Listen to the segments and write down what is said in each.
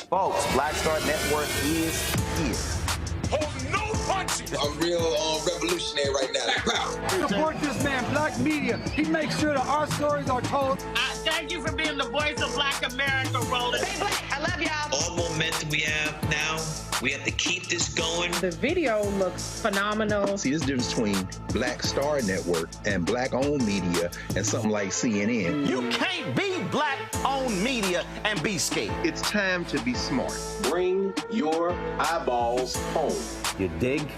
Folks, Black Star Network is here. Hold no punches! I'm real revolutionary right now. Black power. Support this man, Black Media. He makes sure that our stories are told. Thank you for being the voice of Black America, Roland. Stay black. I love y'all. All momentum we have now, we have to keep this going. The video looks phenomenal. See, there's a difference between Black Star Network and Black-owned media and something like CNN. You can't be Black-owned media and be scared. It's time to be smart. Bring your eyeballs home. You dig?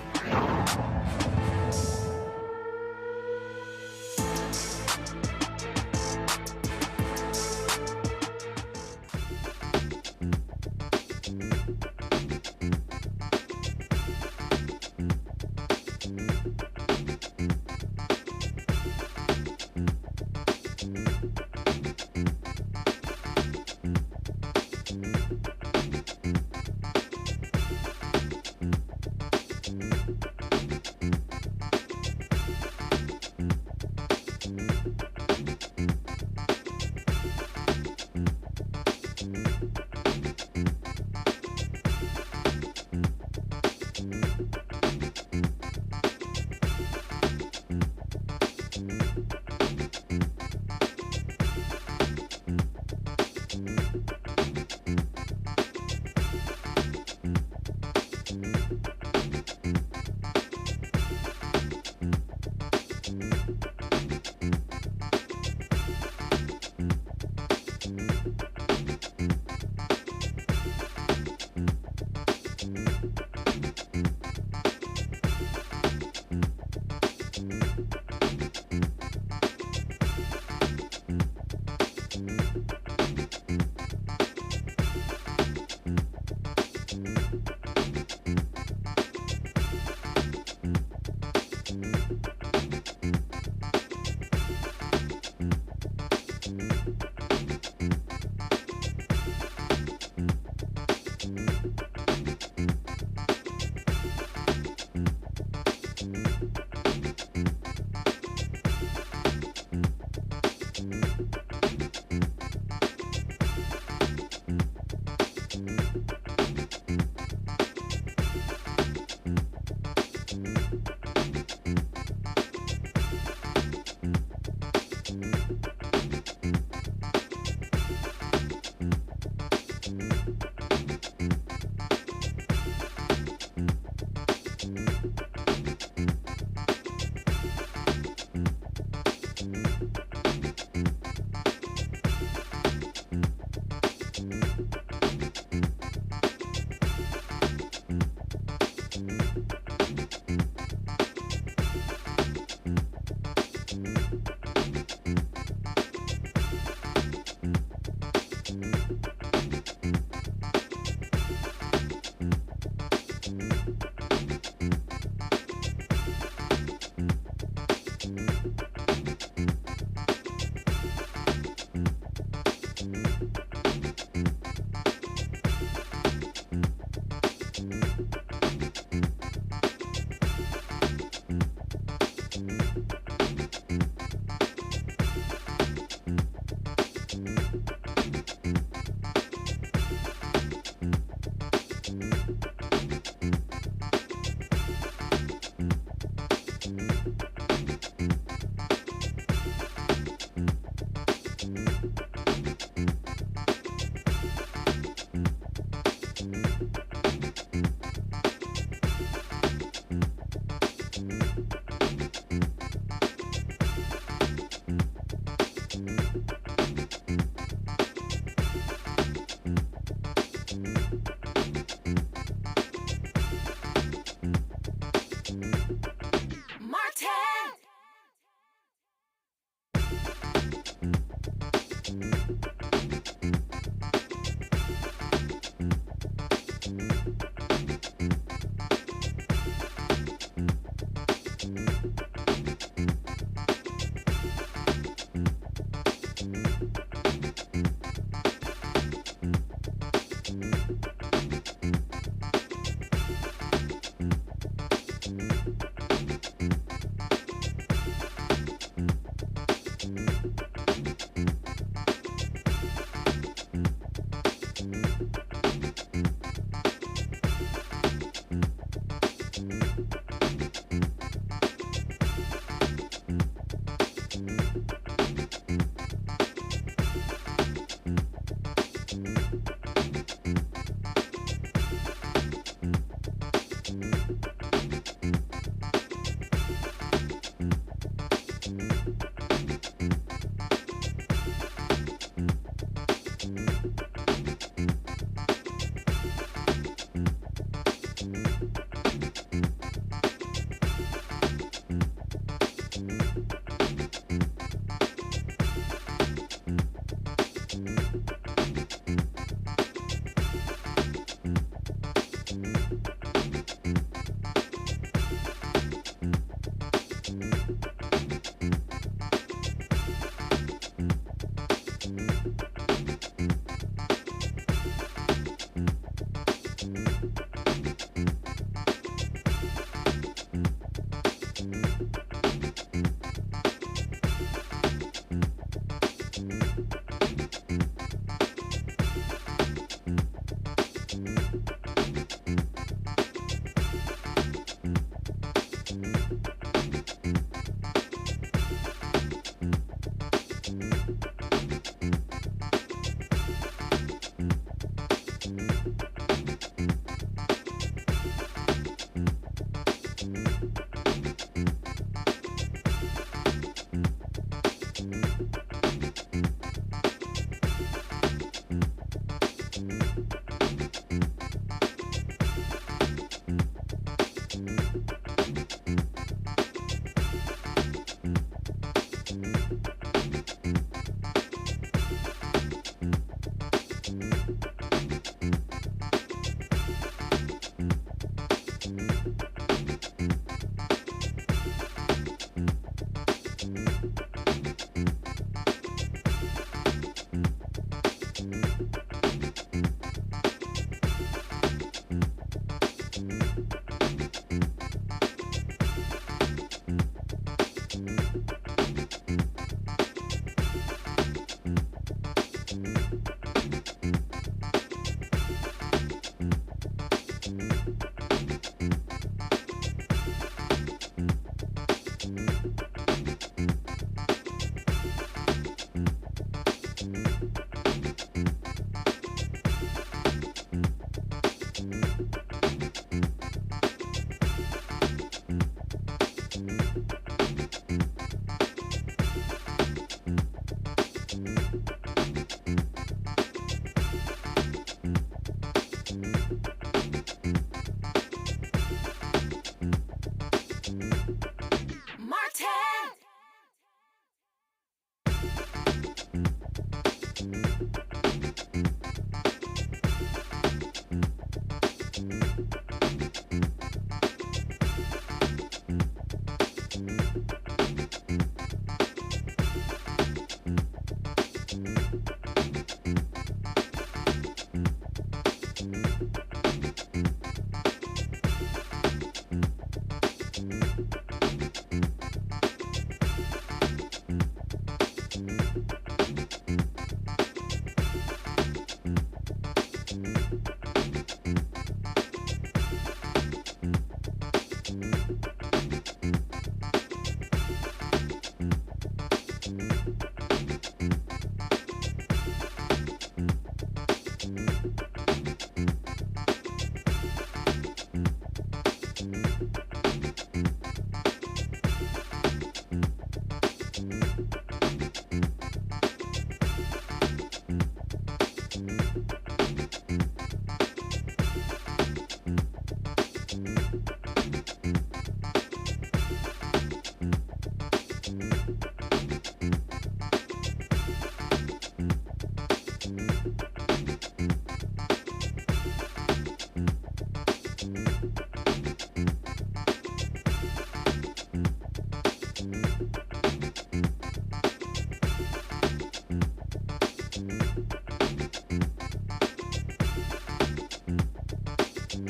Today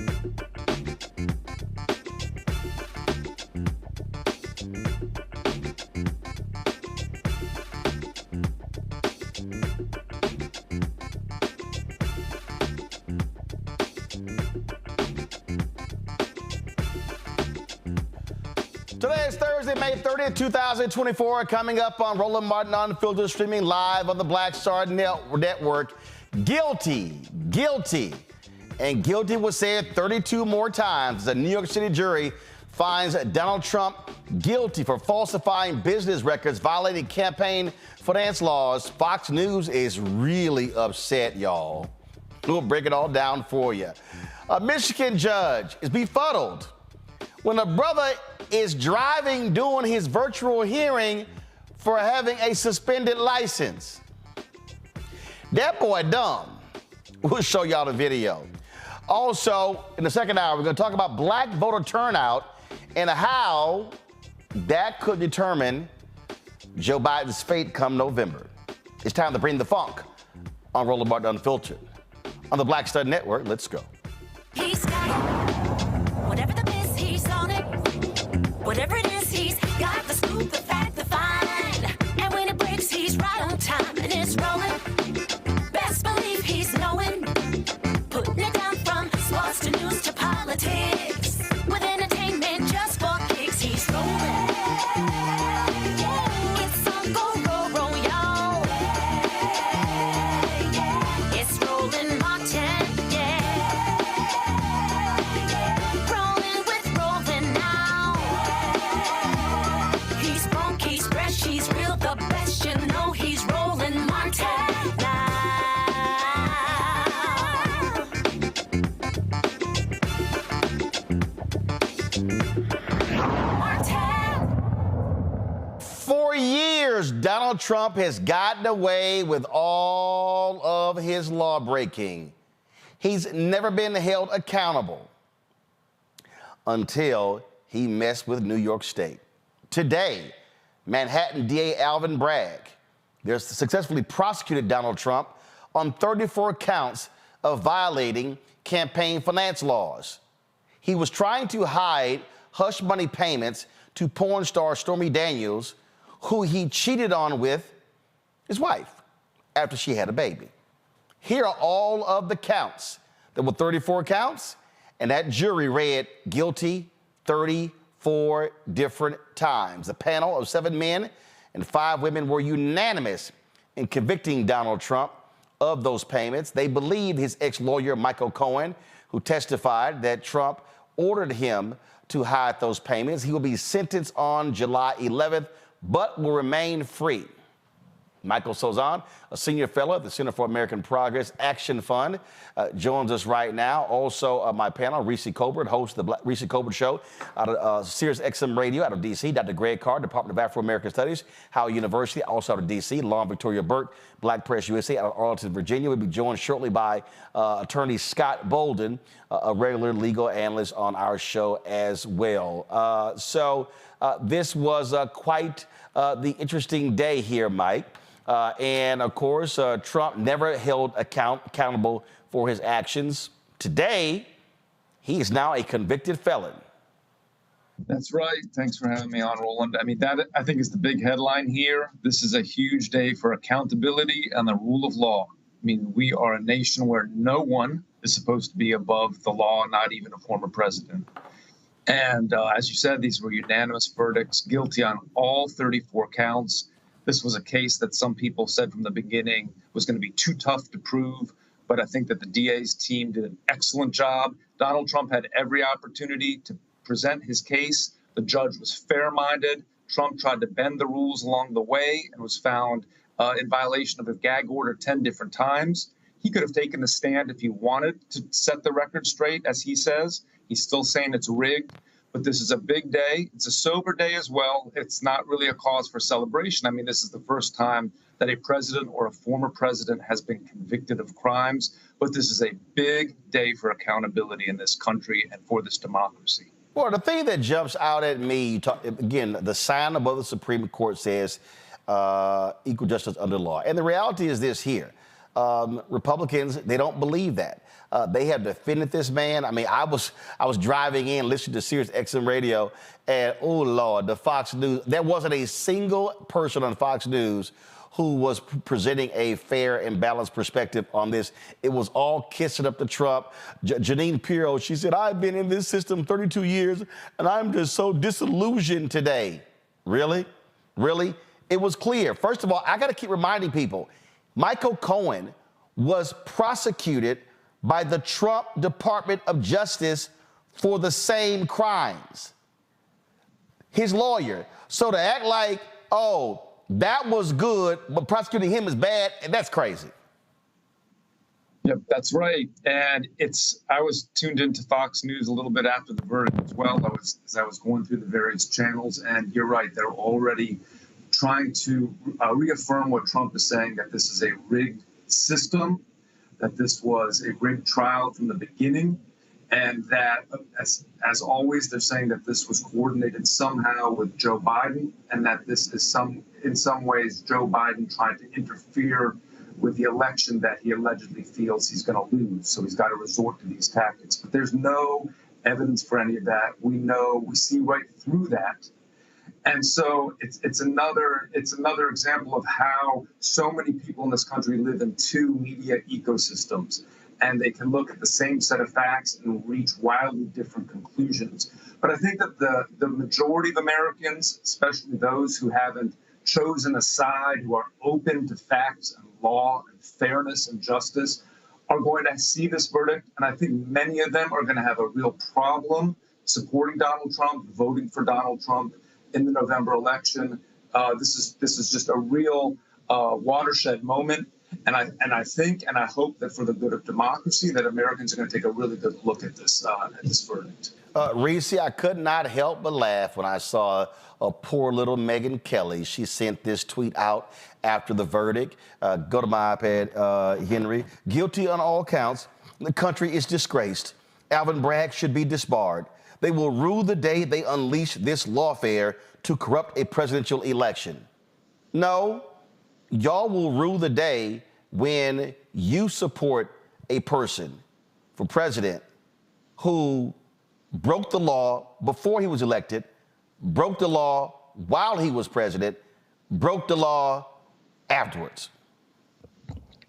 is Thursday, May 30th, 2024. Coming up on Roland Martin Unfiltered, streaming live on the Black Star Network. Guilty, guilty, and guilty was said 32 more times. The New York City jury finds Donald Trump guilty for falsifying business records, violating campaign finance laws. Fox News is really upset, y'all. We'll break it all down for you. A Michigan judge is befuddled when a brother is driving during his virtual hearing for having a suspended license. That boy dumb. We'll show y'all the video. Also, in the second hour, we're going to talk about black voter turnout and how that could determine Joe Biden's fate come November. It's time to bring the funk on Roland Martin Unfiltered. On the Black Star Network, let's go. He's got it. Whatever the miss, he's on it. Whatever it is, he's got the scoop, the fact, the find. And when it breaks, he's right on time and it's rolling. Best believe he's knowing. Putting it down from sports to news to politics. With entertainment just for kicks, he's rolling. It's on go, roll, y'all. It's Roland Martin, rolling with Roland now. He's funk, he's fresh, he's real, the best, you know he's Roland Martin now. For years, Donald Trump has gotten away with all of his law breaking. He's never been held accountable until he messed with New York State. Today, Manhattan DA Alvin Bragg has successfully prosecuted Donald Trump on 34 counts of violating campaign finance laws. He was trying to hide hush money payments to porn star Stormy Daniels, who he cheated on with his wife after she had a baby. Here are all of the counts. There were 34 counts, and that jury read guilty 34 different times. The panel of 7 men and 5 women were unanimous in convicting Donald Trump of those payments. They believed his ex-lawyer, Michael Cohen, who testified that Trump ordered him to hide those payments. He will be sentenced on July 11th, but will remain free. Michael Sozan, a senior fellow at the Center for American Progress Action Fund, joins us right now. Also, my panel, Reese Colbert, host of the Reese Colbert Show out of Sirius XM Radio out of D.C., Dr. Greg Carr, Department of Afro-American Studies, Howard University, also out of D.C., Lauren Victoria Burke, Black Press USA out of Arlington, Virginia. We'll be joined shortly by attorney Scott Bolden, a regular legal analyst on our show as well. This was quite the interesting day here, Mike. And of course, Trump never held accountable for his actions. Today, he is now a convicted felon. That's right. Thanks for having me on, Roland. I mean, that I think is the big headline here. This is a huge day for accountability and the rule of law. I mean, we are a nation where no one is supposed to be above the law, not even a former president. And as you said, these were unanimous verdicts, guilty on all 34 counts. This was a case that some people said from the beginning was going to be too tough to prove, but I think that the DA's team did an excellent job. Donald Trump had every opportunity to present his case. The judge was fair-minded. Trump tried to bend the rules along the way and was found in violation of a gag order 10 different times. He could have taken the stand if he wanted to set the record straight, as he says. He's still saying it's rigged. But this is a big day. It's a sober day as well. It's not really a cause for celebration. I mean, this is the first time that a president or a former president has been convicted of crimes. But this is a big day for accountability in this country and for this democracy. Well, the thing that jumps out at me, again, the sign above the Supreme Court says equal justice under law. And the reality is this here. Republicans, they don't believe that. They have defended this man. I mean, I was driving in, listening to Sirius XM radio, and oh Lord, the Fox News. There wasn't a single person on Fox News who was presenting a fair and balanced perspective on this. It was all kissing up to Trump. Janine Pirro, she said, "I've been in this system 32 years, and I'm just so disillusioned today." Really? Really? It was clear. First of all, I got to keep reminding people, Michael Cohen was prosecuted by the Trump Department of Justice for the same crimes. His lawyer. So to act like, oh, that was good, but prosecuting him is bad, that's crazy. Yep, that's right. And I was tuned into Fox News a little bit after the verdict as well. As I was going through the various channels, and you're right, they're already trying to reaffirm what Trump is saying, that this is a rigged system, that this was a rigged trial from the beginning, and that, as always, they're saying that this was coordinated somehow with Joe Biden, and that this is in some ways Joe Biden trying to interfere with the election that he allegedly feels he's going to lose. So he's got to resort to these tactics. But there's no evidence for any of that. We see right through that. And so it's another example of how so many people in this country live in two media ecosystems, and they can look at the same set of facts and reach wildly different conclusions. But I think that the majority of Americans, especially those who haven't chosen a side, who are open to facts and law and fairness and justice, are going to see this verdict. And I think many of them are going to have a real problem supporting Donald Trump, voting for Donald Trump in the November election. This is just a real watershed moment. And I think and I hope that for the good of democracy, that Americans are going to take a really good look at this verdict. Reese, I could not help but laugh when I saw a poor little Megyn Kelly. She sent this tweet out after the verdict. Go to my iPad, Henry. Guilty on all counts. The country is disgraced. Alvin Bragg should be disbarred. They will rue the day they unleash this lawfare to corrupt a presidential election. No, y'all will rue the day when you support a person for president who broke the law before he was elected, broke the law while he was president, broke the law afterwards.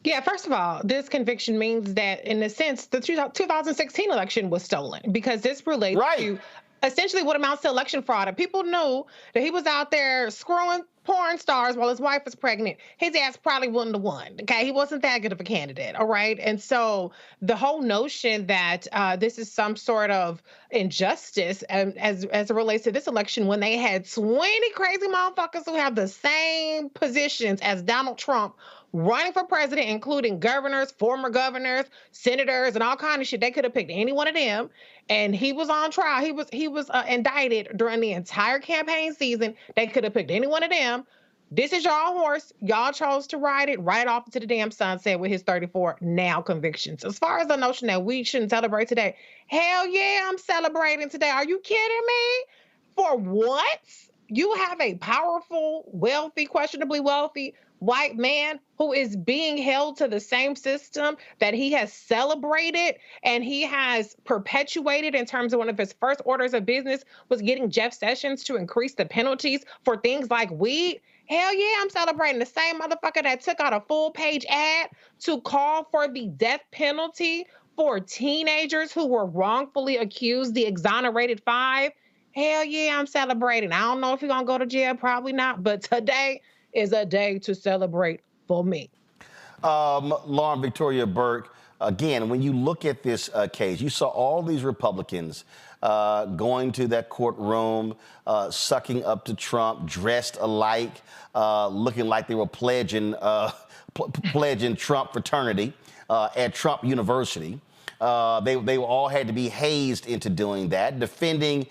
Yeah, first of all, this conviction means that, in a sense, the 2016 election was stolen, because this relates to essentially what amounts to election fraud. And people knew that he was out there screwing porn stars while his wife was pregnant. His ass probably wouldn't have won. Okay, he wasn't that good of a candidate. All right, and so the whole notion that this is some sort of injustice as it relates to this election, when they had 20 crazy motherfuckers who have the same positions as Donald Trump running for president, including governors, former governors, senators, and all kind of shit. They could have picked any one of them, and he was on trial. He was indicted during the entire campaign season. They could have picked any one of them. This is y'all horse. Y'all chose to ride it right off into the damn sunset with his 34 now convictions. As far as the notion that we shouldn't celebrate today, hell yeah, I'm celebrating today. Are you kidding me? For what? You have a powerful, wealthy, questionably wealthy white man who is being held to the same system that he has celebrated and he has perpetuated in terms of one of his first orders of business was getting Jeff Sessions to increase the penalties for things like weed. Hell yeah, I'm celebrating. The same motherfucker that took out a full-page ad to call for the death penalty for teenagers who were wrongfully accused, the exonerated 5. Hell yeah, I'm celebrating. I don't know if he's going to go to jail, probably not, but today is a day to celebrate for me. Lauren Victoria Burke, again, when you look at this case, you saw all these Republicans going to that courtroom, sucking up to Trump, dressed alike, looking like they were pledging Trump fraternity at Trump University. They all had to be hazed into doing that, defending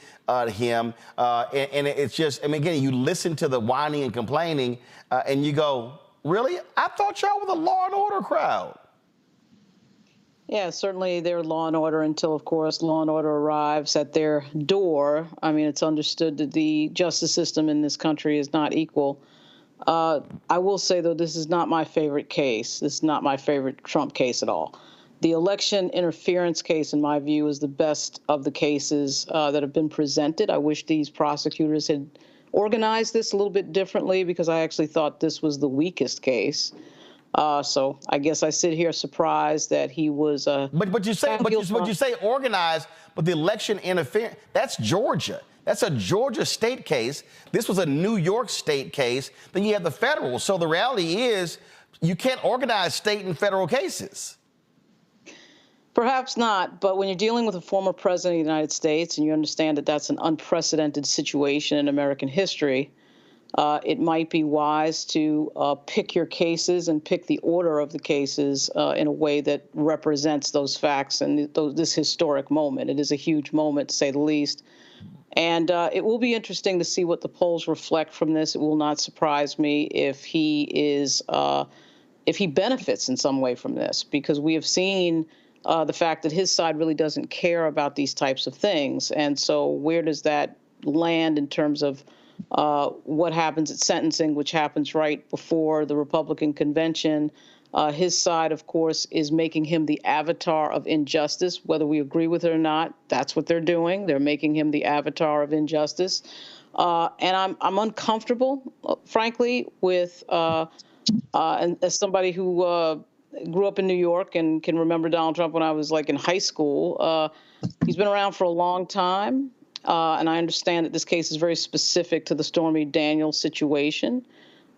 him. And it's just, I mean, again, you listen to the whining and complaining and you go, really? I thought y'all were the law and order crowd. Yeah, certainly they're law and order until, of course, law and order arrives at their door. I mean, it's understood that the justice system in this country is not equal I will say, though, this is not my favorite case. This is not my favorite Trump case at all. The election interference case, in my view, is the best of the cases that have been presented. I wish these prosecutors had organized this a little bit differently, because I actually thought this was the weakest case. So I guess I sit here surprised that he was. But you say organized, but the election interference, that's Georgia. That's a Georgia state case. This was a New York state case. Then you have the federal. So the reality is you can't organize state and federal cases. Perhaps not, but when you're dealing with a former president of the United States and you understand that that's an unprecedented situation in American history, it might be wise to pick your cases and pick the order of the cases in a way that represents those facts and this historic moment. It is a huge moment, to say the least. And it will be interesting to see what the polls reflect from this. It will not surprise me if he benefits in some way from this, because we have seen the fact that his side really doesn't care about these types of things. And so where does that land in terms of what happens at sentencing, which happens right before the Republican convention? His side, of course, is making him the avatar of injustice, whether we agree with it or not. That's what they're doing. They're making him the avatar of injustice. And I'm uncomfortable, frankly, with, and as somebody who grew up in New York and can remember Donald Trump when I was like in high school, he's been around for a long time. And I understand that this case is very specific to the Stormy Daniels situation.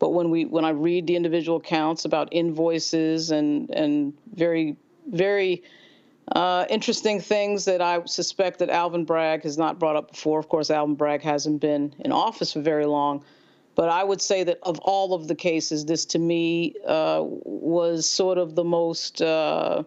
But when I read the individual accounts about invoices and very, very interesting things that I suspect that Alvin Bragg has not brought up before. Of course, Alvin Bragg hasn't been in office for very long. But I would say that of all of the cases, this to me was sort of the most, I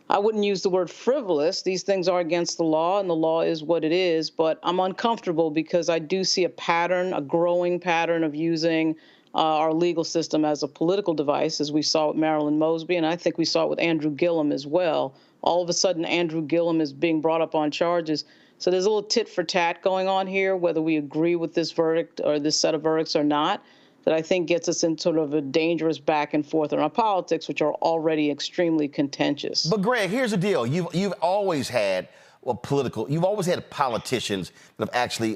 wouldn't use the word frivolous. These things are against the law, and the law is what it is. But I'm uncomfortable because I do see a pattern, a growing pattern of using our legal system as a political device, as we saw with Marilyn Mosby, and I think we saw it with Andrew Gillum as well. All of a sudden, Andrew Gillum is being brought up on charges. So there's a little tit for tat going on here, whether we agree with this verdict or this set of verdicts or not, that I think gets us in sort of a dangerous back and forth in our politics, which are already extremely contentious. But Greg, here's the deal. You've always had you've always had politicians that have actually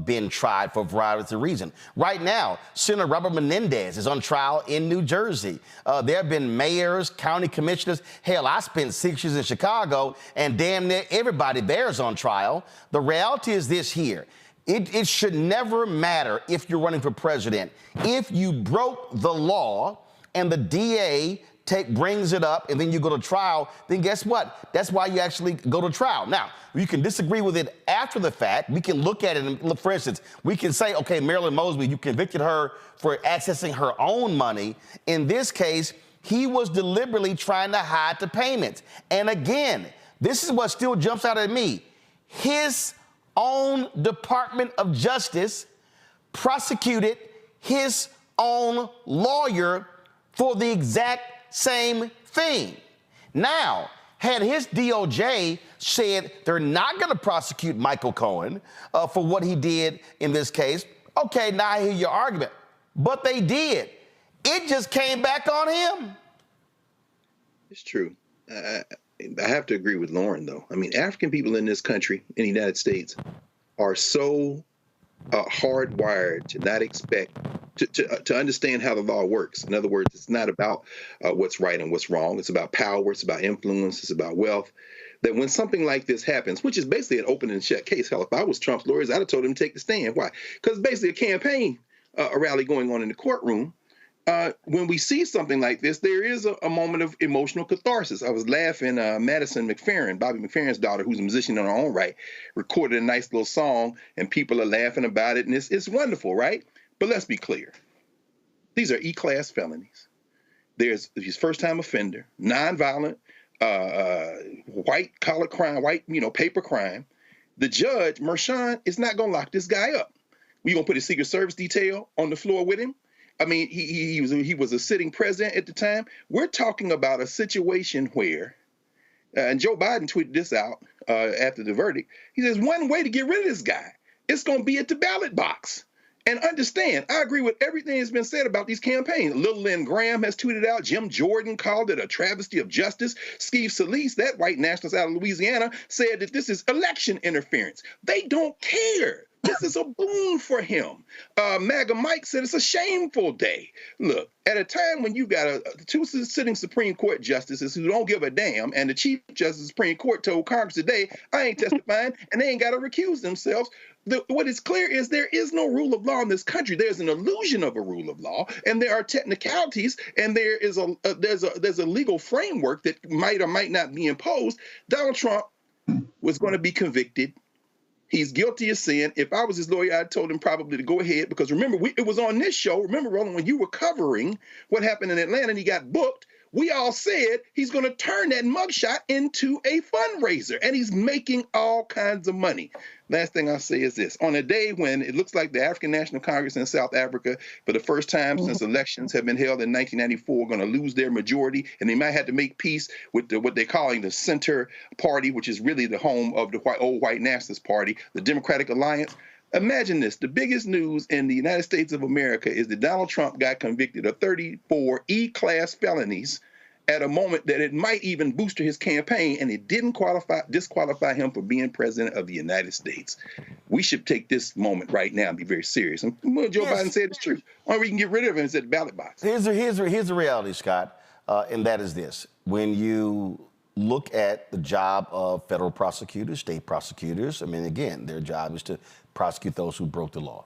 been tried for a variety of reasons. Right now, Senator Robert Menendez is on trial in New Jersey. There have been mayors, county commissioners. Hell, I spent 6 years in Chicago, and damn near everybody there's on trial. The reality is this here. It should never matter if you're running for president. If you broke the law and the DA brings it up and then you go to trial, then guess what? That's why you actually go to trial. Now, you can disagree with it after the fact. We can look at it and look, for instance, we can say, okay, Marilyn Mosby, you convicted her for accessing her own money. In this case, he was deliberately trying to hide the payments. And again, this is what still jumps out at me. His own Department of Justice prosecuted his own lawyer for the exact same thing. Now, had his DOJ said they're not going to prosecute Michael Cohen for what he did in this case, okay, now I hear your argument. But they did. It just came back on him. It's true. I have to agree with Lauren, though. I mean, African people in this country, in the United States, are so hardwired to not expect, to understand how the law works. In other words, it's not about what's right and what's wrong. It's about power. It's about influence. It's about wealth. That when something like this happens, which is basically an open and shut case, hell, if I was Trump's lawyers, I'd have told him to take the stand. Why? Because it's basically a campaign, a rally going on in the courtroom. When we see something like this, there is a moment of emotional catharsis. I was laughing. Madison McFerrin, Bobby McFerrin's daughter, who's a musician in her own right, recorded a nice little song, and people are laughing about it, and it's wonderful, right? But let's be clear. These are E-class felonies. There's his first-time offender, nonviolent, white-collar crime, paper crime. The judge, Mershon, is not going to lock this guy up. We're going to put a Secret Service detail on the floor with him. I mean, he was a sitting president at the time. We're talking about a situation where, and Joe Biden tweeted this out after the verdict. He says, one way to get rid of this guy, it's going to be at the ballot box. And understand, I agree with everything that's been said about these campaigns. Lil Lynn Graham has tweeted out. Jim Jordan called it a travesty of justice. Steve Scalise, that white nationalist out of Louisiana, said that this is election interference. They don't care. This is a boon for him. MAGA Mike said it's a shameful day. Look, at a time when you got two sitting Supreme Court justices who don't give a damn, and the Chief Justice of the Supreme Court told Congress today, I ain't testifying, and they ain't got to recuse themselves. What is clear is there is no rule of law in this country. There's an illusion of a rule of law, and there are technicalities, and there is there's a legal framework that might or might not be imposed. Donald Trump was going to be convicted. He's guilty of sin. If I was his lawyer, I'd told him probably to go ahead, because remember, it was on this show. Remember, Roland, when you were covering what happened in Atlanta and he got booked, we all said he's going to turn that mugshot into a fundraiser, and he's making all kinds of money. Last thing I'll say is this. On a day when it looks like the African National Congress in South Africa, for the first time since elections have been held in 1994, are going to lose their majority, and they might have to make peace with what they're calling the Center Party, which is really the home of the old white nationalist party, the Democratic Alliance. Imagine this. The biggest news in the United States of America is that Donald Trump got convicted of 34 E-class felonies at a moment that it might even boost his campaign, and it didn't disqualify him for being president of the United States. We should take this moment right now and be very serious. And what Joe Biden said is true. Only way you can get rid of him is at the ballot box. Here's the reality, Scott, and that is this. When you look at the job of federal prosecutors, state prosecutors, I mean, again, their job is to prosecute those who broke the law.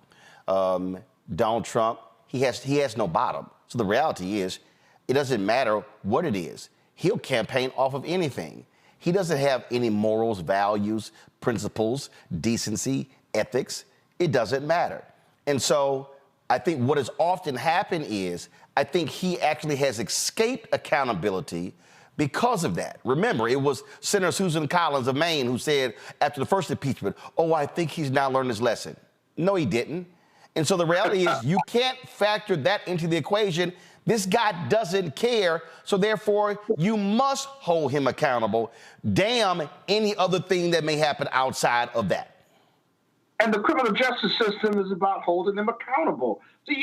Donald Trump, he has no bottom. So the reality is, it doesn't matter what it is. He'll campaign off of anything. He doesn't have any morals, values, principles, decency, ethics. It doesn't matter. And so I think what has often happened is, I think he actually has escaped accountability because of that. Remember, it was Senator Susan Collins of Maine who said after the first impeachment, oh, I think he's now learned his lesson. No, he didn't. And so the reality is, you can't factor that into the equation. This guy doesn't care, so therefore you must hold him accountable. Damn any other thing that may happen outside of that. And the criminal justice system is about holding them accountable. So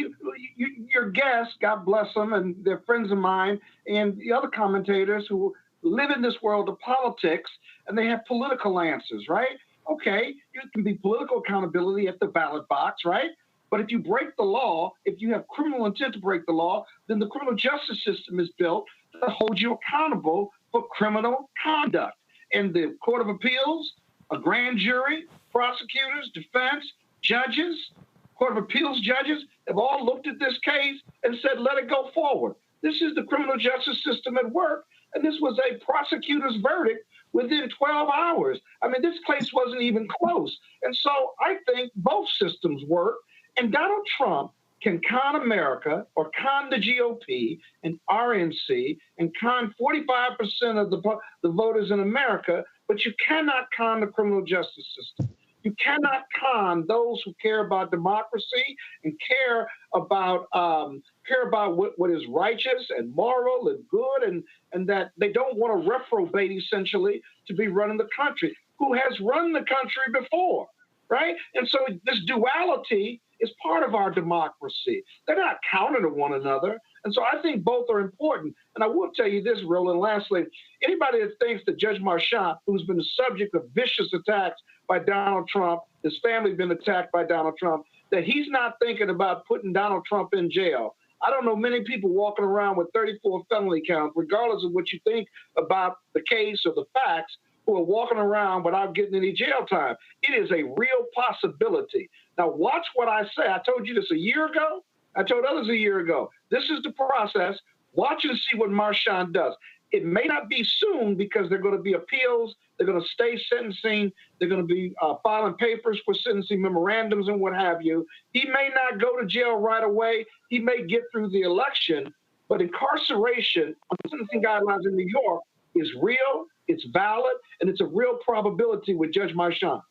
your guests, God bless them, and they're friends of mine, and the other commentators who live in this world of politics, and they have political answers, right? Okay, you can be political accountability at the ballot box, right? But if you break the law, if you have criminal intent to break the law, then the criminal justice system is built to hold you accountable for criminal conduct. And the Court of Appeals, a grand jury, prosecutors, defense, judges, Court of Appeals judges have all looked at this case and said, let it go forward. This is the criminal justice system at work, and this was a prosecutor's verdict within 12 hours. I mean, this case wasn't even close. And so I think both systems work. And Donald Trump can con America or con the GOP and RNC and con 45% of the voters in America, but you cannot con the criminal justice system. You cannot con those who care about democracy and care about what is righteous and moral and good, and that they don't want a reprobate essentially to be running the country, who has run the country before, right? And so this duality is part of our democracy. They're not counter to one another. And so I think both are important. And I will tell you this, Roland, lastly, anybody that thinks that Judge Marchant, who's been the subject of vicious attacks by Donald Trump, his family been attacked by Donald Trump, that he's not thinking about putting Donald Trump in jail. I don't know many people walking around with 34 felony counts, regardless of what you think about the case or the facts, who are walking around without getting any jail time. It is a real possibility. Now, watch what I say. I told you this a year ago. I told others a year ago. This is the process. Watch and see what Marchant does. It may not be soon because there are going to be appeals. They're going to stay sentencing. They're going to be filing papers for sentencing memorandums and what have you. He may not go to jail right away. He may get through the election. But incarceration on sentencing guidelines in New York is real, it's valid, and it's a real probability with Judge Marchant.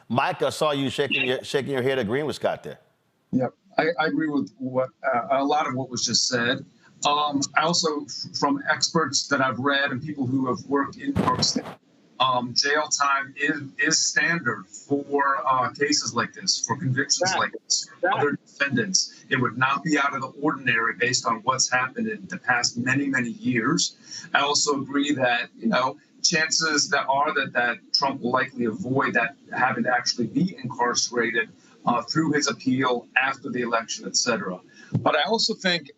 Mike, I saw you shaking your head agreeing with Scott there. Yep, I agree with what a lot of what was just said. I also, from experts that I've read and people who have worked in New York State, jail time is standard for cases like this, for convictions like this, for other defendants. It would not be out of the ordinary based on what's happened in the past many, many years. I also agree that, chances that Trump will likely avoid that having to actually be incarcerated through his appeal after the election, et cetera. But I also think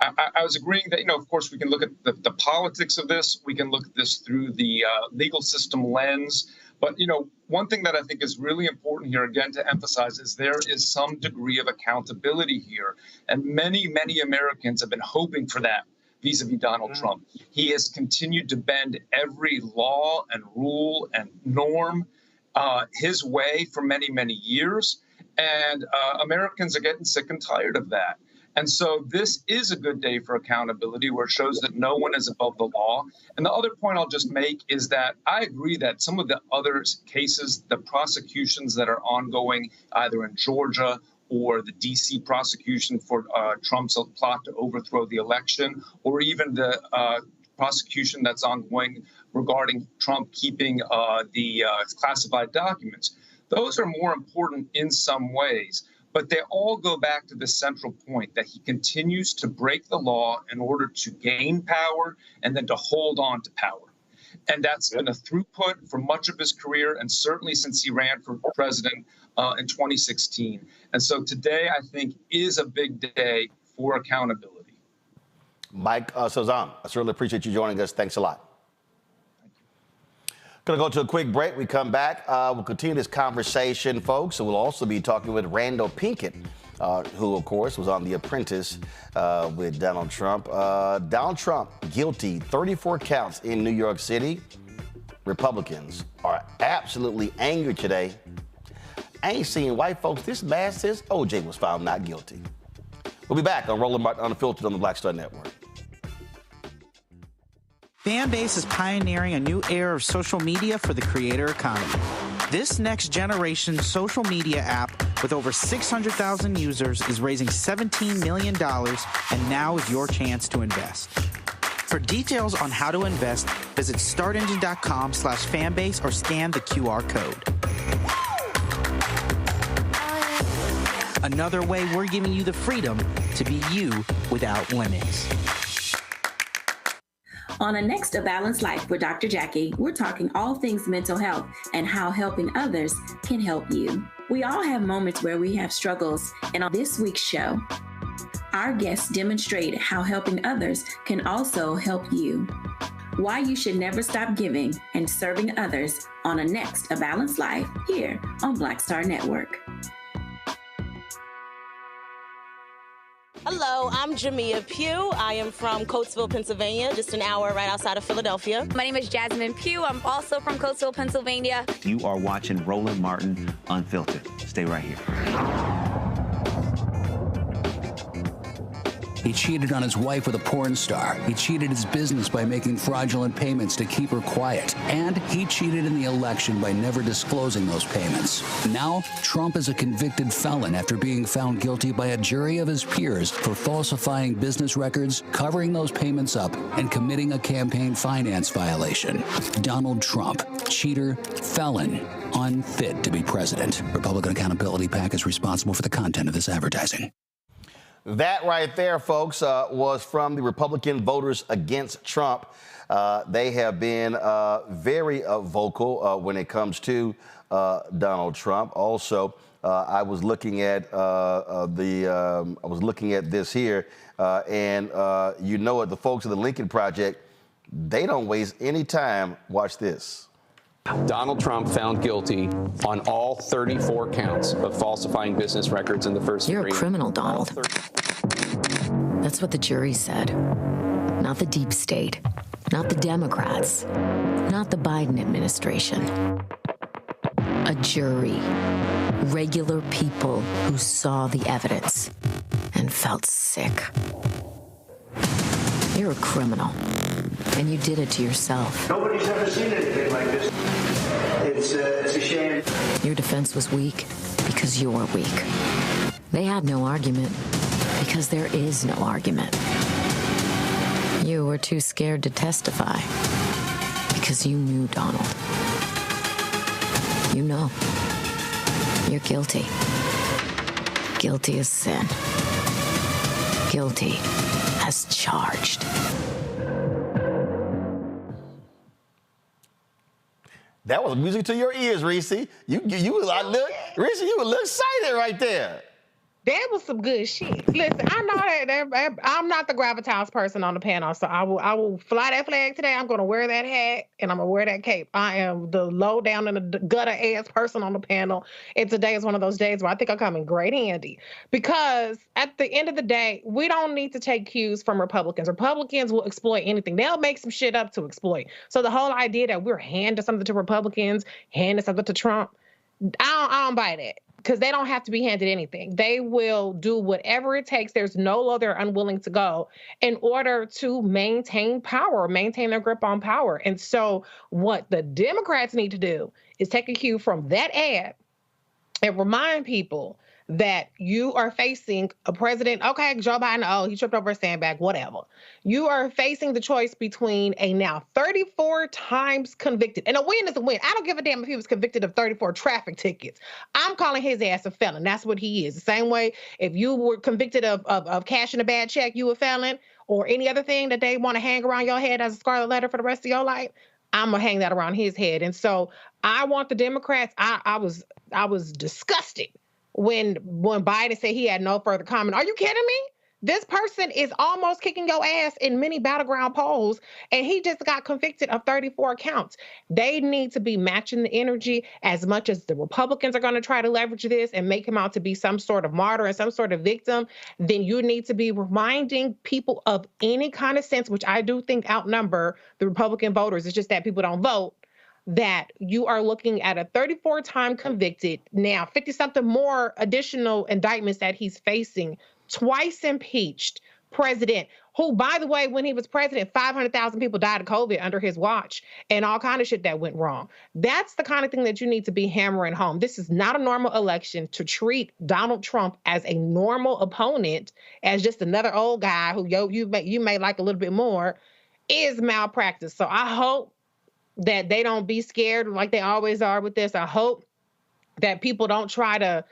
I was agreeing that, of course, we can look at the politics of this. We can look at this through the legal system lens. But, one thing that I think is really important here, again, to emphasize is there is some degree of accountability here. And many, many Americans have been hoping for that vis-a-vis Donald Trump. He has continued to bend every law and rule and norm his way for many, many years. And Americans are getting sick and tired of that. And so this is a good day for accountability, where it shows that no one is above the law. And the other point I'll just make is that I agree that some of the other cases, the prosecutions that are ongoing, either in Georgia or the D.C. prosecution for Trump's plot to overthrow the election, or even the prosecution that's ongoing regarding Trump keeping the classified documents, those are more important in some ways. But they all go back to the central point that he continues to break the law in order to gain power and then to hold on to power. And that's been a throughput for much of his career, and certainly since he ran for president in 2016. And so today, I think, is a big day for accountability. Mike Sozan, I certainly appreciate you joining us. Thanks a lot. Going to go to a quick break. We come back. We'll continue this conversation, folks. And we'll also be talking with Randall Pinkett, who, of course, was on The Apprentice with Donald Trump. Donald Trump, guilty, 34 counts in New York City. Republicans are absolutely angry today. I ain't seen white folks this mad since OJ was found not guilty. We'll be back on Roland Martin Unfiltered on the Black Star Network. Fanbase is pioneering a new era of social media for the creator economy. This next generation social media app with over 600,000 users is raising $17 million, and now is your chance to invest. For details on how to invest, visit startengine.com/fanbase or scan the QR code. Another way we're giving you the freedom to be you without limits. On a Next A Balanced Life with Dr. Jackie, we're talking all things mental health and how helping others can help you. We all have moments where we have struggles, and on this week's show, our guests demonstrate how helping others can also help you. Why you should never stop giving and serving others on a Next A Balanced Life here on Black Star Network. Hello, I'm Jamia Pugh. I am from Coatesville, Pennsylvania, just an hour right outside of Philadelphia. My name is Jasmine Pugh. I'm also from Coatesville, Pennsylvania. You are watching Roland Martin Unfiltered. Stay right here. He cheated on his wife with a porn star. He cheated his business by making fraudulent payments to keep her quiet. And he cheated in the election by never disclosing those payments. Now, Trump is a convicted felon after being found guilty by a jury of his peers for falsifying business records, covering those payments up, and committing a campaign finance violation. Donald Trump, cheater, felon, unfit to be president. Republican Accountability PAC is responsible for the content of this advertising. That right there, folks, was from the Republican Voters Against Trump. They have been very vocal when it comes to Donald Trump. Also, I was looking at this here, and you know what? The folks of the Lincoln Project, they don't waste any time. Watch this. Donald Trump found guilty on all 34 counts of falsifying business records in the first You're degree. a criminal, Donald. That's what the jury said. Not the deep state, not the Democrats, not the Biden administration. A jury. Regular people who saw the evidence and felt sick. You're a criminal, and you did it to yourself. Nobody's ever seen anything like this. It's a shame. Your defense was weak because you're weak. They had no argument because there is no argument. You were too scared to testify Because you knew Donald. You know. You're guilty. Guilty as sin. Guilty as charged. That was music to your ears, Reese. Reese, you were a little excited right there. That was some good shit. Listen, I know that I'm not the gravitas person on the panel, so I will fly that flag today. I'm going to wear that hat and I'm going to wear that cape. I am the low down in the gutter ass person on the panel. And today is one of those days where I think I come in great handy, because at the end of the day, we don't need to take cues from Republicans. Republicans will exploit anything. They'll make some shit up to exploit. So the whole idea that we're handing something to Republicans, handing something to Trump, I don't buy that. Because they don't have to be handed anything. They will do whatever it takes. There's no law they're unwilling to go in order to maintain power, maintain their grip on power. And so what the Democrats need to do is take a cue from that ad and remind people that you are facing a president. Okay, Joe Biden, oh, he tripped over a sandbag, whatever. You are facing the choice between a now 34 times convicted, and a win is a win. I don't give a damn if he was convicted of 34 traffic tickets. I'm calling his ass a felon. That's what he is. The same way if you were convicted of cashing a bad check, you a felon, or any other thing that they want to hang around your head as a scarlet letter for the rest of your life, I'm gonna hang that around his head. And so I want the Democrats, I was disgusted when Biden said he had no further comment. Are you kidding me? This person is almost kicking your ass in many battleground polls, and he just got convicted of 34 counts. They need to be matching the energy as much as the Republicans are going to try to leverage this and make him out to be some sort of martyr and some sort of victim. Then you need to be reminding people of any kind of sense, which I do think outnumber the Republican voters. It's just that people don't vote. That you are looking at a 34-time convicted, now 50-something more additional indictments that he's facing, twice impeached president, who, by the way, when he was president, 500,000 people died of COVID under his watch and all kind of shit that went wrong. That's the kind of thing that you need to be hammering home. This is not a normal election. To treat Donald Trump as a normal opponent, as just another old guy who you may like a little bit more, is malpractice. So I hope that they don't be scared like they always are with this. I hope that people don't try to,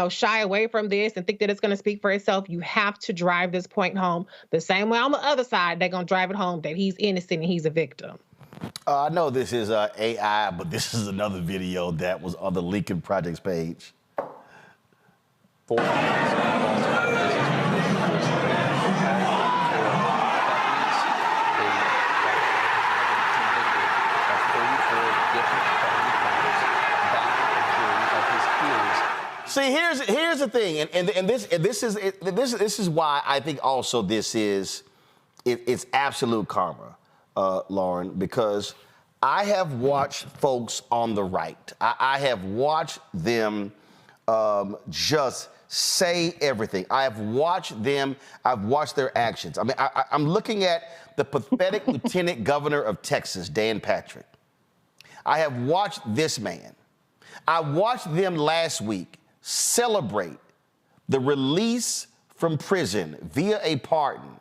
shy away from this and think that it's going to speak for itself. You have to drive this point home. The same way on the other side, they're going to drive it home that he's innocent and he's a victim. I know this is AI, but this is another video that was on the Lincoln Project's page. See, here's the thing, and this is why I think also this is it's absolute karma, Lauren, because I have watched folks on the right. I have watched them just say everything. I've watched their actions. I mean, I'm looking at the pathetic Lieutenant Governor of Texas, Dan Patrick. I have watched this man. I watched them last week celebrate the release from prison via a pardon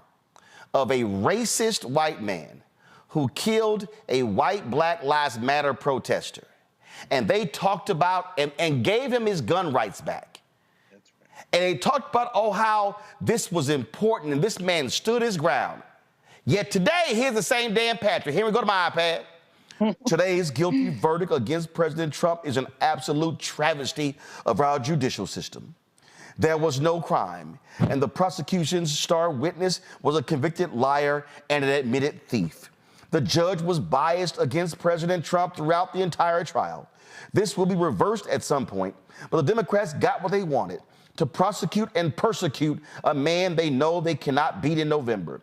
of a racist white man who killed a white Black Lives Matter protester. And they talked about and gave him his gun rights back. That's right. And they talked about, how this was important and this man stood his ground. Yet today, here's the same Dan Patrick. Here we go to my iPad. Today's guilty verdict against President Trump is an absolute travesty of our judicial system. There was no crime, and the prosecution's star witness was a convicted liar and an admitted thief. The judge was biased against President Trump throughout the entire trial. This will be reversed at some point, but the Democrats got what they wanted, to prosecute and persecute a man they know they cannot beat in November.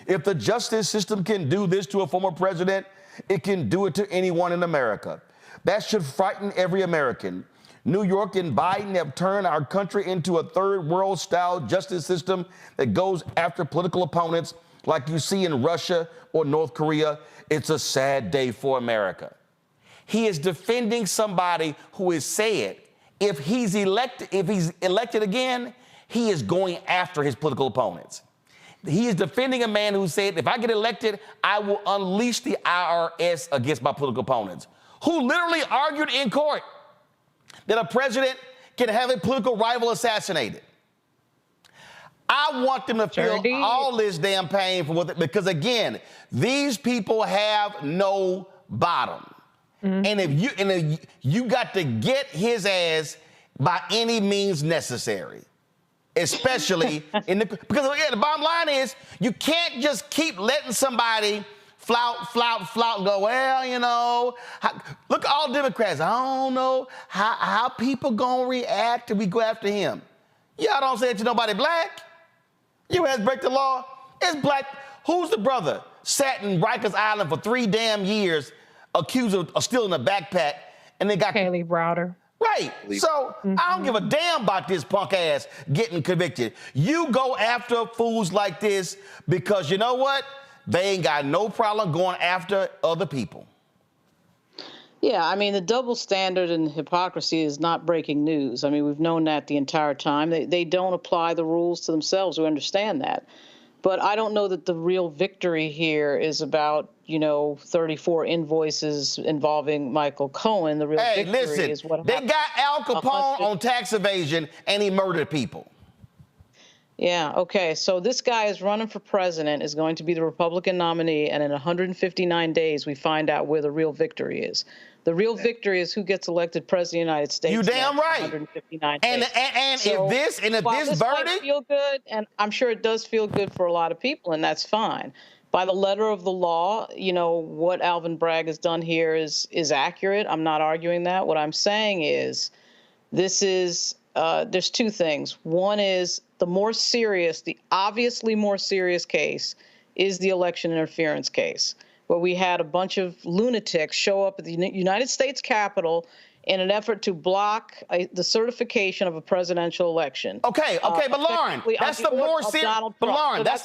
If the justice system can do this to a former president, it can do it to anyone in America. That should frighten every American. New York and Biden have turned our country into a third world style justice system that goes after political opponents like you see in Russia or North Korea. It's a sad day for America. He is defending somebody who has said if he's elected again, he is going after his political opponents. He is defending a man who said, if I get elected, I will unleash the IRS against my political opponents, who literally argued in court that a president can have a political rival assassinated. I want them to feel all this damn pain for what, because again, these people have no bottom. And if you got to get his ass by any means necessary, especially because again, the bottom line is you can't just keep letting somebody flout, and go, well, you know, look at all Democrats. I don't know how people gonna react if we go after him. Y'all don't say it to nobody black. You has break the law. It's black. Who's the brother? Sat in Rikers Island for 3 damn years, accused of stealing a backpack, and they got Haley Browder. Right. So I don't give a damn about this punk ass getting convicted. You go after fools like this because you know what? They ain't got no problem going after other people. Yeah, I mean, the double standard and hypocrisy is not breaking news. I mean, we've known that the entire time. They don't apply the rules to themselves. We understand that. But I don't know that the real victory here is about, 34 invoices involving Michael Cohen. The real victory is what happened. They got Al Capone on tax evasion, and he murdered people. Yeah, okay. So this guy is running for president, is going to be the Republican nominee, and in 159 days, we find out where the real victory is. The real victory is who gets elected president of the United States. You damn right. 159 days. And so if this verdict might feel good, and I'm sure it does feel good for a lot of people, and that's fine. By the letter of the law, what Alvin Bragg has done here is accurate. I'm not arguing that. What I'm saying is this is there's 2 things. One is the obviously more serious case is the election interference case, where we had a bunch of lunatics show up at the United States Capitol in an effort to block the certification of a presidential election. Okay, but Lauren, that's the more serious. But Lauren, that's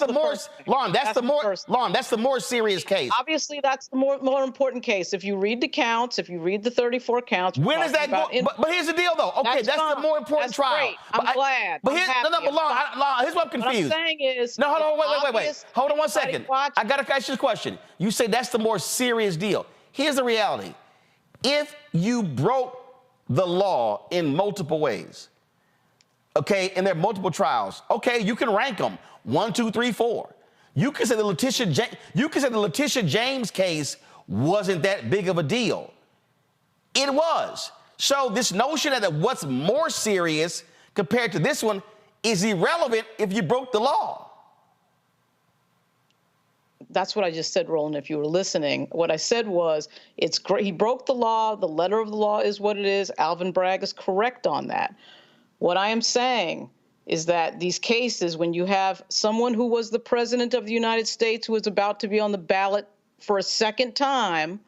the more serious case. Obviously, that's the more important case. If you read the counts, if you read the 34 counts, when is that going? But here's the deal, though. Okay, that's the more important trial. Great. I'm glad. But here's what I'm confused. What I'm saying is, no, hold on, wait. Hold on one second. I got to ask you a question. You say that's the more serious deal. Here's the reality. If you broke the law in multiple ways, okay, and there are multiple trials, okay, you can rank them 1, 2, 3, 4. You can say the Letitia James case wasn't that big of a deal. It was. So this notion that what's more serious compared to this one is irrelevant if you broke the law. That's what I just said, Roland, if you were listening. What I said was, it's great. He broke the law. The letter of the law is what it is. Alvin Bragg is correct on that. What I am saying is that these cases, when you have someone who was the president of the United States who is about to be on the ballot for a second time,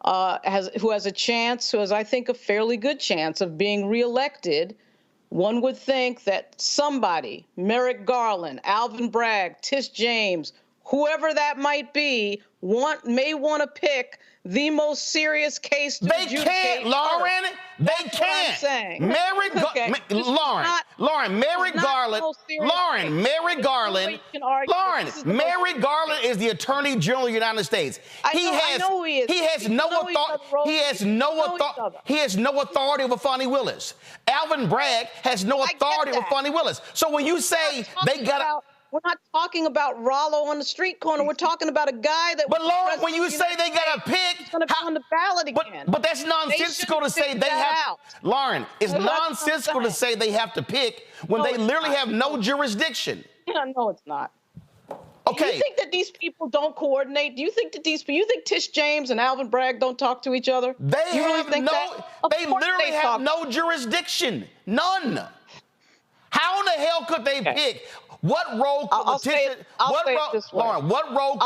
who has I think, a fairly good chance of being reelected, one would think that somebody, Merrick Garland, Alvin Bragg, Tish James, whoever that might be, may want to pick the most serious case to adjudicate. They can't, Lauren. They can't. Merrick Garland is the Attorney General of the United States. He has no authority over Fani Willis. Alvin Bragg has no authority over Fani Willis. So when you say they got we're not talking about Rollo on the street corner. We're talking about a guy that. But Lauren, when you say they got to pick, he's going to be on the ballot again. But that's nonsensical to say they have. Lauren, it's nonsensical to say they have to pick when they literally have no jurisdiction. Yeah, no, it's not. Okay. Do you think that these people don't coordinate? Do you think that you think Tish James and Alvin Bragg don't talk to each other? They literally have no jurisdiction. None. How in the hell could they pick? What role could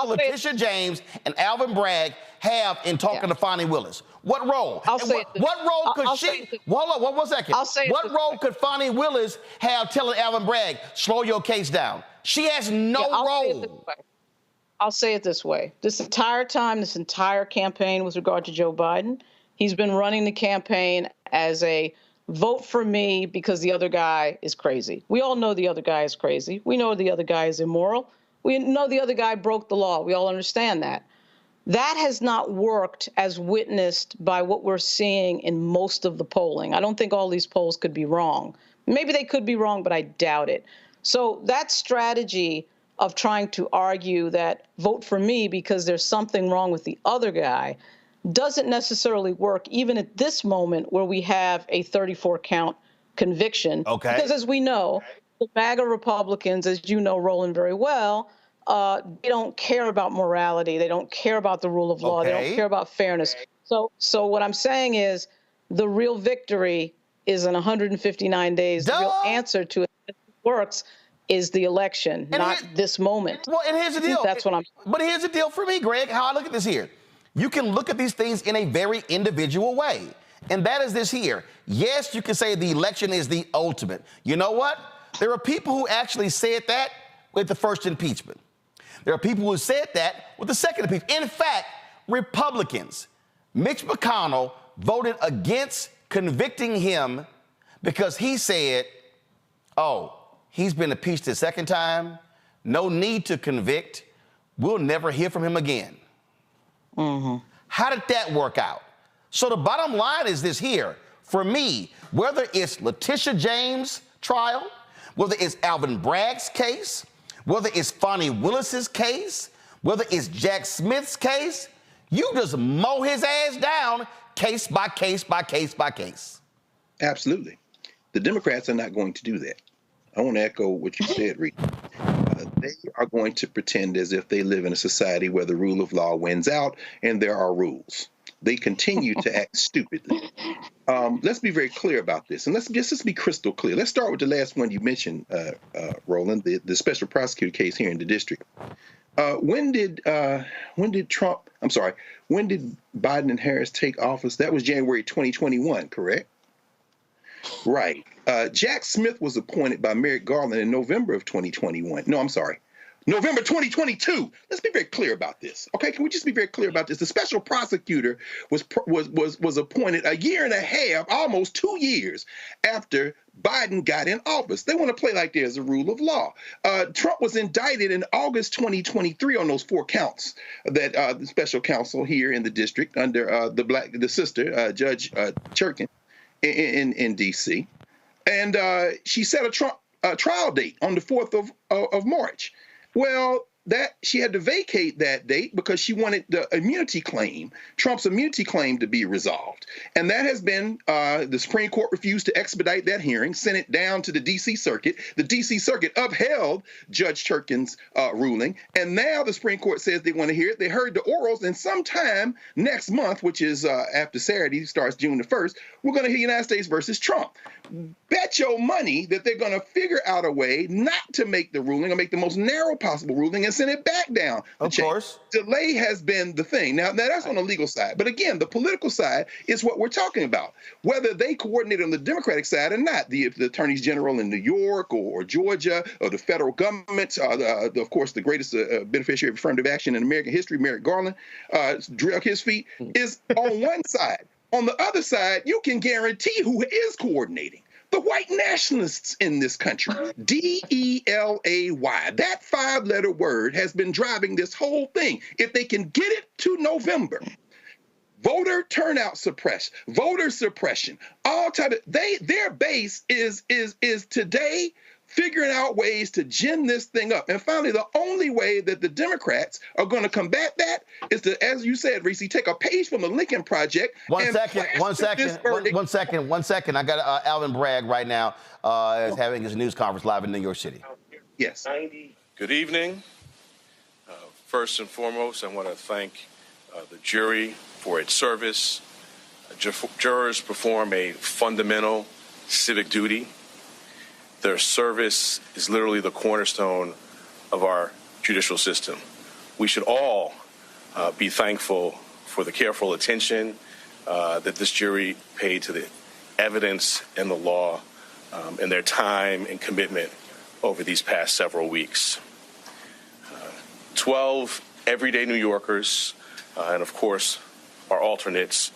Letitia James and Alvin Bragg have in talking to Fani Willis? What role? What role could Hold on, one second. What role could Fani Willis have telling Alvin Bragg, slow your case down? She has no role. I'll say it this way. This entire time, this entire campaign with regard to Joe Biden, he's been running the campaign as a vote for me because the other guy is crazy. We all know the other guy is crazy. We know the other guy is immoral. We know the other guy broke the law. We all understand that. That has not worked as witnessed by what we're seeing in most of the polling. I don't think all these polls could be wrong. Maybe they could be wrong, but I doubt it. So that strategy of trying to argue that vote for me because there's something wrong with the other guy doesn't necessarily work, even at this moment where we have a 34-count conviction. Okay. Because as we know, the MAGA Republicans, as you know, Roland, very well, they don't care about morality. They don't care about the rule of law. They don't care about fairness. So what I'm saying is the real victory is in 159 days. The real answer to it, if it works, is the election, not this moment. Well, and here's the deal. That's what I'm saying. But here's the deal for me, Greg, how I look at this here. You can look at these things in a very individual way. And that is this here. Yes, you can say the election is the ultimate. You know what? There are people who actually said that with the first impeachment. There are people who said that with the second impeachment. In fact, Republicans, Mitch McConnell voted against convicting him because he said, oh, he's been impeached the second time. No need to convict. We'll never hear from him again. How did that work out? So the bottom line is this here. For me, whether it's Letitia James' trial, whether it's Alvin Bragg's case, whether it's Fonnie Willis's case, whether it's Jack Smith's case, you just mow his ass down case by case by case by case. Absolutely. The Democrats are not going to do that. I want to echo what you said, Reed. They are going to pretend as if they live in a society where the rule of law wins out and there are rules. They continue to act stupidly. Let's be very clear about this, and let's be crystal clear. Let's start with the last one you mentioned, Roland, the special prosecutor case here in the district. When did Biden and Harris take office? That was January 2021, correct? Right. Jack Smith was appointed by Merrick Garland in November of 2021. No, I'm sorry. November 2022. Let's be very clear about this. Okay, can we just be very clear about this? The special prosecutor was appointed a year and a half, almost 2 years after Biden got in office. They want to play like there's a rule of law. Trump was indicted in August 2023 on those 4 counts that the special counsel here in the district under the sister, Judge Churkin in D.C. And she set a trial date on the 4th of March. Well, she had to vacate that date because she wanted the immunity claim, Trump's immunity claim, to be resolved. And that has been, the Supreme Court refused to expedite that hearing, sent it down to the D.C. Circuit. The D.C. Circuit upheld Judge Churkin's ruling. And now the Supreme Court says they want to hear it. They heard the orals, and sometime next month, which is after Saturday, starts June the 1st, we're going to hear United States versus Trump. Bet your money that they're going to figure out a way not to make the ruling or make the most narrow possible ruling and send it back down. Of course. Delay has been the thing. Now that's on the legal side. But again, the political side is what we're talking about. Whether they coordinate on the Democratic side or not, the attorneys general in New York or Georgia or the federal government, of course, the greatest beneficiary of affirmative action in American history, Merrick Garland, drug his feet, is on one side. On the other side, you can guarantee who is coordinating. The white nationalists in this country, D-E-L-A-Y. That 5-letter word has been driving this whole thing. If they can get it to November, voter turnout suppression, voter suppression, all type of, their base is today figuring out ways to gin this thing up. And finally, the only way that the Democrats are going to combat that is to, as you said, Reese, take a page from the Lincoln Project. One second. I got Alvin Bragg right now is having his news conference live in New York City. Yes. Good evening. First and foremost, I want to thank the jury for its service. Jurors perform a fundamental civic duty. Their service is literally the cornerstone of our judicial system. We should all be thankful for the careful attention that this jury paid to the evidence and the law and their time and commitment over these past several weeks. 12 everyday New Yorkers and, of course, our alternates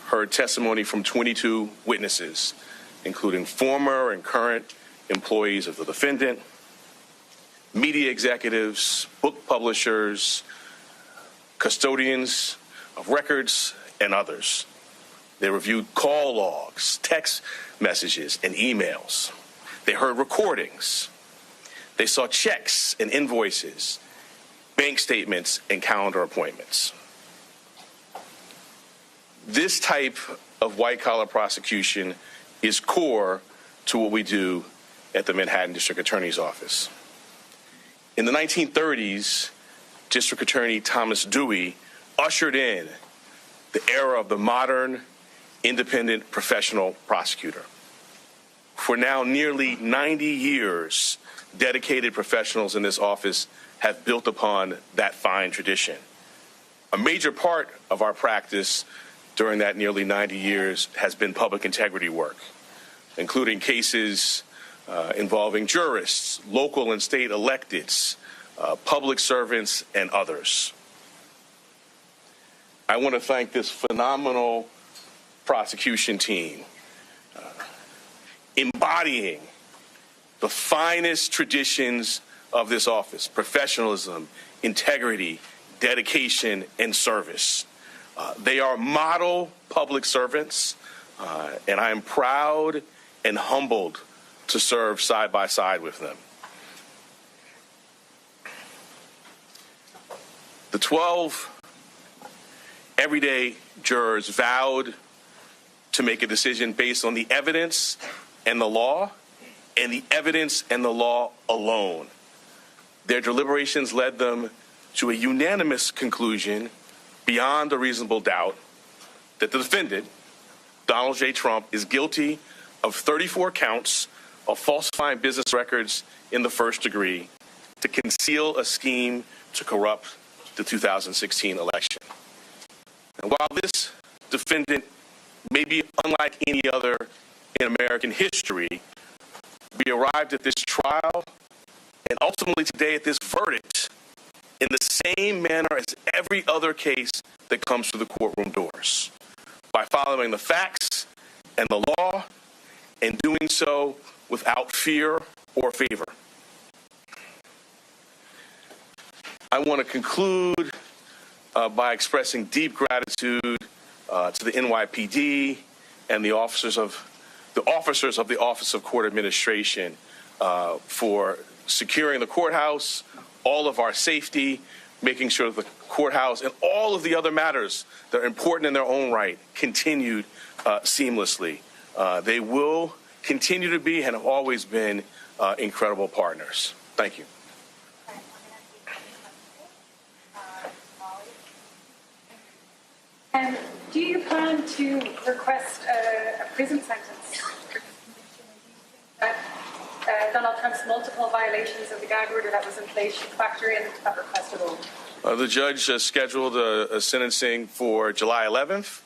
heard testimony from 22 witnesses, including former and current employees of the defendant, media executives, book publishers, custodians of records, and others. They reviewed call logs, text messages, and emails. They heard recordings. They saw checks and invoices, bank statements, and calendar appointments. This type of white-collar prosecution is core to what we do at the Manhattan District Attorney's Office. In the 1930s, District Attorney Thomas Dewey ushered in the era of the modern, independent professional prosecutor. For now nearly 90 years, dedicated professionals in this office have built upon that fine tradition. A major part of our practice during that nearly 90 years has been public integrity work, including cases involving jurists, local and state electeds, public servants, and others. I want to thank this phenomenal prosecution team, embodying the finest traditions of this office: professionalism, integrity, dedication, and service. They are model public servants, and I am proud and humbled to serve side by side with them. The 12 everyday jurors vowed to make a decision based on the evidence and the law, and the evidence and the law alone. Their deliberations led them to a unanimous conclusion, beyond a reasonable doubt, that the defendant, Donald J. Trump, is guilty of 34 counts of falsifying business records in the first degree to conceal a scheme to corrupt the 2016 election. And while this defendant may be unlike any other in American history, we arrived at this trial and ultimately today at this verdict in the same manner as every other case that comes through the courtroom doors, by following the facts and the law and doing so without fear or favor. I want to conclude by expressing deep gratitude to the NYPD and the officers of the Office of Court Administration for securing the courthouse, all of our safety, making sure that the courthouse and all of the other matters that are important in their own right continued seamlessly. They will continue to be and have always been incredible partners. Thank you. And do you plan to request a prison sentence? Donald Trump's multiple violations of the gag order that was in place should factor into that request at all? The judge scheduled a sentencing for July 11th.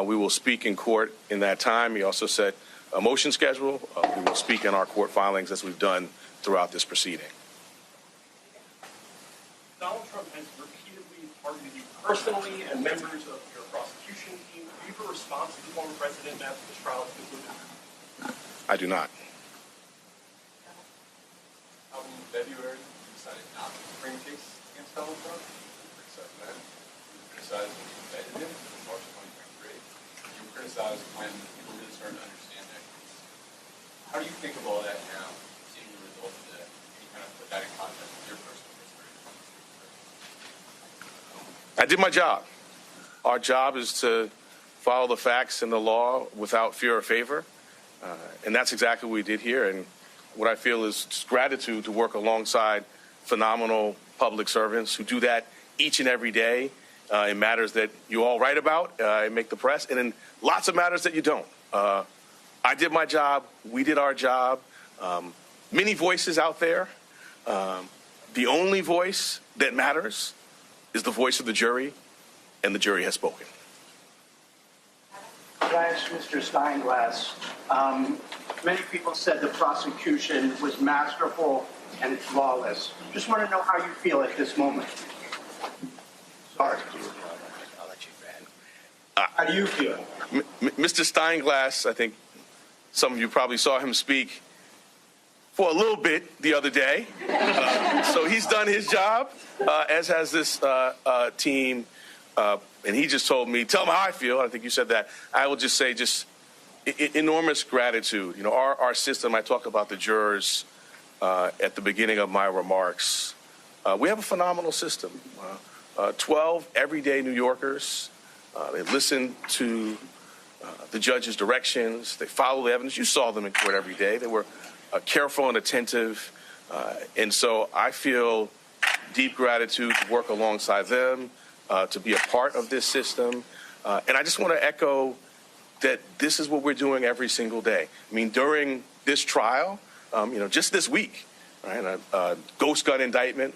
We will speak in court in that time. He also set a motion schedule. We will speak in our court filings as we've done throughout this proceeding. Donald Trump has repeatedly targeted you personally and members of your prosecution team. Do you have a response to the former president after this trial is concluded? I do not. In February, you decided not to bring a case against Donald Trump. You criticized that. You criticized when you indicted him in March 2023. You criticized when people really started to understand that case. How do you think of all that now, seeing the results of that? Can you kind of put that in context with your personal history? I did my job. Our job is to follow the facts and the law without fear or favor. And that's exactly what we did here. And what I feel is just gratitude to work alongside phenomenal public servants who do that each and every day in matters that you all write about and make the press, and in lots of matters that you don't. I did my job. We did our job. Many voices out there. The only voice that matters is the voice of the jury, and the jury has spoken. Could I ask Mr. Steinglass? Many people said the prosecution was masterful and flawless. Just want to know how you feel at this moment. Sorry. I'll let you, man. How do you feel? Mr. Steinglass, I think some of you probably saw him speak for a little bit the other day. So he's done his job, as has this team. And he just told me, tell him how I feel. I think you said that. I will just say enormous gratitude. You know, our system, I talked about the jurors at the beginning of my remarks. We have a phenomenal system. 12 everyday New Yorkers. They listen to the judge's directions. They follow the evidence. You saw them in court every day. They were careful and attentive. And so I feel deep gratitude to work alongside them, to be a part of this system. And I just want to echo that this is what we're doing every single day. I mean, during this trial, just this week, right, ghost gun indictment,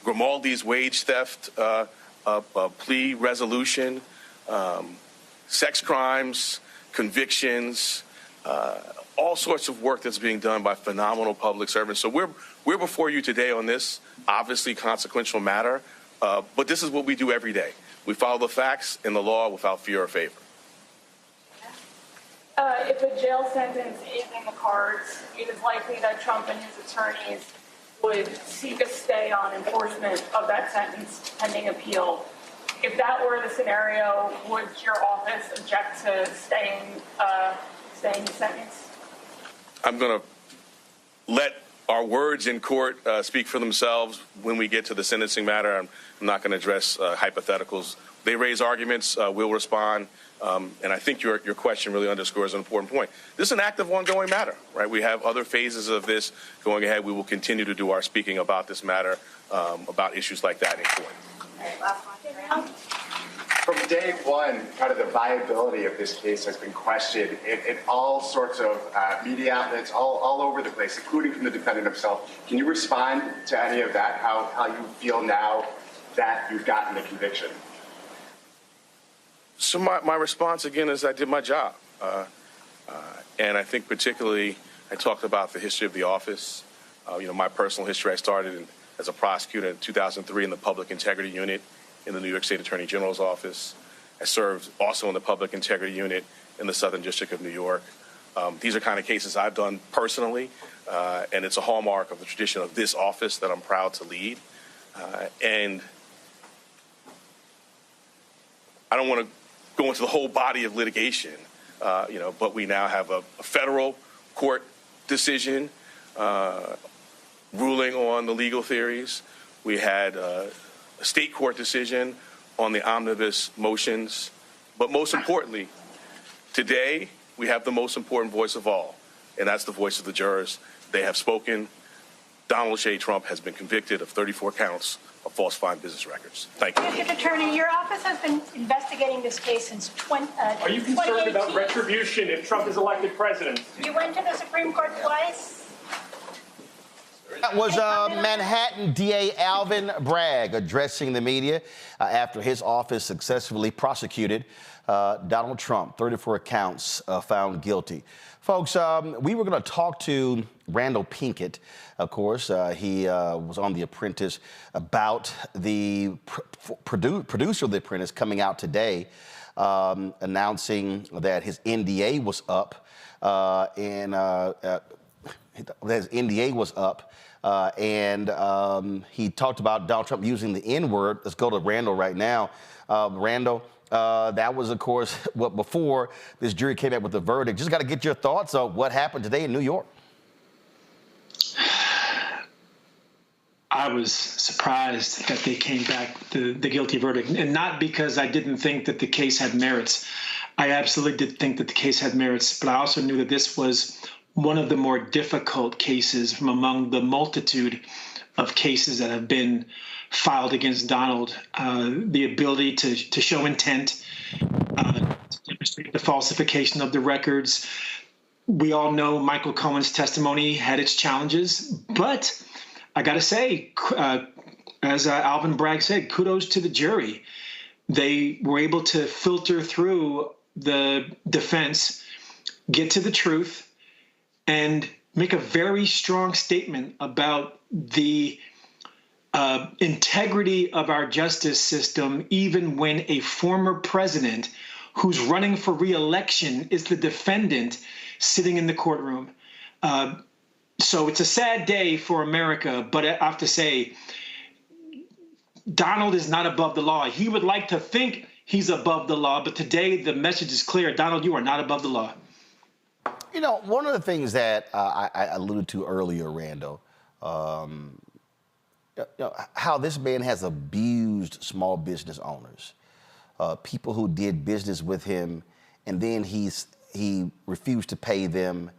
Grimaldi's wage theft plea resolution, sex crimes, convictions, all sorts of work that's being done by phenomenal public servants. So we're before you today on this obviously consequential matter, but this is what we do every day. We follow the facts and the law without fear or favor. If a jail sentence is in the cards, it is likely that Trump and his attorneys would seek a stay on enforcement of that sentence pending appeal. If that were the scenario, would your office object to staying the sentence? I'm going to let our words in court speak for themselves when we get to the sentencing matter. I'm not going to address hypotheticals. They raise arguments, we'll respond. And I think your question really underscores an important point. This is an active, ongoing matter, right? We have other phases of this going ahead. We will continue to do our speaking about this matter, about issues like that in court. All right, last one. From day one, kind of the viability of this case has been questioned in all sorts of media outlets, all over the place, including from the defendant himself. Can you respond to any of that, how you feel now that you've gotten the conviction? So my response, again, is I did my job. And I think particularly I talked about the history of the office. My personal history, I started as a prosecutor in 2003 in the Public Integrity Unit in the New York State Attorney General's office. I served also in the Public Integrity Unit in the Southern District of New York. These are kind of cases I've done personally, and it's a hallmark of the tradition of this office that I'm proud to lead. And I don't want to go into the whole body of litigation, but we now have a federal court decision ruling on the legal theories. We had a state court decision on the omnibus motions. But most importantly, today we have the most important voice of all, and that's the voice of the jurors. They have spoken. Donald J. Trump has been convicted of 34 counts of falsifying business records. Thank you. Mr. Attorney, your office has been investigating this case since 2018. Are you concerned about retribution if Trump is elected president? You went to the Supreme Court twice. That was Manhattan DA Alvin Bragg addressing the media after his office successfully prosecuted Donald Trump, 34 counts found guilty. Folks, we were going to talk to Randall Pinkett, of course. He was on The Apprentice about the producer of The Apprentice coming out today announcing that his NDA was up and he talked about Donald Trump using the N-word. Let's go to Randall right now. Randall, that was, of course, what before this jury came out with the verdict. Just got to get your thoughts on what happened today in New York. I was surprised that they came back the guilty verdict, and not because I didn't think that the case had merits. I absolutely did think that the case had merits, but I also knew that this was one of the more difficult cases from among the multitude of cases that have been filed against Donald. The ability to show intent, to demonstrate the falsification of the records. We all know Michael Cohen's testimony had its challenges, but I got to say, as Alvin Bragg said, kudos to the jury. They were able to filter through the defense, get to the truth, and make a very strong statement about the integrity of our justice system, even when a former president who's running for re-election is the defendant sitting in the courtroom. So it's a sad day for America, but I have to say, Donald is not above the law. He would like to think he's above the law, but today the message is clear. Donald, you are not above the law. You know, one of the things that I alluded to earlier, Randall, how this man has abused small business owners, people who did business with him, and then he refused to pay them,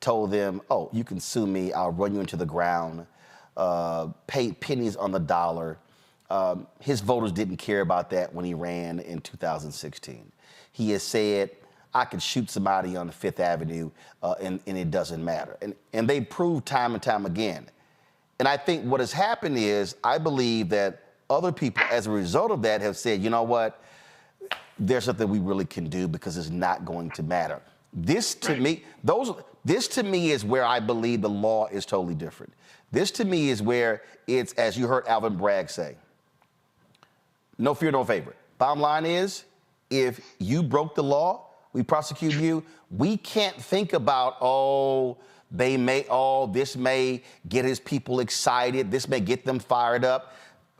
told them, oh, you can sue me, I'll run you into the ground, paid pennies on the dollar. His voters didn't care about that when he ran in 2016. He has said, I could shoot somebody on the Fifth Avenue and it doesn't matter. And they proved time and time again. And I think what has happened is, I believe that other people, as a result of that, have said, you know what, there's something we really can do because it's not going to matter. This to me is where I believe the law is totally different. This to me is where it's, as you heard Alvin Bragg say, no fear, no favor. Bottom line is, if you broke the law, we prosecute you. We can't think about, this may get his people excited. This may get them fired up.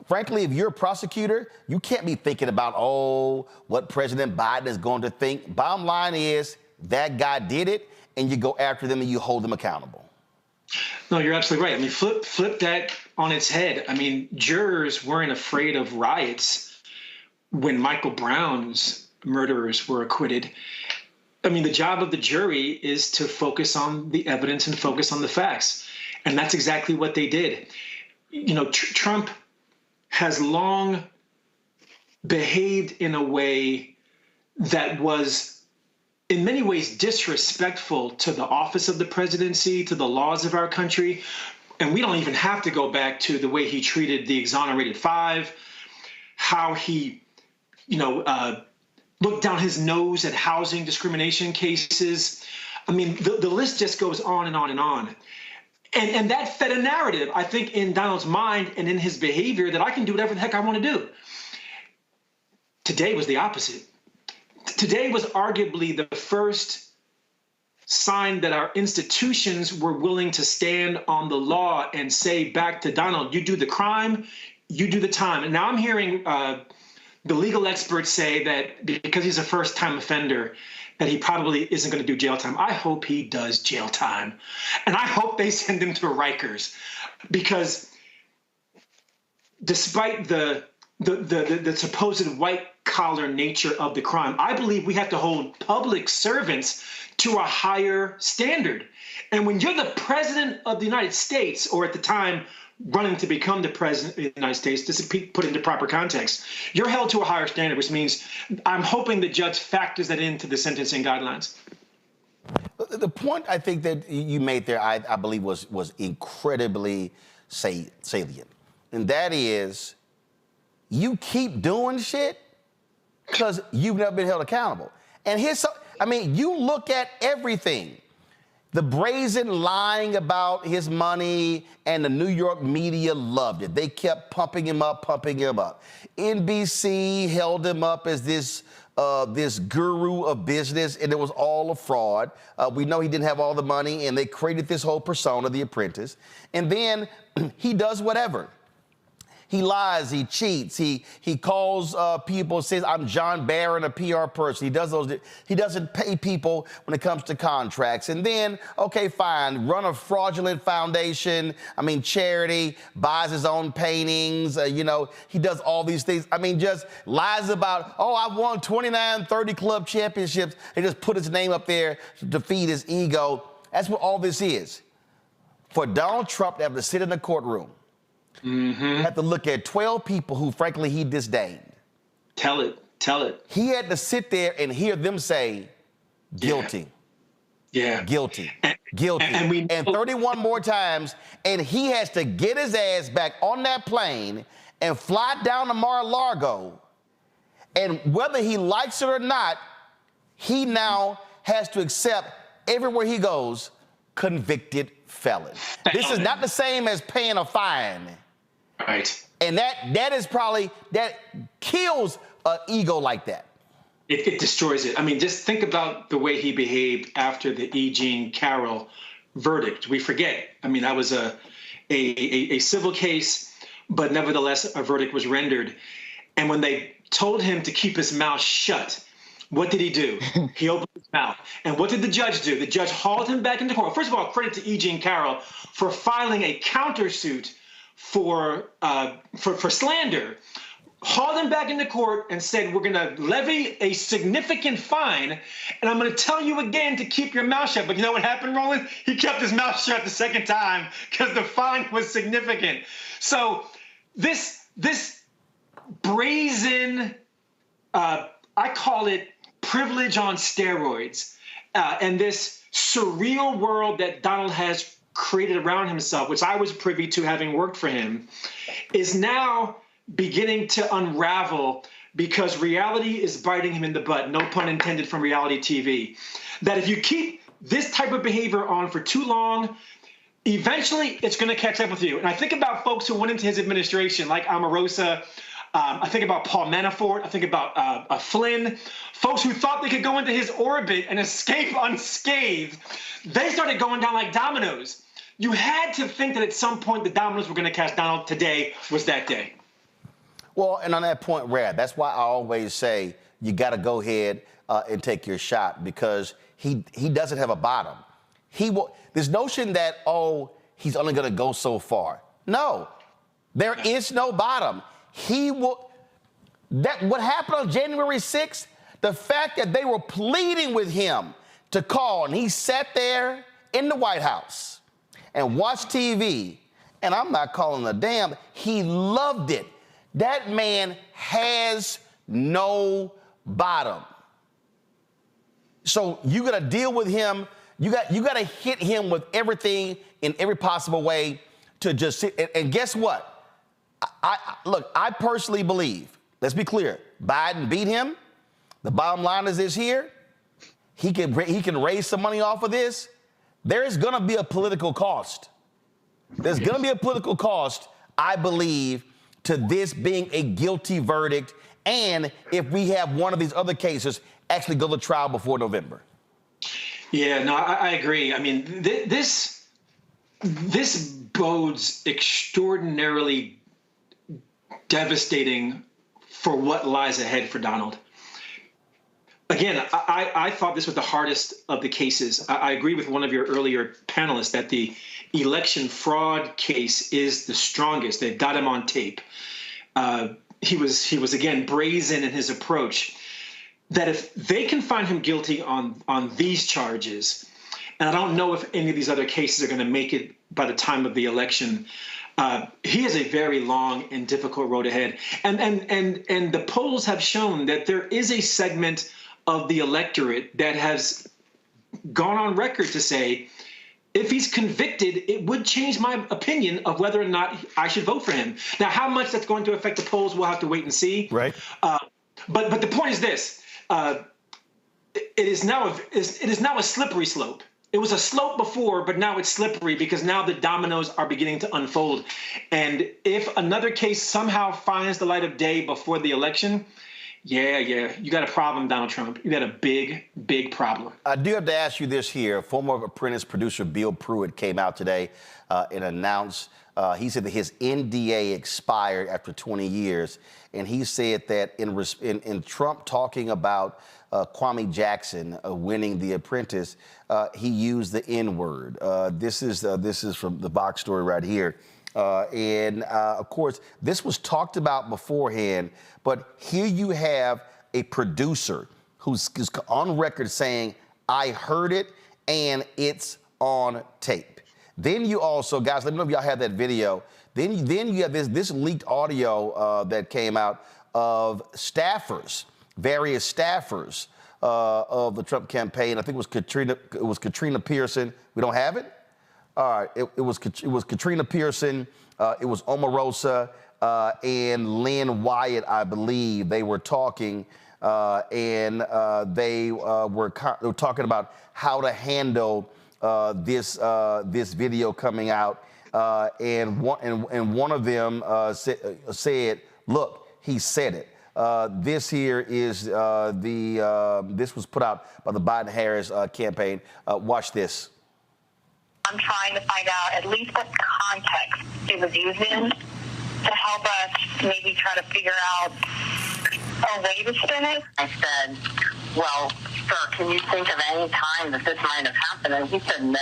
Frankly, if you're a prosecutor, you can't be thinking about, what President Biden is going to think. Bottom line is, that guy did it, and you go after them and you hold them accountable. No, you're absolutely right. I mean, flip that on its head. I mean, jurors weren't afraid of riots when Michael Brown's murderers were acquitted. I mean, the job of the jury is to focus on the evidence and focus on the facts. And that's exactly what they did. You know, Trump has long behaved in a way that was in many ways disrespectful to the office of the presidency, to the laws of our country. And we don't even have to go back to the way he treated the exonerated five, how he, looked down his nose at housing discrimination cases. I mean, the list just goes on and on and on. And that fed a narrative, I think, in Donald's mind and in his behavior that I can do whatever the heck I want to do. Today was the opposite. Today was arguably the first sign that our institutions were willing to stand on the law and say back to Donald, you do the crime, you do the time. And now I'm hearing the legal experts say that because he's a first-time offender, that he probably isn't going to do jail time. I hope he does jail time. And I hope they send him to Rikers, because despite the supposed white-collar nature of the crime, I believe we have to hold public servants to a higher standard. And when you're the president of the United States, or at the time running to become the president of the United States, this is put into proper context, you're held to a higher standard, which means I'm hoping the judge factors that into the sentencing guidelines. The point I think that you made there, I believe, was incredibly salient. And that is, you keep doing shit because you've never been held accountable. And you look at everything. The brazen lying about his money, and the New York media loved it. They kept pumping him up. NBC held him up as this guru of business, and it was all a fraud. We know he didn't have all the money, and they created this whole persona, The Apprentice. And then he does whatever. He lies, he cheats, he calls people, says, I'm John Barron, a PR person. He doesn't pay people when it comes to contracts. And then, okay, fine, run a fraudulent foundation, charity, buys his own paintings, he does all these things. Just lies about, I won 29, 30 club championships. He just put his name up there to feed his ego. That's what all this is. For Donald Trump to have to sit in the courtroom, have to look at 12 people who, frankly, he disdained. Tell it. He had to sit there and hear them say, guilty. Yeah. Guilty. Guilty. And 31 more times, and he has to get his ass back on that plane and fly down to Mar-a-Lago. And whether he likes it or not, he now has to accept, everywhere he goes, convicted felon. This is not the same as paying a fine. Right. And that is probably, that kills an ego like that. It destroys it. Just think about the way he behaved after the E. Jean Carroll verdict. We forget. I mean, that was a civil case, but nevertheless, a verdict was rendered. And when they told him to keep his mouth shut, what did he do? He opened his mouth. And what did the judge do? The judge hauled him back into court. First of all, credit to E. Jean Carroll for filing a countersuit for slander. Hauled him back into court and said, we're going to levy a significant fine, and I'm going to tell you again to keep your mouth shut. But you know what happened, Roland? He kept his mouth shut the second time because the fine was significant. So this brazen, I call it privilege on steroids, and this surreal world that Donald has created around himself, which I was privy to having worked for him, is now beginning to unravel because reality is biting him in the butt, no pun intended, from reality TV. That if you keep this type of behavior on for too long, eventually it's going to catch up with you. And I think about folks who went into his administration, like Omarosa. I think about Paul Manafort. I think about Flynn. Folks who thought they could go into his orbit and escape unscathed. They started going down like dominoes. You had to think that at some point the dominoes were going to catch Donald. Today was that day. Well, and on that point, Rad, that's why I always say you got to go ahead and take your shot, because he doesn't have a bottom. This notion that, oh, he's only going to go so far. No, there is no bottom. What happened on January 6th, the fact that they were pleading with him to call, and he sat there in the White House and watched TV, and I'm not calling a damn, he loved it. That man has no bottom. So you got to deal with him. You got to hit him with everything in every possible way to just sit. And guess what? I personally believe, let's be clear, Biden beat him. The bottom line is this here. He can raise some money off of this. There is going to be a political cost. There's going to be a political cost, I believe, to this being a guilty verdict, and if we have one of these other cases actually go to trial before November. Yeah, no, I agree. I mean, this bodes extraordinarily devastating for what lies ahead for Donald. Again, I thought this was the hardest of the cases. I agree with one of your earlier panelists that the election fraud case is the strongest. They've got him on tape. He was again brazen in his approach. That if they can find him guilty on these charges, and I don't know if any of these other cases are going to make it by the time of the election, he has a very long and difficult road ahead. And the polls have shown that there is a segment of the electorate that has gone on record to say, if he's convicted, it would change my opinion of whether or not I should vote for him. Now, how much that's going to affect the polls, we'll have to wait and see. Right. But the point is this: it is now a slippery slope. It was a slope before, but now it's slippery because now the dominoes are beginning to unfold. And if another case somehow finds the light of day before the election, yeah, you got a problem, Donald Trump. You got a big, big problem. I do have to ask you this here. Former Apprentice producer Bill Pruitt came out today and announced, he said that his NDA expired after 20 years. And he said that in Trump talking about Kwame Jackson winning The Apprentice, he used the N-word. This is from the box story right here. Of course, this was talked about beforehand, but here you have a producer who's on record saying, I heard it and it's on tape. Then you also, guys, let me know if y'all have that video. Then you have this leaked audio that came out of various staffers of the Trump campaign. I think it was Katrina Pearson. We don't have it? All right, it was Katrina Pearson, it was Omarosa, and Lynn Wyatt, I believe. They were talking, and they were talking about how to handle this video coming out, and one of them said, "Look, he said it." This here is this was put out by the Biden-Harris campaign. Watch this. I'm trying to find out at least what context it was used in to help us maybe try to figure out a way to spin it. I said, well, sir, can you think of any time that this might have happened? And he said no.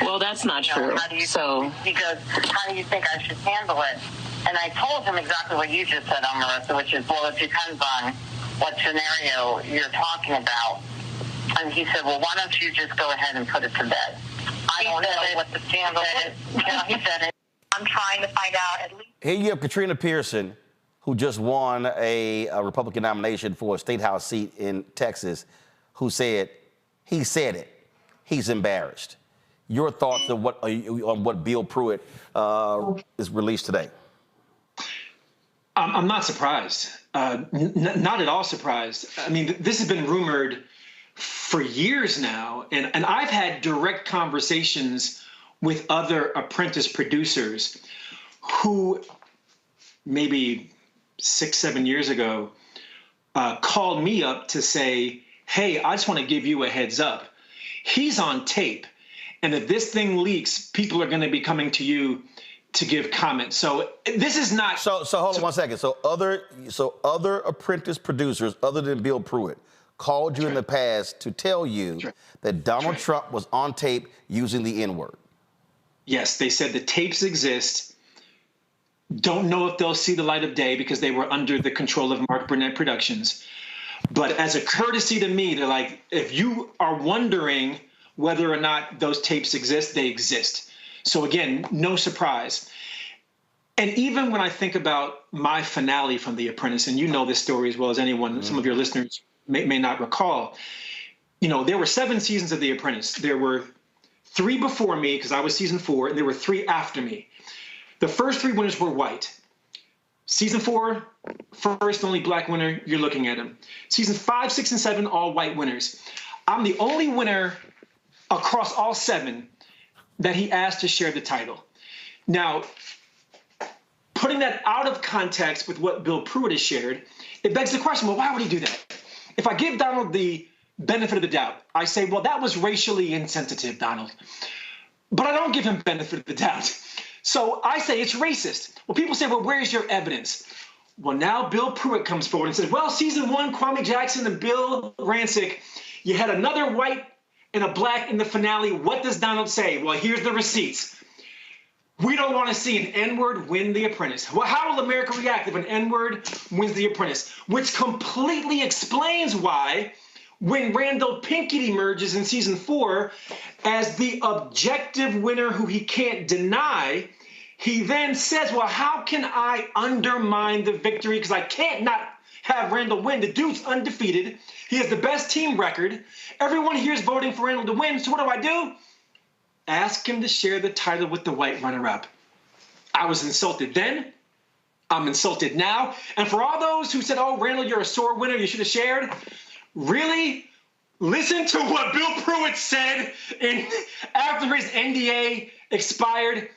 Well, that's not true. He goes, how do you think I should handle it? And I told him exactly what you just said, Marissa, which is, well, it depends on what scenario you're talking about. And he said, well, why don't you just go ahead and put it to bed? I don't know what the scandal is. He said it. I'm trying to find out at least. Here you have Katrina Pearson, who just won a Republican nomination for a state house seat in Texas, who said, he said it. He's embarrassed. Your thoughts on what Bill Pruitt is released today? I'm not surprised. Not at all surprised. I mean, this has been rumored for years now, and I've had direct conversations with other apprentice producers who maybe 6-7 years ago called me up to say, hey, I just want to give you a heads up. He's on tape, and if this thing leaks, people are going to be coming to you to give comments. So this is not. So hold on 1 second. So other apprentice producers other than Bill Pruitt called you in the past to tell you that Donald Trump was on tape using the N-word. Yes, they said the tapes exist. Don't know if they'll see the light of day because they were under the control of Mark Burnett Productions. But as a courtesy to me, they're like, if you are wondering whether or not those tapes exist, they exist. So again, no surprise. And even when I think about my finale from The Apprentice, and you know this story as well as anyone, some of your listeners may not recall, you know, there were 7 seasons of The Apprentice. There were 3 before me, because I was season 4, and there were 3 after me. The first 3 winners were white. Season 4, first only black winner, you're looking at him. Season 5, 6, and 7, all white winners. I'm the only winner across all 7 that he asked to share the title. Now, putting that out of context with what Bill Pruitt has shared, it begs the question, well, why would he do that? If I give Donald the benefit of the doubt, I say, well, that was racially insensitive, Donald. But I don't give him benefit of the doubt. So I say it's racist. Well, people say, well, where's your evidence? Well, now Bill Pruitt comes forward and says, well, season 1, Kwame Jackson and Bill Rancic, you had another white and a black in the finale. What does Donald say? Well, here's the receipts. We don't want to see an N-word win The Apprentice. Well, how will America react if an N-word wins The Apprentice? Which completely explains why when Randall Pinkett emerges in season 4 as the objective winner who he can't deny, he then says, well, how can I undermine the victory? Because I can't not have Randall win. The dude's undefeated. He has the best team record. Everyone here is voting for Randall to win. So what do? Ask him to share the title with the white runner-up. I was insulted then. I'm insulted now. And for all those who said, oh, Randall, you're a sore winner, you should have shared, really listen to what Bill Pruitt said after his NDA expired.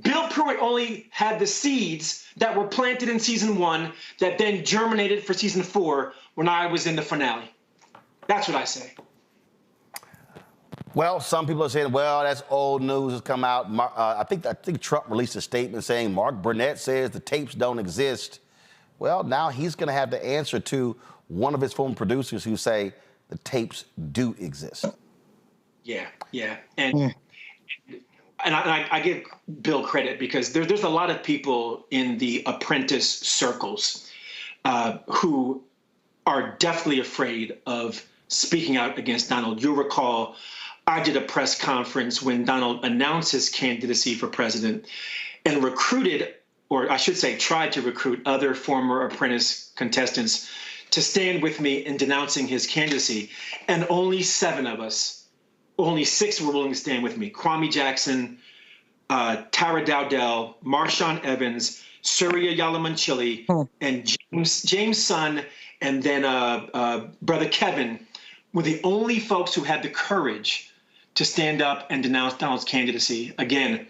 Bill Pruitt only had the seeds that were planted in season 1 that then germinated for season 4 when I was in the finale. That's what I say. Well, some people are saying, well, that's old news has come out. I think Trump released a statement saying Mark Burnett says the tapes don't exist. Well, now he's going to have to answer to one of his former producers who say the tapes do exist. Yeah. And I give Bill credit because there's a lot of people in the apprentice circles who are definitely afraid of speaking out against Donald. You'll recall I did a press conference when Donald announced his candidacy for president and recruited, or I should say tried to recruit, other former apprentice contestants to stand with me in denouncing his candidacy. And only 7 of us, only 6 were willing to stand with me. Kwame Jackson, Tara Dowdell, Marshawn Evans, Surya Yalamanchili, and James Son, and then Brother Kevin were the only folks who had the courage to stand up and denounce Donald's candidacy. Again,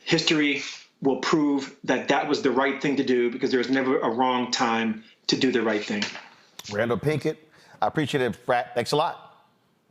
history will prove that that was the right thing to do because there's never a wrong time to do the right thing. Randall Pinkett, I appreciate it, Frat. Thanks a lot.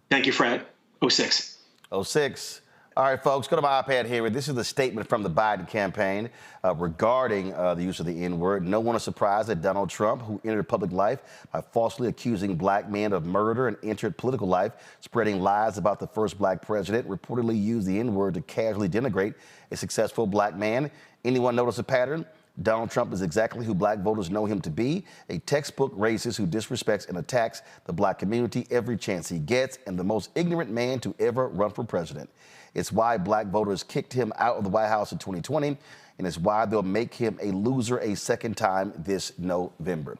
Thank you, Frat. 06. 06. All right, folks, go to my iPad here. This is the statement from the Biden campaign regarding the use of the N-word. No one is surprised that Donald Trump, who entered public life by falsely accusing black men of murder and entered political life, spreading lies about the first black president, reportedly used the N-word to casually denigrate a successful black man. Anyone notice a pattern? Donald Trump is exactly who black voters know him to be, a textbook racist who disrespects and attacks the black community every chance he gets, and the most ignorant man to ever run for president. It's why black voters kicked him out of the White House in 2020, and it's why they'll make him a loser a second time this November.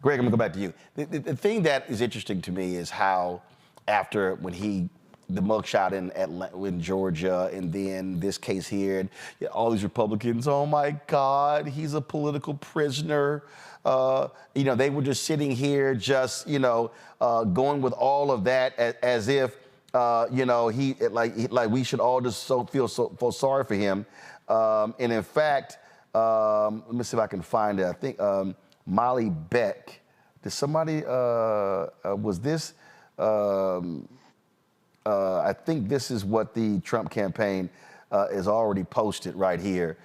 Greg, I'm gonna go back to you. The thing that is interesting to me is how after the mugshot in Georgia, and then this case here, and all these Republicans, oh my God, he's a political prisoner. They were just sitting here, just going with all of that as if we should all just feel sorry for him. And in fact, let me see if I can find it. I think Molly Beck. Did somebody was this? I think this is what the Trump campaign is already posted right here.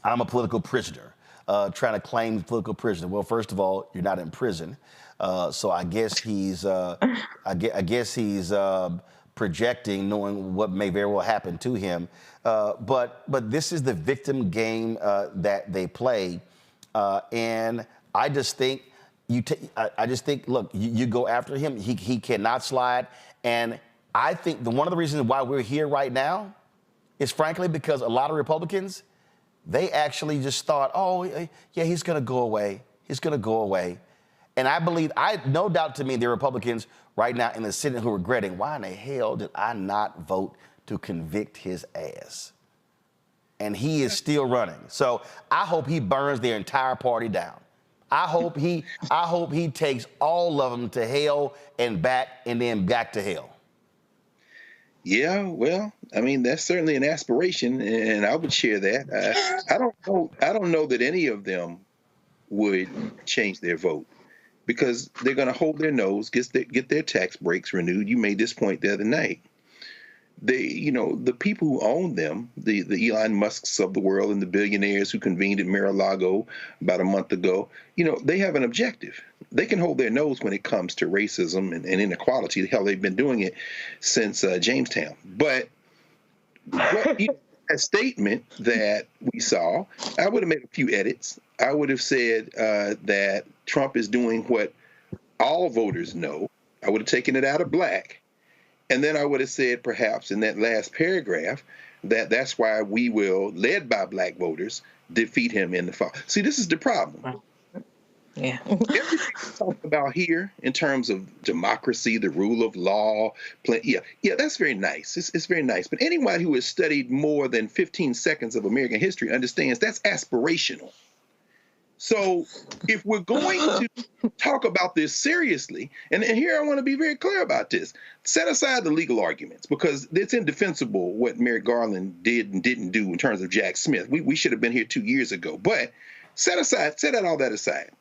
I'm a political prisoner, trying to claim political prisoner. Well, first of all, you're not in prison, so I guess he's projecting, knowing what may very well happen to him. But this is the victim game that they play, and I just think look, you go after him, he cannot slide. And I think one of the reasons why we're here right now is frankly because a lot of Republicans, they actually just thought, oh, yeah, he's going to go away. He's going to go away. And no doubt to me, there are Republicans right now in the Senate who are regretting, why in the hell did I not vote to convict his ass? And he is still running. So I hope he burns their entire party down. I hope he takes all of them to hell and back, and then back to hell. Yeah, well, I mean, that's certainly an aspiration, and I would share that. I don't know that any of them would change their vote, because they're going to hold their nose, get their tax breaks renewed. You made this point the other night. The people who own them, the Elon Musks of the world and the billionaires who convened at Mar-a-Lago about a month ago, they have an objective. They can hold their nose when it comes to racism and inequality. Hell, they've been doing it since Jamestown. But a statement that we saw, I would have made a few edits. I would have said that Trump is doing what all voters know. I would have taken it out of black. And then I would have said, perhaps in that last paragraph, that's why we will, led by black voters, defeat him in the fall. See, this is the problem. Yeah. Everything we talk about here in terms of democracy, the rule of law, that's very nice. It's very nice. But anyone who has studied more than 15 seconds of American history understands that's aspirational. So if we're going to talk about this seriously, and here I want to be very clear about this, set aside the legal arguments, because it's indefensible what Merrick Garland did and didn't do in terms of Jack Smith. We should have been here 2 years ago. But set all that aside.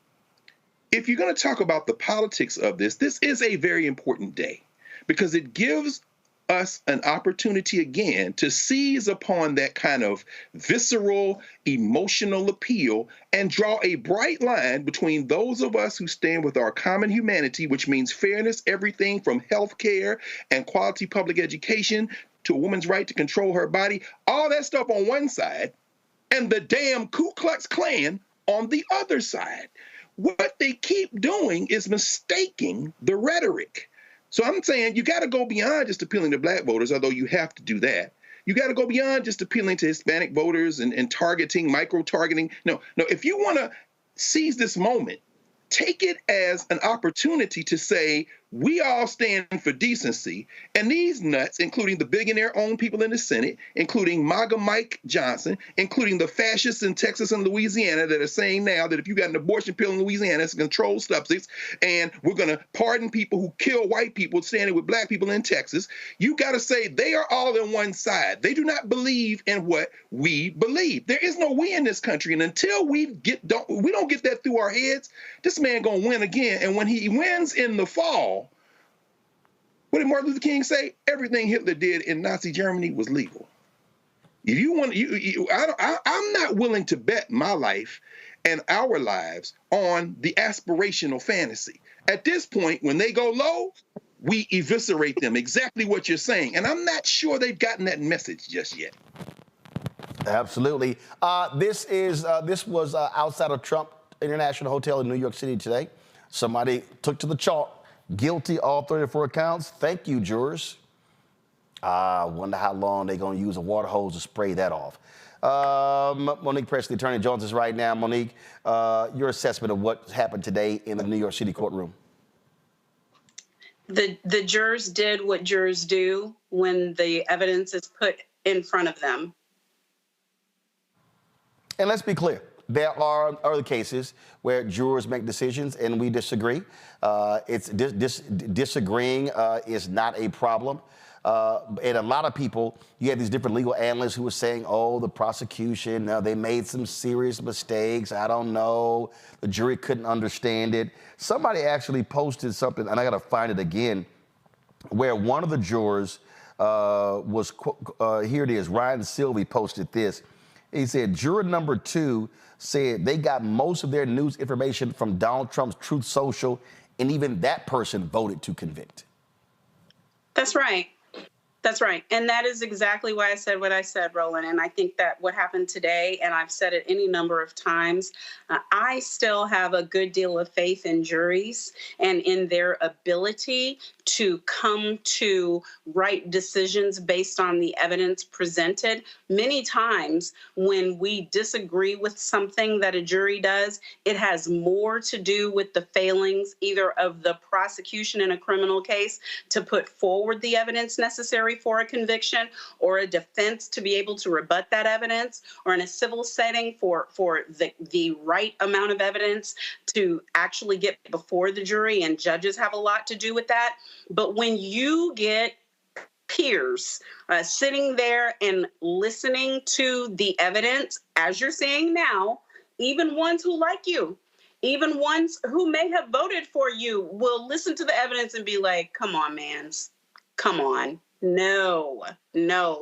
If you're going to talk about the politics of this is a very important day, because it gives us an opportunity again to seize upon that kind of visceral, emotional appeal and draw a bright line between those of us who stand with our common humanity, which means fairness, everything from health care and quality public education to a woman's right to control her body, all that stuff on one side, and the damn Ku Klux Klan on the other side. What they keep doing is mistaking the rhetoric. So I'm saying you got to go beyond just appealing to black voters, although you have to do that. You got to go beyond just appealing to Hispanic voters and targeting, micro-targeting. No, if you want to seize this moment, take it as an opportunity to say, we all stand for decency, and these nuts, including the billionaire-owned people in the Senate, including MAGA Mike Johnson, including the fascists in Texas and Louisiana that are saying now that if you got an abortion pill in Louisiana, it's a controlled substance, and we're going to pardon people who kill white people standing with black people in Texas, you got to say they are all on one side. They do not believe in what we believe. There is no we in this country, and until we don't get that through our heads, this man going to win again, and when he wins in the fall, What did Martin Luther King say? Everything Hitler did in Nazi Germany was legal. If you want, I'm not willing to bet my life and our lives on the aspirational fantasy. At this point, when they go low, we eviscerate them. Exactly what you're saying, and I'm not sure they've gotten that message just yet. Absolutely. This was outside of Trump International Hotel in New York City today. Somebody took to the chalk, guilty all 34 counts. Thank you, jurors. I wonder how long they're going to use a water hose to spray that off. Monique Presley, Attorney Jones is right now. Monique, your assessment of what happened today in the New York City courtroom. The jurors did what jurors do when the evidence is put in front of them. And let's be clear. There are other cases where jurors make decisions and we disagree. Disagreeing is not a problem. And a lot of people, you have these different legal analysts who were saying, oh, the prosecution, they made some serious mistakes. I don't know. The jury couldn't understand it. Somebody actually posted something, and I got to find it again, where one of the jurors here it is, Ryan Sylvie posted this. He said, juror number 2 said they got most of their news information from Donald Trump's Truth Social, and even that person voted to convict. That's right. That's right. And that is exactly why I said what I said, Roland. And I think that what happened today, and I've said it any number of times, I still have a good deal of faith in juries and in their ability to come to right decisions based on the evidence presented. Many times when we disagree with something that a jury does, it has more to do with the failings either of the prosecution in a criminal case to put forward the evidence necessary for a conviction, or a defense to be able to rebut that evidence, or in a civil setting for the right amount of evidence to actually get before the jury, and judges have a lot to do with that. But when you get peers sitting there and listening to the evidence, as you're saying now, even ones who like you, even ones who may have voted for you, will listen to the evidence and be like, come on, mans, come on. No,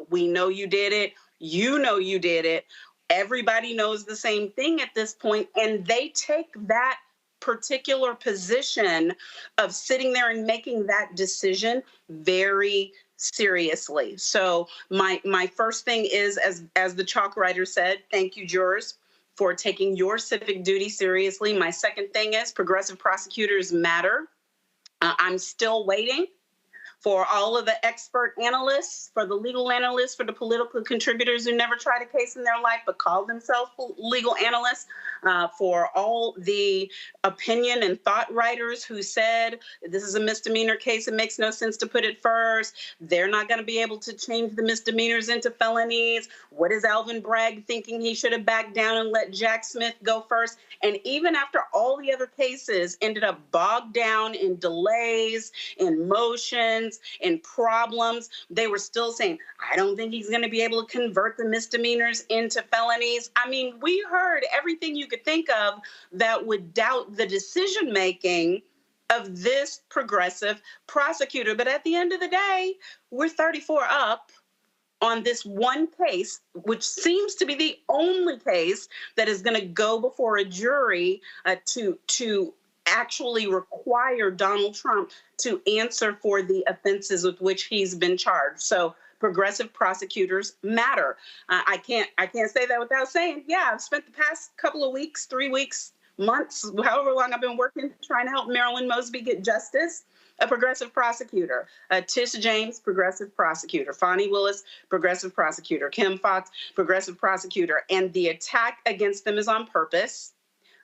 we know you did it. You know you did it. Everybody knows the same thing at this point, and they take that particular position of sitting there and making that decision very seriously. So my first thing is, as the chalk writer said, thank you, jurors, for taking your civic duty seriously. My second thing is progressive prosecutors matter. I'm still waiting for all of the expert analysts, for the legal analysts, for the political contributors who never tried a case in their life but call themselves legal analysts, for all the opinion and thought writers who said this is a misdemeanor case, it makes no sense to put it first. They're not going to be able to change the misdemeanors into felonies. What is Alvin Bragg thinking? He should have backed down and let Jack Smith go first. And even after all the other cases ended up bogged down in delays, in motions, in problems, they were still saying, I don't think he's going to be able to convert the misdemeanors into felonies. I mean, we heard everything you could think of that would doubt the decision-making of this progressive prosecutor. But at the end of the day, we're 34 up on this one case, which seems to be the only case that is going to go before a jury to actually require Donald Trump to answer for the offenses with which he's been charged. So progressive prosecutors matter. I can't say that without saying, yeah, I've spent the past couple of weeks, 3 weeks, months, however long I've been working, trying to help Marilyn Mosby get justice. A progressive prosecutor. Tish James, progressive prosecutor. Fonnie Willis, progressive prosecutor. Kim Foxx, progressive prosecutor. And the attack against them is on purpose,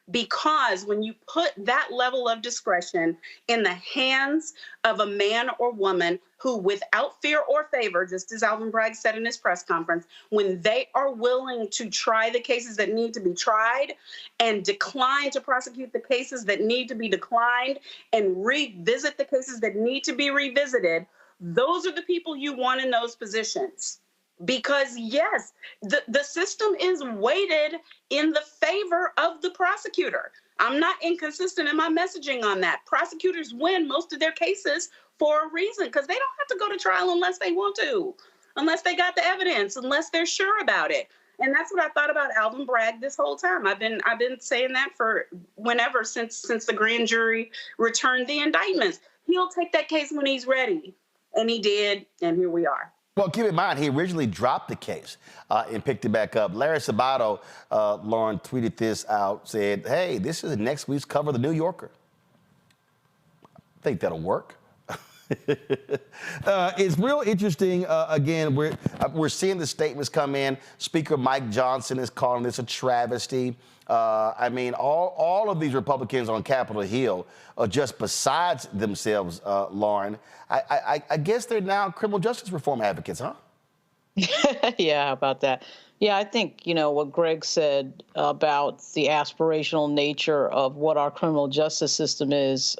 because when you put that level of discretion in the hands of a man or woman who, without fear or favor, just as Alvin Bragg said in his press conference, when they are willing to try the cases that need to be tried and decline to prosecute the cases that need to be declined and revisit the cases that need to be revisited, those are the people you want in those positions. Because yes, the system is weighted in the favor of the prosecutor. I'm not inconsistent in my messaging on that. Prosecutors win most of their cases for a reason, because they don't have to go to trial unless they want to, unless they got the evidence, unless they're sure about it. And that's what I thought about Alvin Bragg this whole time. I've been saying that for whenever, since the grand jury returned the indictments. He'll take that case when he's ready. And he did, and here we are. Well, keep in mind, he originally dropped the case and picked it back up. Larry Sabato, Lauren, tweeted this out, said, hey, this is next week's cover of The New Yorker. I think that'll work. It's real interesting. Again, we're seeing the statements come in. Speaker Mike Johnson is calling this a travesty. I mean, all of these Republicans on Capitol Hill are just besides themselves, Lauren. I guess they're now criminal justice reform advocates, huh? Yeah, how about that? Yeah, I think, what Greg said about the aspirational nature of what our criminal justice system is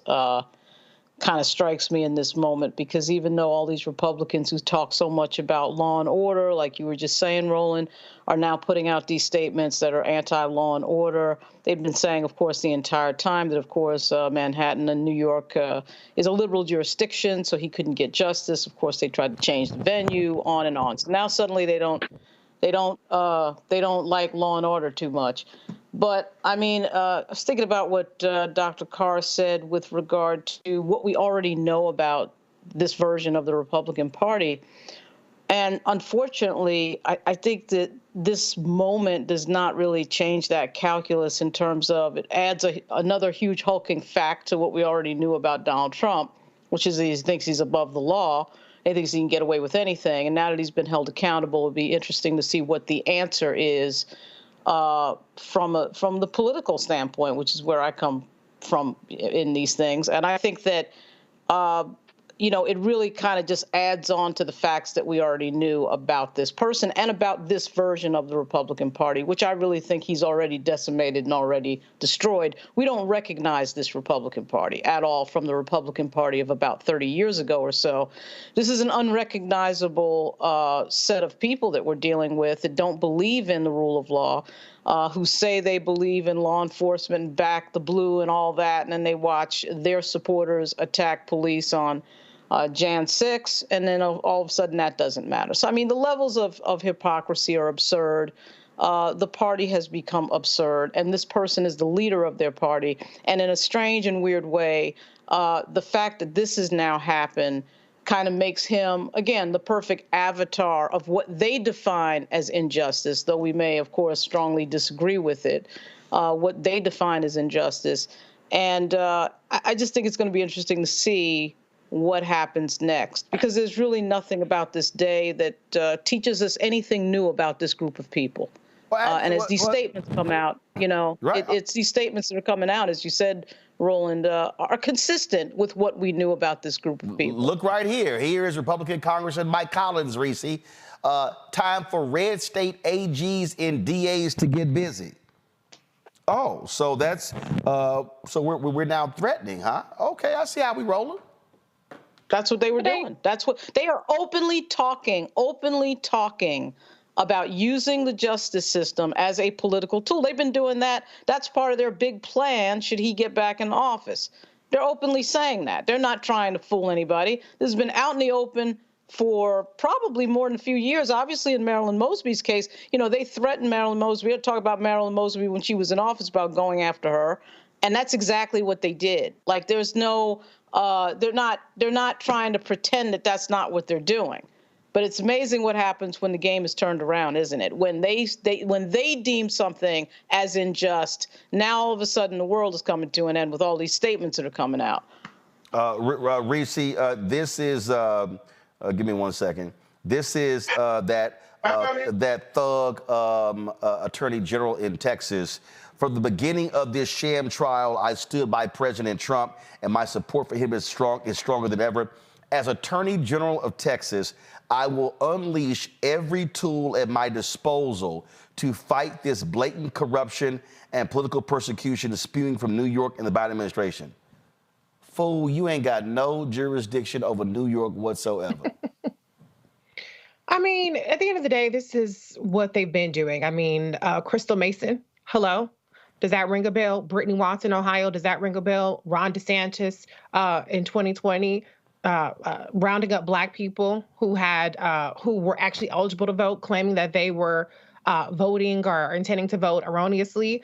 kind of strikes me in this moment, because even though all these Republicans who talk so much about law and order, like you were just saying, Roland, are now putting out these statements that are anti-law and order. They've been saying, of course, the entire time that, of course, Manhattan and New York is a liberal jurisdiction, so he couldn't get justice. Of course, they tried to change the venue, on and on. So now suddenly they don't like law and order too much. But, I mean, I was thinking about what Dr. Carr said with regard to what we already know about this version of the Republican Party. And unfortunately, I think that this moment does not really change that calculus in terms of it adds another huge hulking fact to what we already knew about Donald Trump, which is he thinks he's above the law. He thinks he can get away with anything. And now that he's been held accountable, it'll be interesting to see what the answer is from the political standpoint, which is where I come from in these things. And I think that, it really kind of just adds on to the facts that we already knew about this person and about this version of the Republican Party, which I really think he's already decimated and already destroyed. We don't recognize this Republican Party at all from the Republican Party of about 30 years ago or so. This is an unrecognizable set of people that we're dealing with that don't believe in the rule of law, who say they believe in law enforcement and back the blue and all that, and then they watch their supporters attack police on Jan 6, and then all of a sudden that doesn't matter. So, I mean, the levels of hypocrisy are absurd. The party has become absurd, and this person is the leader of their party. And in a strange and weird way, the fact that this has now happened kind of makes him, again, the perfect avatar of what they define as injustice, though we may, of course, strongly disagree with it, what they define as injustice. And I just think it's going to be interesting to see what happens next, because there's really nothing about this day that teaches us anything new about this group of people. And as these statements come out, it's these statements that are coming out, as you said, Roland, are consistent with what we knew about this group of people. Look right here. Here is Republican Congressman Mike Collins, Reese. Time for red state AGs and DAs to get busy. Oh, so that's so we're now threatening, huh? Okay, I see how we rolling. That's what they were doing. That's what they are openly talking about, using the justice system as a political tool. They've been doing that. That's part of their big plan should he get back in office. They're openly saying that. They're not trying to fool anybody. This has been out in the open for probably more than a few years. Obviously, in Marilyn Mosby's case, they threatened Marilyn Mosby. We had to talk about Marilyn Mosby when she was in office about going after her. And that's exactly what they did. Like, there's no, they're not trying to pretend that that's not what they're doing. But it's amazing what happens when the game is turned around, isn't it? When they deem something as unjust, now all of a sudden the world is coming to an end with all these statements that are coming out. Reese, this is, give me 1 second. This is that thug attorney general in Texas. From the beginning of this sham trial, I stood by President Trump, and my support for him is stronger than ever. As Attorney General of Texas, I will unleash every tool at my disposal to fight this blatant corruption and political persecution spewing from New York and the Biden administration. Fool, you ain't got no jurisdiction over New York whatsoever. I mean, at the end of the day, this is what they've been doing. I mean, Crystal Mason, hello. Does that ring a bell? Brittany Watson, Ohio, does that ring a bell? Ron DeSantis in 2020, rounding up Black people who were actually eligible to vote, claiming that they were voting or intending to vote erroneously.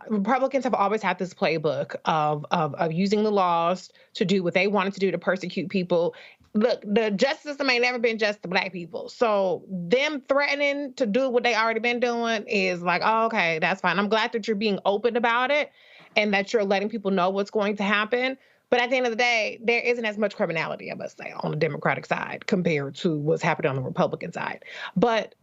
Republicans have always had this playbook of using the laws to do what they wanted to do to persecute people. Look, the justice system ain't never been just to Black people. So them threatening to do what they already been doing is like, oh, okay, that's fine. I'm glad that you're being open about it and that you're letting people know what's going to happen. But at the end of the day, there isn't as much criminality, I must say, on the Democratic side compared to what's happening on the Republican side. But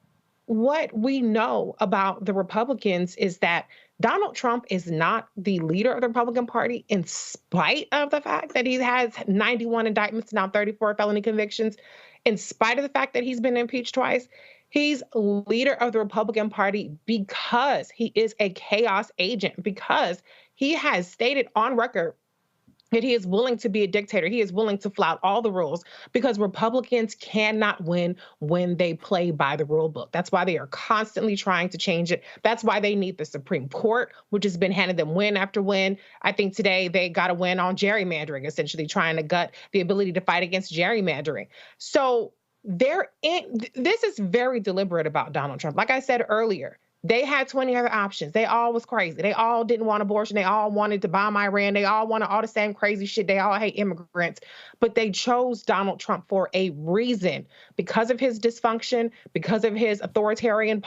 what we know about the Republicans is that Donald Trump is not the leader of the Republican Party, in spite of the fact that he has 91 indictments, now 34 felony convictions, in spite of the fact that he's been impeached twice. He's leader of the Republican Party because he is a chaos agent, because he has stated on record that he is willing to be a dictator. He is willing to flout all the rules, because Republicans cannot win when they play by the rule book. That's why they are constantly trying to change it. That's why they need the Supreme Court, which has been handing them win after win. I think today they got a win on gerrymandering, essentially trying to gut the ability to fight against gerrymandering. So this is very deliberate about Donald Trump. Like I said earlier, they had 20 other options. They all was crazy. They all didn't want abortion. They all wanted to bomb Iran. They all wanted all the same crazy shit. They all hate immigrants. But they chose Donald Trump for a reason, because of his dysfunction, because of his authoritarian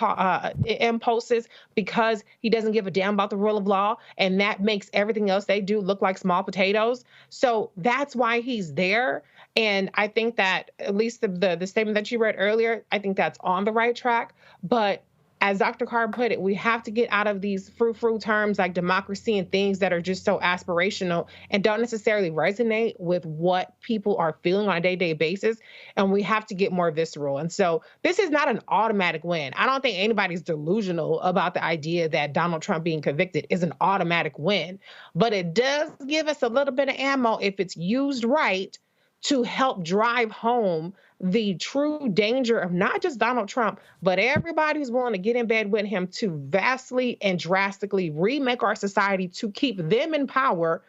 impulses, because he doesn't give a damn about the rule of law. And that makes everything else they do look like small potatoes. So that's why he's there. And I think that, at least the statement that you read earlier, I think that's on the right track. But as Dr. Carr put it, we have to get out of these frou-frou terms like democracy and things that are just so aspirational and don't necessarily resonate with what people are feeling on a day-to-day basis. And we have to get more visceral. And so this is not an automatic win. I don't think anybody's delusional about the idea that Donald Trump being convicted is an automatic win. But it does give us a little bit of ammo, if it's used right, to help drive home the true danger of not just Donald Trump, but everybody who's willing to get in bed with him to vastly and drastically remake our society to keep them in power,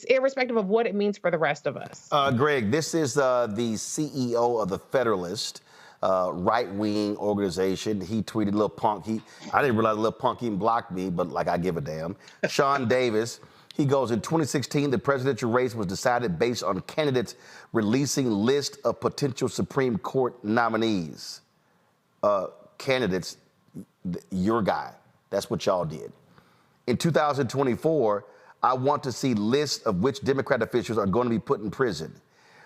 irrespective of what it means for the rest of us. Greg, this is the CEO of the Federalist, right-wing organization. He tweeted, Lil Punk. I didn't realize Lil Punk even blocked me, but like I give a damn. Sean Davis. He goes, in 2016, the presidential race was decided based on candidates releasing list of potential Supreme Court nominees. Candidates, your guy. That's what y'all did. In 2024, I want to see lists of which Democrat officials are going to be put in prison.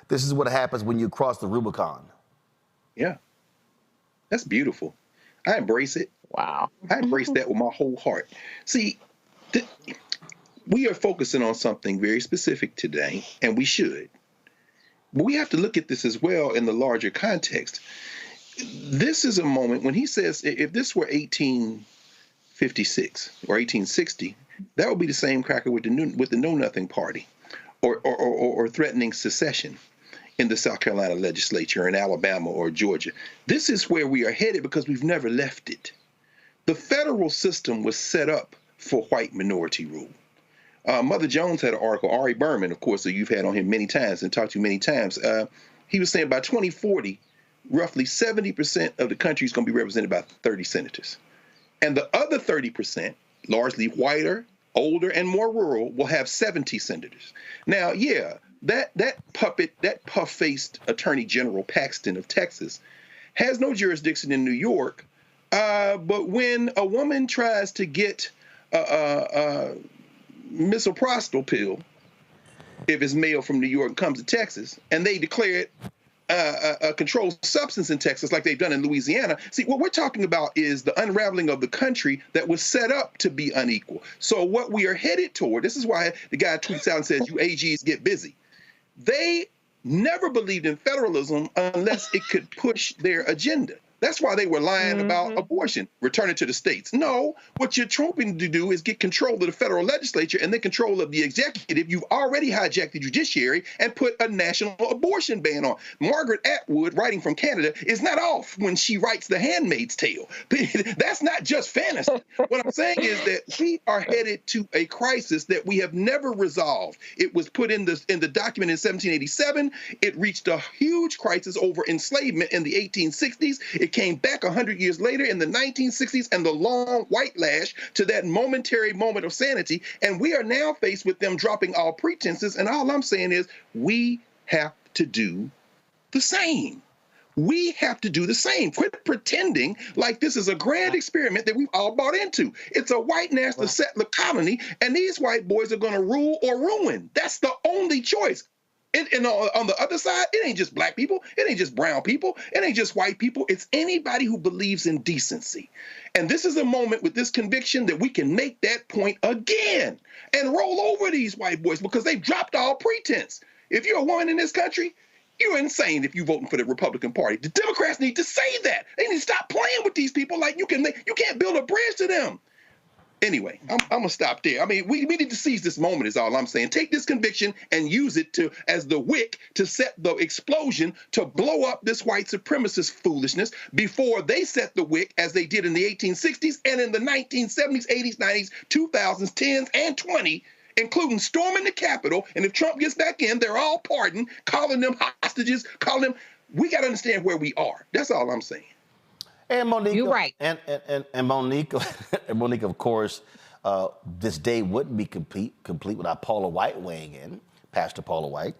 This is what happens when you cross the Rubicon. Yeah, that's beautiful. I embrace it. Wow. I embrace that with my whole heart. See, we are focusing on something very specific today, and we should. But we have to look at this as well in the larger context. This is a moment when he says, if this were 1856 or 1860, that would be the same cracker with the Know Nothing Party, or threatening secession in the South Carolina legislature, in Alabama or Georgia. This is where we are headed because we've never left it. The federal system was set up for white minority rule. Mother Jones had an article, Ari Berman, of course, that you've had on him many times and talked to many times. He was saying by 2040, roughly 70% of the country is going to be represented by 30 senators. And the other 30%, largely whiter, older, and more rural, will have 70 senators. Now, yeah, that puff-faced Attorney General Paxton of Texas has no jurisdiction in New York. But when a woman tries to get misoprostol pill, if it's mail from New York and comes to Texas, and they declare it a controlled substance in Texas like they've done in Louisiana. See, what we're talking about is the unraveling of the country that was set up to be unequal. So what we are headed toward, this is why the guy tweets out and says, you AGs get busy. They never believed in federalism unless it could push their agenda. That's why they were lying about abortion, returning to the states. No, what you're trying to do is get control of the federal legislature and then control of the executive. You've already hijacked the judiciary and put a national abortion ban on. Margaret Atwood, writing from Canada, is not off when she writes The Handmaid's Tale. That's not just fantasy. What I'm saying is that we are headed to a crisis that we have never resolved. It was put in the document in 1787. It reached a huge crisis over enslavement in the 1860s. It came back 100 years later in the 1960s and the long white lash to that momentary moment of sanity. And we are now faced with them dropping all pretenses. And all I'm saying is we have to do the same. We have to do the same. Quit pretending like this is a grand experiment that we've all bought into. It's a white national settler colony, and these white boys are going to rule or ruin. That's the only choice. And on the other side, it ain't just black people. It ain't just brown people. It ain't just white people. It's anybody who believes in decency. And this is a moment with this conviction that we can make that point again and roll over these white boys because they've dropped all pretense. If you're a woman in this country, you're insane if you're voting for the Republican Party. The Democrats need to say that. They need to stop playing with these people like you can't build a bridge to them. Anyway, I'm gonna stop there. I mean, we need to seize this moment is all I'm saying. Take this conviction and use it as the wick to set the explosion to blow up this white supremacist foolishness before they set the wick as they did in the 1860s and in the 1970s, 80s, 90s, 2000s, 10s, and 20, including storming the Capitol. And if Trump gets back in, they're all pardoned, calling them hostages, we got to understand where we are. That's all I'm saying. And Monique, you're right. And Monique, Monique, of course, this day wouldn't be complete without Paula White weighing in. Pastor Paula White,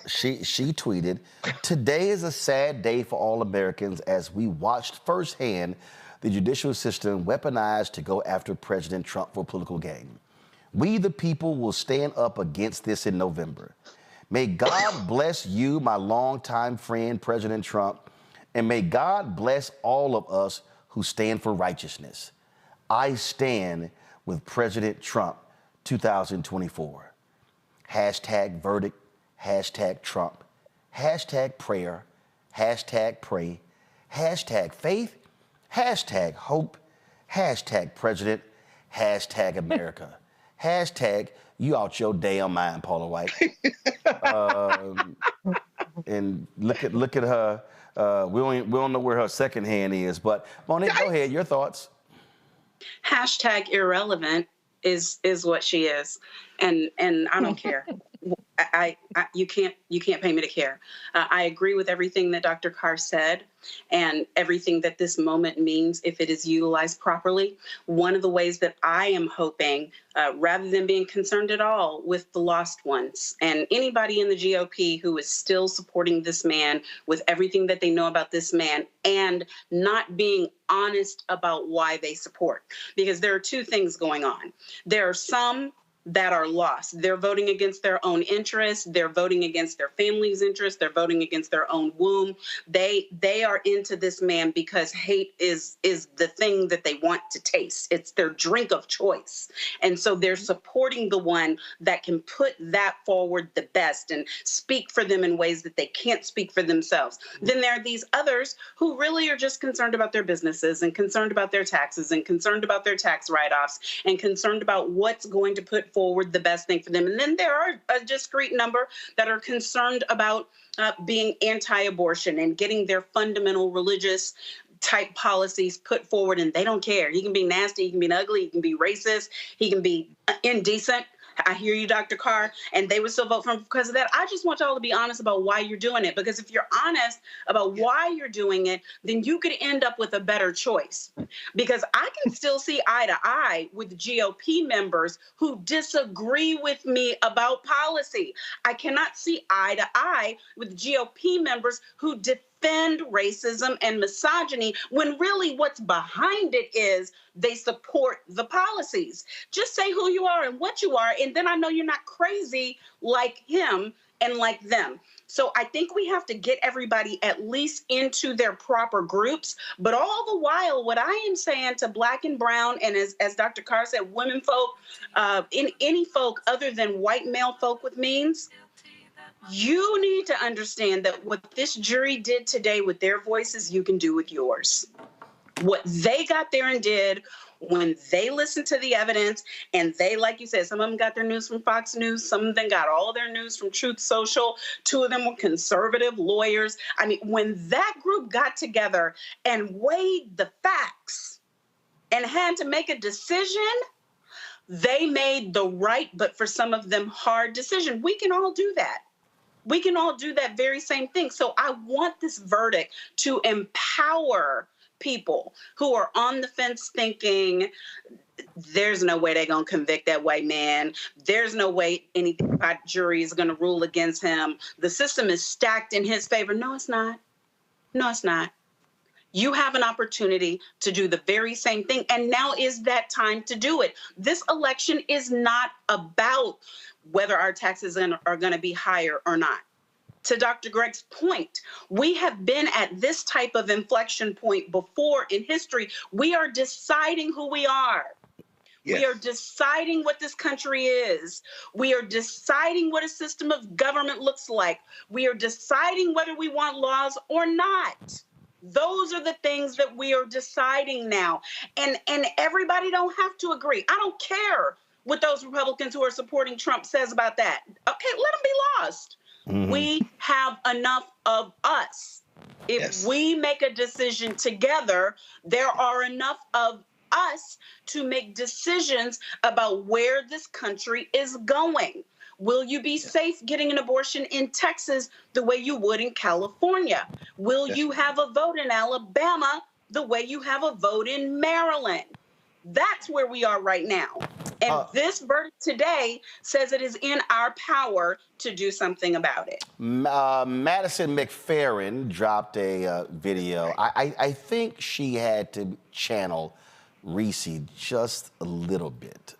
she tweeted, "Today is a sad day for all Americans as we watched firsthand the judicial system weaponized to go after President Trump for political gain. We, the people, will stand up against this in November. May God bless you, my longtime friend, President Trump. And may God bless all of us who stand for righteousness. I stand with President Trump 2024. Hashtag verdict, hashtag Trump, hashtag prayer, hashtag pray, hashtag faith, hashtag hope, hashtag president, hashtag America, hashtag you out your damn mind, Paula White." And look at her. We don't know where her second hand is, but Monique, go ahead. Your thoughts. Hashtag irrelevant is what she is, and I don't care. You can't pay me to care. I agree with everything that Dr. Carr said and everything that this moment means if it is utilized properly. One of the ways that I am hoping, rather than being concerned at all with the lost ones and anybody in the GOP who is still supporting this man with everything that they know about this man and not being honest about why they support, because there are two things going on. There are some that are lost. They're voting against their own interests. They're voting against their family's interests. They're voting against their own womb. They are into this man because hate is the thing that they want to taste. It's their drink of choice. And so they're supporting the one that can put that forward the best and speak for them in ways that they can't speak for themselves. Then there are these others who really are just concerned about their businesses and concerned about their taxes and concerned about their tax write-offs and concerned about what's going to put forward the best thing for them. And then there are a discrete number that are concerned about being anti-abortion and getting their fundamental religious type policies put forward, and they don't care. He can be nasty, he can be ugly, he can be racist, he can be indecent. I hear you, Dr. Carr, and they would still vote for him because of that. I just want y'all to be honest about why you're doing it, because if you're honest about why you're doing it, then you could end up with a better choice. Because I can still see eye to eye with GOP members who disagree with me about policy. I cannot see eye to eye with GOP members who defend racism and misogyny when really what's behind it is they support the policies. Just say who you are and what you are, and then I know you're not crazy like him and like them. So I think we have to get everybody at least into their proper groups. But all the while, what I am saying to Black and brown, and as Dr. Carr said, women folk, in any folk other than white male folk with means, You need to understand that what this jury did today with their voices, you can do with yours. What they got there and did when they listened to the evidence, and they, like you said, some of them got their news from Fox News, some of them got all their news from Truth Social, 2 of them were conservative lawyers. I mean, when that group got together and weighed the facts and had to make a decision, they made the right, but for some of them, hard decision. We can all do that. We can all do that very same thing. So I want this verdict to empower people who are on the fence thinking, there's no way they're going to convict that white man. There's no way anything about jury is going to rule against him. The system is stacked in his favor. No, it's not. No, it's not. You have an opportunity to do the very same thing. And now is that time to do it. This election is not about whether our taxes are going to be higher or not. To Dr. Gregg's point, we have been at this type of inflection point before in history. We are deciding who we are. Yes. We are deciding what this country is. We are deciding what a system of government looks like. We are deciding whether we want laws or not. Those are the things that we are deciding now. And everybody don't have to agree. I don't care what those Republicans who are supporting Trump says about that. Okay, let them be lost. Mm-hmm. We have enough of us. If we make a decision together, there are enough of us to make decisions about where this country is going. Will you be safe getting an abortion in Texas the way you would in California? Will you have a vote in Alabama the way you have a vote in Maryland? That's where we are right now. And this verdict today says it is in our power to do something about it. Madison McFerrin dropped a video. I think she had to channel Reese just a little bit.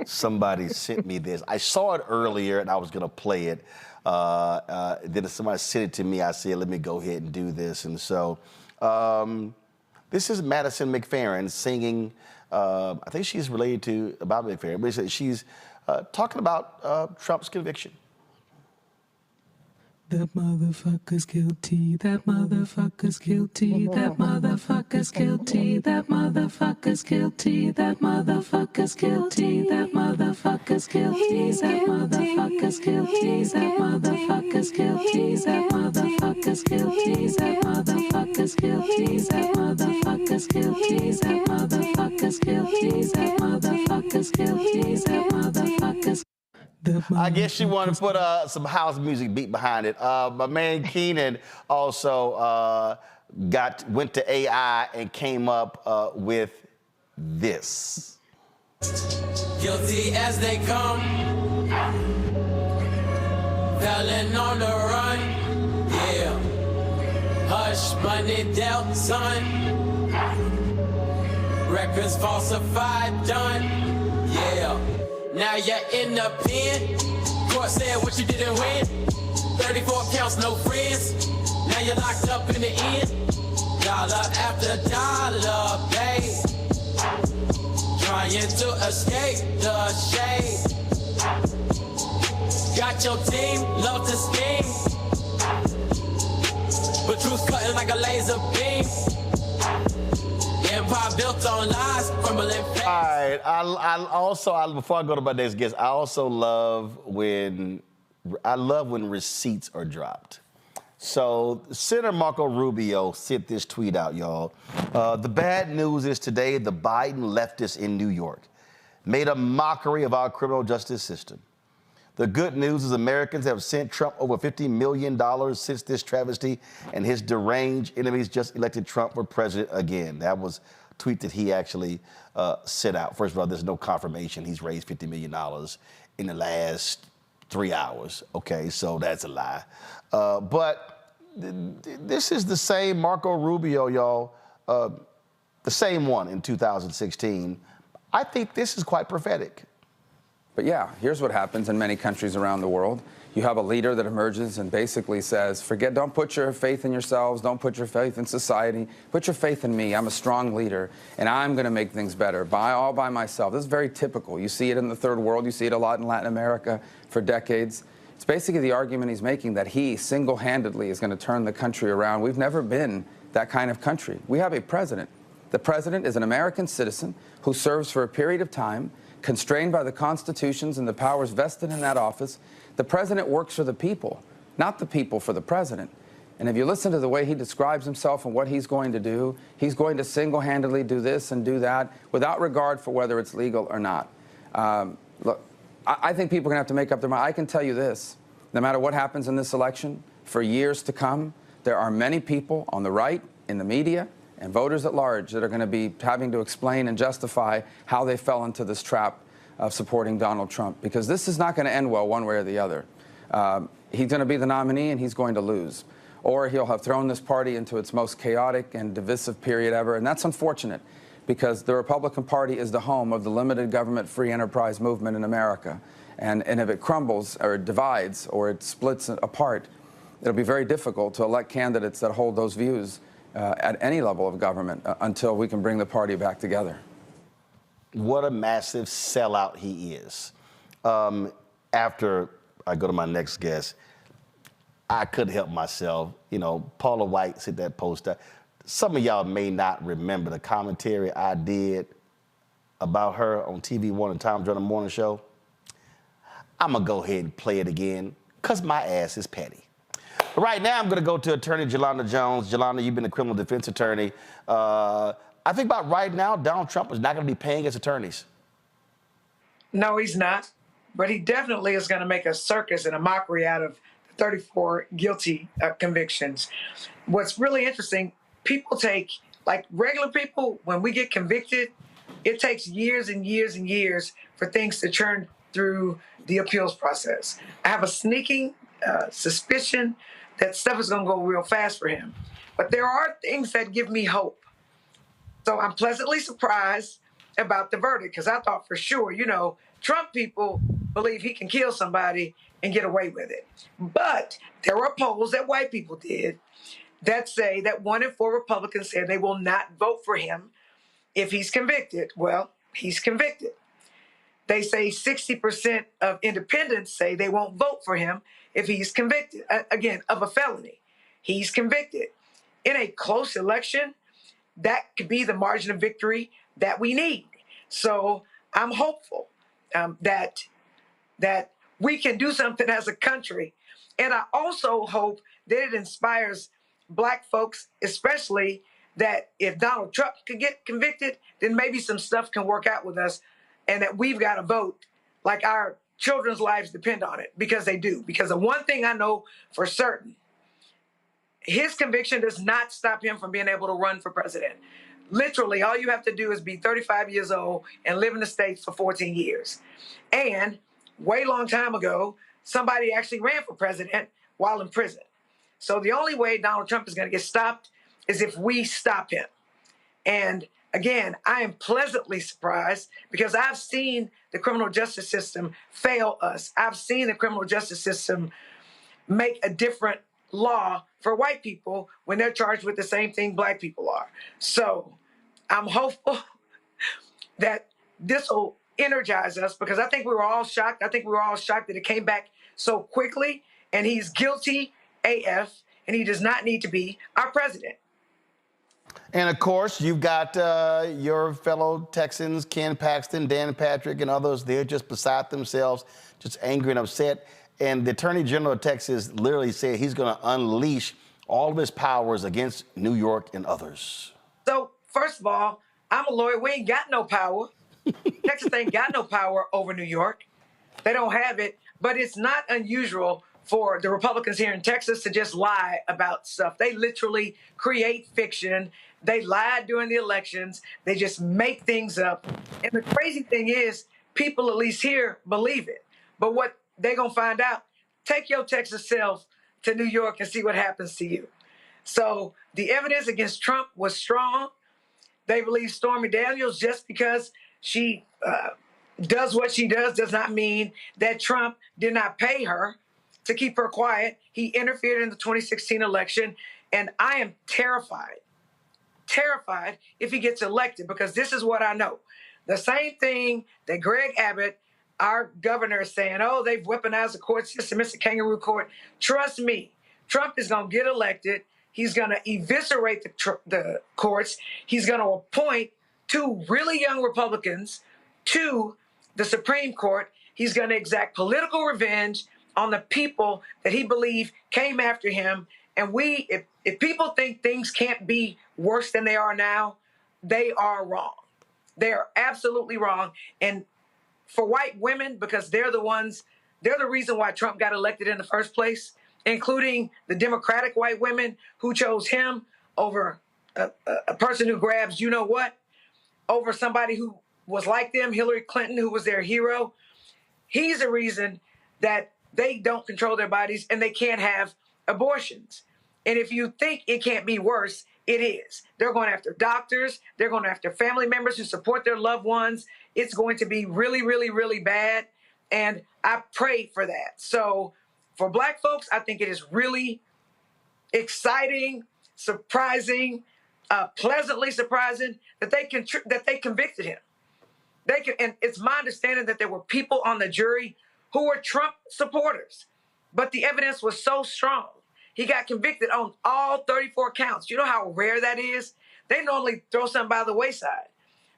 Somebody sent me this. I saw it earlier and I was going to play it. Then somebody sent it to me. I said, let me go ahead and do this. And so this is Madison McFerrin singing. I think she's related to Bob McFerrin, but she's talking about Trump's conviction. That motherfucker's guilty, that motherfucker's guilty, that motherfucker's guilty, that motherfucker's guilty, that motherfucker's guilty, that motherfucker's guilty, that motherfucker's guilty, that motherfucker's guilty, that motherfucker's guilty, that motherfucker's guilty, that motherfucker's guilty, that motherfucker's guilty, that motherfucker's guilty, that motherfucker's. I guess she wanted to put some house music beat behind it. My man Keenan also went to AI and came up with this. Guilty as they come, felon on the run, yeah. Hush money dealt, son. Records falsified, done, yeah. Now you're in the pen. Court said what you didn't win. 34 counts, no friends. Now you're locked up in the end. Dollar after dollar, babe. Trying to escape the shade. Got your team, love to scheme. But truth's cutting like a laser beam. Empire built on lies, crumbling. All right. I also before I go to my next guest, I also love when receipts are dropped. So Senator Marco Rubio sent this tweet out, y'all. The bad news is today the Biden leftists in New York made a mockery of our criminal justice system. The good news is Americans have sent Trump over $50 million since this travesty, and his deranged enemies just elected Trump for president again. That was a tweet that he actually sent out. First of all, there's no confirmation he's raised $50 million in the last 3 hours. Okay, so that's a lie. But this is the same Marco Rubio, y'all, the same one in 2016. I think this is quite prophetic. But yeah, here's what happens in many countries around the world. You have a leader that emerges and basically says, don't put your faith in yourselves, don't put your faith in society, put your faith in me. I'm a strong leader, and I'm going to make things better all by myself. This is very typical. You see it in the third world. You see it a lot in Latin America for decades. It's basically the argument he's making that he single-handedly is going to turn the country around. We've never been that kind of country. We have a president. The president is an American citizen who serves for a period of time, constrained by the constitutions and the powers vested in that office. The president works for the people, not the people for the president. And if you listen to the way he describes himself and what he's going to do, he's going to single-handedly do this and do that without regard for whether it's legal or not. Look, I think people are going to have to make up their mind. I can tell you this, no matter what happens in this election, for years to come, there are many people on the right, in the media, and voters at large that are going to be having to explain and justify how they fell into this trap of supporting Donald Trump, because this is not going to end well one way or the other. He's going to be the nominee and he's going to lose. Or he'll have thrown this party into its most chaotic and divisive period ever, and that's unfortunate, because the Republican Party is the home of the limited government free enterprise movement in America. And if it crumbles or it divides or it splits apart, it'll be very difficult to elect candidates that hold those views at any level of government until we can bring the party back together. What a massive sellout he is. After I go to my next guest, I couldn't help myself. You know, Paula White said that poster. Some of y'all may not remember the commentary I did about her on TV One and Tom Joyner Morning Show. I'm going to go ahead and play it again because my ass is petty. But right now, I'm going to go to Attorney Jelanda Jones. Jelanda, you've been a criminal defense attorney. I think about right now, Donald Trump is not going to be paying his attorneys. No, he's not. But he definitely is going to make a circus and a mockery out of 34 guilty convictions. What's really interesting, people take, like regular people, when we get convicted, it takes years and years and years for things to churn through the appeals process. I have a sneaking suspicion that stuff is going to go real fast for him. But there are things that give me hope. So I'm pleasantly surprised about the verdict, because I thought for sure, you know, Trump people believe he can kill somebody and get away with it. But there were polls that white people did that say that 1 in 4 Republicans said they will not vote for him if he's convicted. Well, he's convicted. They say 60% of independents say they won't vote for him if he's convicted, again, of a felony. He's convicted. In a close election, that could be the margin of victory that we need. So I'm hopeful that we can do something as a country. And I also hope that it inspires Black folks, especially, that if Donald Trump could get convicted, then maybe some stuff can work out with us, and that we've got to vote like our children's lives depend on it, because they do. Because the one thing I know for certain, his conviction does not stop him from being able to run for president. Literally, all you have to do is be 35 years old and live in the States for 14 years. And way long time ago, somebody actually ran for president while in prison. So the only way Donald Trump is going to get stopped is if we stop him. And again, I am pleasantly surprised, because I've seen the criminal justice system fail us. I've seen the criminal justice system make a different law for white people when they're charged with the same thing Black people are. So I'm hopeful that this will energize us, because I think we were all shocked. I think we were all shocked that it came back so quickly, and he's guilty AF, and he does not need to be our president. And of course, you've got your fellow Texans, Ken Paxton, Dan Patrick, and others. They're just beside themselves, just angry and upset. And the Attorney General of Texas literally said he's going to unleash all of his powers against New York and others. So, first of all, I'm a lawyer. We ain't got no power. Texas ain't got no power over New York. They don't have it. But it's not unusual for the Republicans here in Texas to just lie about stuff. They literally create fiction. They lied during the elections. They just make things up. And the crazy thing is, people at least here believe it. But what they're going to find out, take your Texas self to New York and see what happens to you. So the evidence against Trump was strong. They believe Stormy Daniels, just because she does what she does not mean that Trump did not pay her to keep her quiet. He interfered in the 2016 election, and I am terrified if he gets elected, because this is what I know. The same thing that Greg Abbott our governor is saying, oh, they've weaponized the court system. It's a kangaroo court. Trust me, Trump is going to get elected. He's going to eviscerate the courts. He's going to appoint 2 really young Republicans to the Supreme Court. He's going to exact political revenge on the people that he believed came after him. And if people think things can't be worse than they are now, they are wrong. They are absolutely wrong. And for white women, because they're the reason why Trump got elected in the first place, including the Democratic white women who chose him over a person who grabs, you know what, over somebody who was like them, Hillary Clinton, who was their hero. He's the reason that they don't control their bodies and they can't have abortions. And if you think it can't be worse, it is. They're going after doctors. They're going after family members who support their loved ones. It's going to be really, really, really bad. And I pray for that. So for Black folks, I think it is really exciting, surprising, pleasantly surprising that they convicted him. And it's my understanding that there were people on the jury who were Trump supporters, but the evidence was so strong. He got convicted on all 34 counts. You know how rare that is? They normally throw something by the wayside.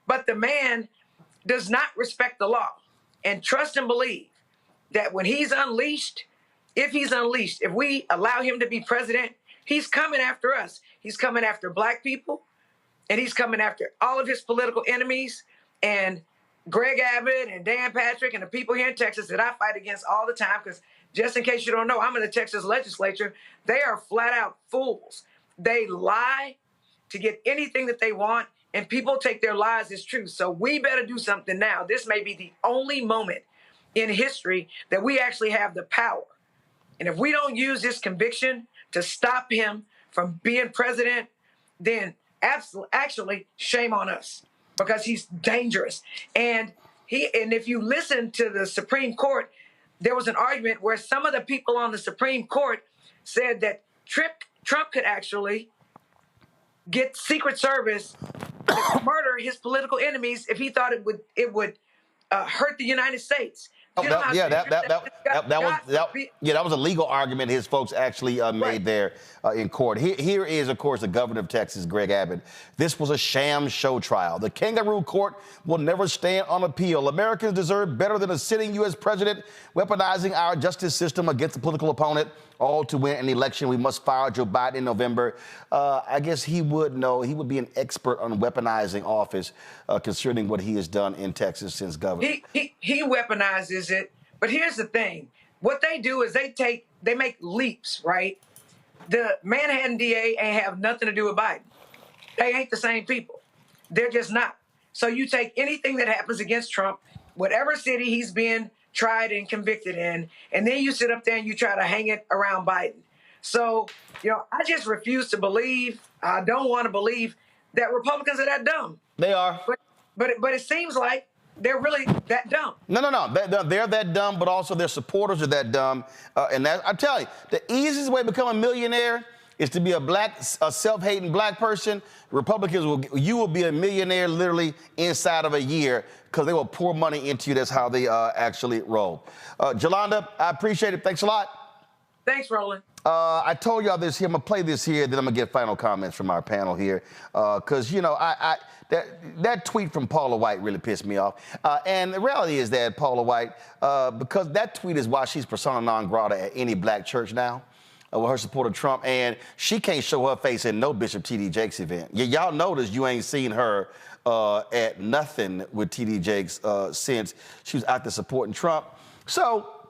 But the man does not respect the law. And trust and believe that when he's unleashed, if we allow him to be president, he's coming after us. He's coming after Black people, and he's coming after all of his political enemies. And Greg Abbott and Dan Patrick and the people here in Texas that I fight against all the time, because just in case you don't know, I'm in the Texas legislature. They are flat out fools. They lie to get anything that they want, and people take their lies as true. So we better do something now. This may be the only moment in history that we actually have the power. And if we don't use this conviction to stop him from being president, then actually shame on us, because he's dangerous. And if you listen to the Supreme Court, there was an argument where some of the people on the Supreme Court said that Trump could actually get Secret Service to murder his political enemies if he thought it would hurt the United States. That was a legal argument his folks actually made there in court. Here is, of course, the governor of Texas, Greg Abbott. This was a sham show trial. The kangaroo court will never stand on appeal. Americans deserve better than a sitting U.S. president weaponizing our justice system against a political opponent, all to win an election. We must fire Joe Biden in November. I guess he would know. He would be an expert on weaponizing office, concerning what he has done in Texas since governor. He weaponizes it. But here's the thing. What they do is they make leaps, right? The Manhattan DA ain't have nothing to do with Biden. They ain't the same people. They're just not. So you take anything that happens against Trump, whatever city he's being tried and convicted in, and then you sit up there and you try to hang it around Biden. So, I just refuse to believe, I don't want to believe that Republicans are that dumb. They are. But it seems like they're really that dumb. No. They're that dumb, but also their supporters are that dumb. And I tell you, the easiest way to become a millionaire is to be a self-hating Black person. Republicans you will be a millionaire literally inside of a year, because they will pour money into you. That's how they actually roll. Jolanda, I appreciate it. Thanks a lot. Thanks, Roland. I told y'all this here. I'm going to play this here, then I'm going to get final comments from our panel here. Because, that tweet from Paula White really pissed me off. And the reality is that Paula White, because that tweet is why she's persona non grata at any Black church now, with her support of Trump. And she can't show her face at no Bishop T.D. Jakes event. Y'all notice you ain't seen her at nothing with T.D. Jakes since she was out there supporting Trump. So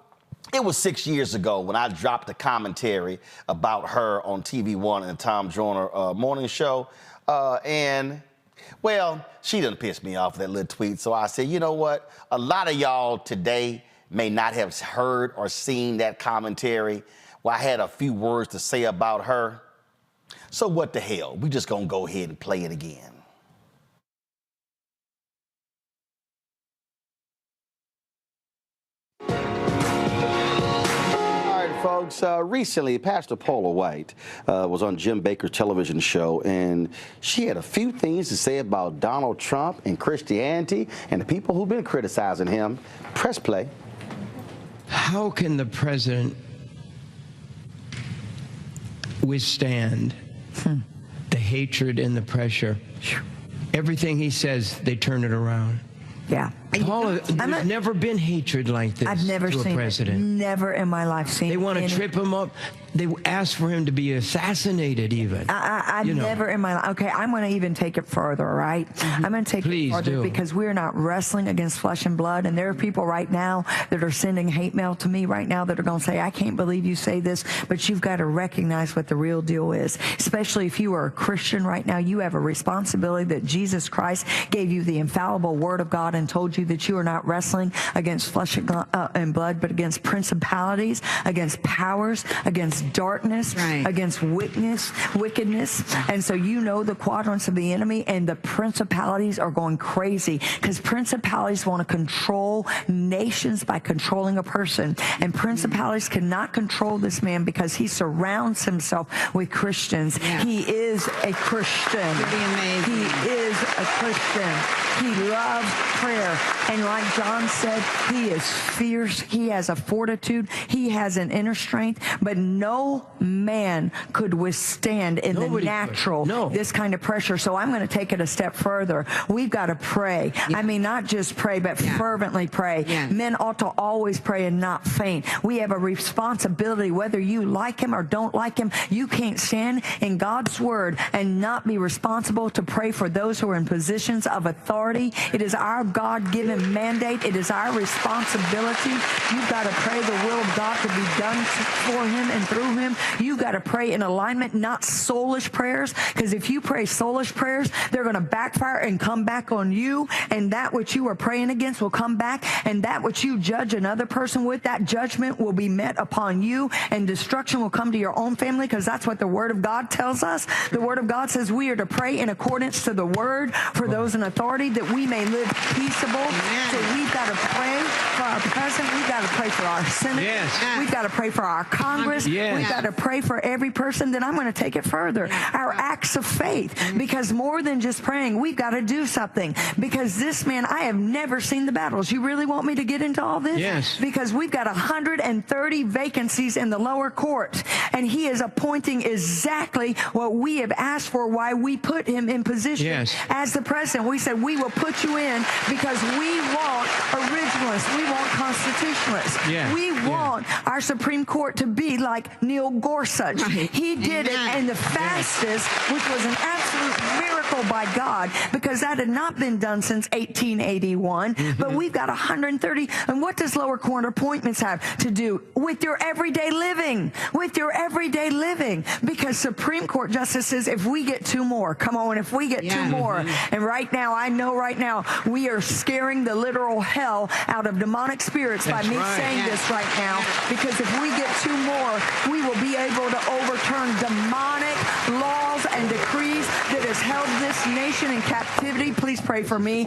it was 6 years ago when I dropped a commentary about her on TV One and the Tom Joyner morning show. Well, she done pissed me off with that little tweet. So I said, you know what? A lot of y'all today may not have heard or seen that commentary where I had a few words to say about her. So what the hell? We just gonna go ahead and play it again. folks. Recently, Pastor Paula White was on Jim Bakker's television show, and she had a few things to say about Donald Trump and Christianity and the people who've been criticizing him. Press play. How can the president withstand the hatred and the pressure? Everything he says, they turn it around. Yeah. Paula, there's never been hatred like this. I've never to seen a president. it. Never in my life seen it. They want to trip him up. They ask for him to be assassinated even. I've never in my life. Okay, I'm going to even take it further, right? I'm going to take it further because we're not wrestling against flesh and blood. And there are people right now that are sending hate mail to me right now that are going to say, I can't believe you say this, but you've got to recognize what the real deal is. Especially if you are a Christian right now, you have a responsibility that Jesus Christ gave you the infallible word of God and told you that you are not wrestling against flesh and blood, but against principalities, against powers, against darkness, against wickedness. And so you know the quadrants of the enemy, and the principalities are going crazy because principalities want to control nations by controlling a person. And principalities cannot control this man because he surrounds himself with Christians. He is a Christian. He is a Christian. He loves prayer. And like John said, he is fierce. He has a fortitude. He has an inner strength. But no man could withstand in the natural this kind of pressure. So I'm going to take it a step further. We've got to pray. I mean, not just pray, but fervently pray. Men ought to always pray and not faint. We have a responsibility, whether you like him or don't like him. You can't stand in God's word and not be responsible to pray for those who are in positions of authority. It is our God-given mandate. It is our responsibility. You've got to pray the will of God to be done for him and through him. You've got to pray in alignment, not soulish prayers, because if you pray soulish prayers, they're going to backfire and come back on you, and that which you are praying against will come back, and that which you judge another person with, that judgment will be met upon you, and destruction will come to your own family, because that's what the Word of God tells us. The Word of God says we are to pray in accordance to the Word for those in authority, that we may live peaceable. So we've got to pray for our president. We've got to pray for our Senate. We've got to pray for our Congress. We've got to pray for every person. Then I'm going to take it further. Our acts of faith, because more than just praying, we've got to do something. Because this man, I have never seen the battles. You really want me to get into all this? Yes. Because we've got 130 vacancies in the lower court, and he is appointing exactly what we have asked for, why we put him in position as the president. We said we will put you in because we want originalists. We want constitutionalists. We want our Supreme Court to be like Neil Gorsuch. He did it in the fastest, which was an absolute miracle by God, because that had not been done since 1881. But we've got 130. And what does lower court appointments have to do with your everyday living? With your everyday living. Because Supreme Court justices, if we get two more, come on, if we get two more. And right now, I know right now, we are scaring the literal hell out of demonic spirits by me saying this right now. Because if we get two more, we will be able to overturn demonic laws and decrees that has held this nation in captivity. Please pray for me.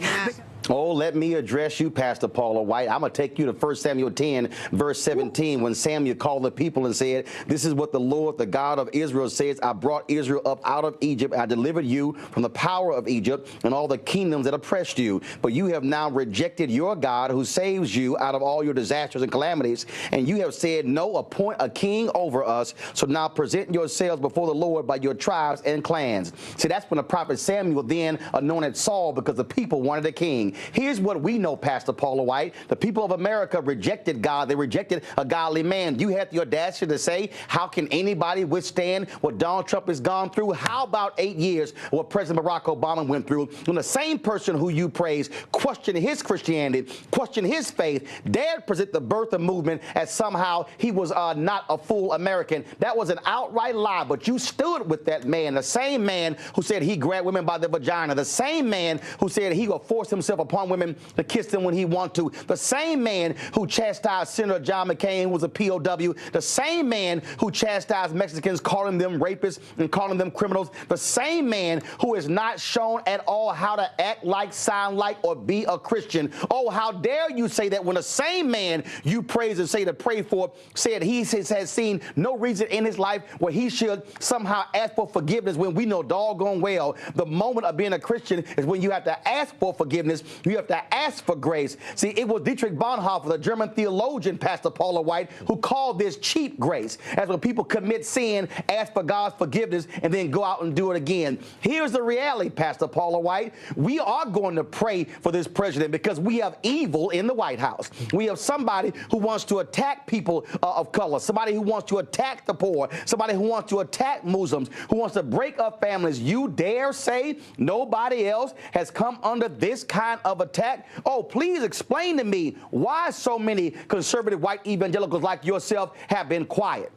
Oh, let me address you, Pastor Paula White. I'm going to take you to 1 Samuel 10, verse 17, when Samuel called the people and said, this is what the Lord, the God of Israel, says. I brought Israel up out of Egypt. I delivered you from the power of Egypt and all the kingdoms that oppressed you. But you have now rejected your God who saves you out of all your disasters and calamities. And you have said, no, appoint a king over us. So now present yourselves before the Lord by your tribes and clans. See, that's when the prophet Samuel then anointed Saul, because the people wanted a king. Here's what we know, Pastor Paula White. The people of America rejected God. They rejected a godly man. You had the audacity to say, how can anybody withstand what Donald Trump has gone through? How about 8 years of what President Barack Obama went through, when the same person who you praise questioned his Christianity, questioned his faith, dared present the birther movement as somehow he was not a full American? That was an outright lie, but you stood with that man, the same man who said he grabbed women by the vagina, the same man who said he will force himself upon women to kiss them when he wants to. The same man who chastised Senator John McCain, who was a POW, the same man who chastised Mexicans, calling them rapists and calling them criminals, the same man who is not shown at all how to act like, sound like, or be a Christian. Oh, how dare you say that when the same man you praise and say to pray for said he has seen no reason in his life where he should somehow ask for forgiveness, when we know doggone well the moment of being a Christian is when you have to ask for forgiveness, you have to ask for grace. See, it was Dietrich Bonhoeffer, the German theologian, Pastor Paula White, who called this cheap grace. As when people commit sin, ask for God's forgiveness, and then go out and do it again. Here's the reality, Pastor Paula White. We are going to pray for this president because we have evil in the White House. We have somebody who wants to attack people of color, somebody who wants to attack the poor, somebody who wants to attack Muslims, who wants to break up families. You dare say nobody else has come under this kind of attack? Oh, please explain to me why so many conservative white evangelicals like yourself have been quiet.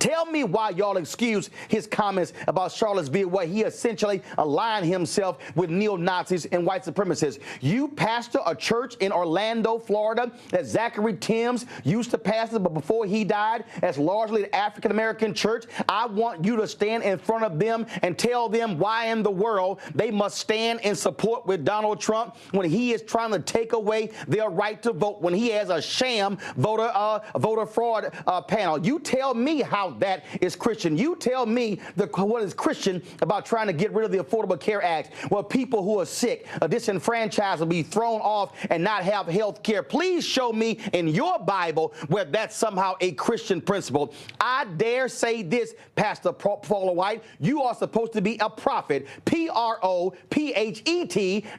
Tell me why y'all excuse his comments about Charlottesville, where he essentially aligned himself with neo-Nazis and white supremacists. You pastor a church in Orlando, Florida, that Zachary Timms used to pastor, but before he died, that's largely an African-American church. I want you to stand in front of them and tell them why in the world they must stand in support with Donald Trump when he is trying to take away their right to vote, when he has a sham voter fraud panel. You tell me how that is Christian. You tell me what is Christian about trying to get rid of the Affordable Care Act, where people who are sick, disenfranchised, will be thrown off and not have health care. Please show me in your Bible where that's somehow a Christian principle. I dare say this, Pastor Paula White, you are supposed to be a prophet, P-R-O-P-H-E-T,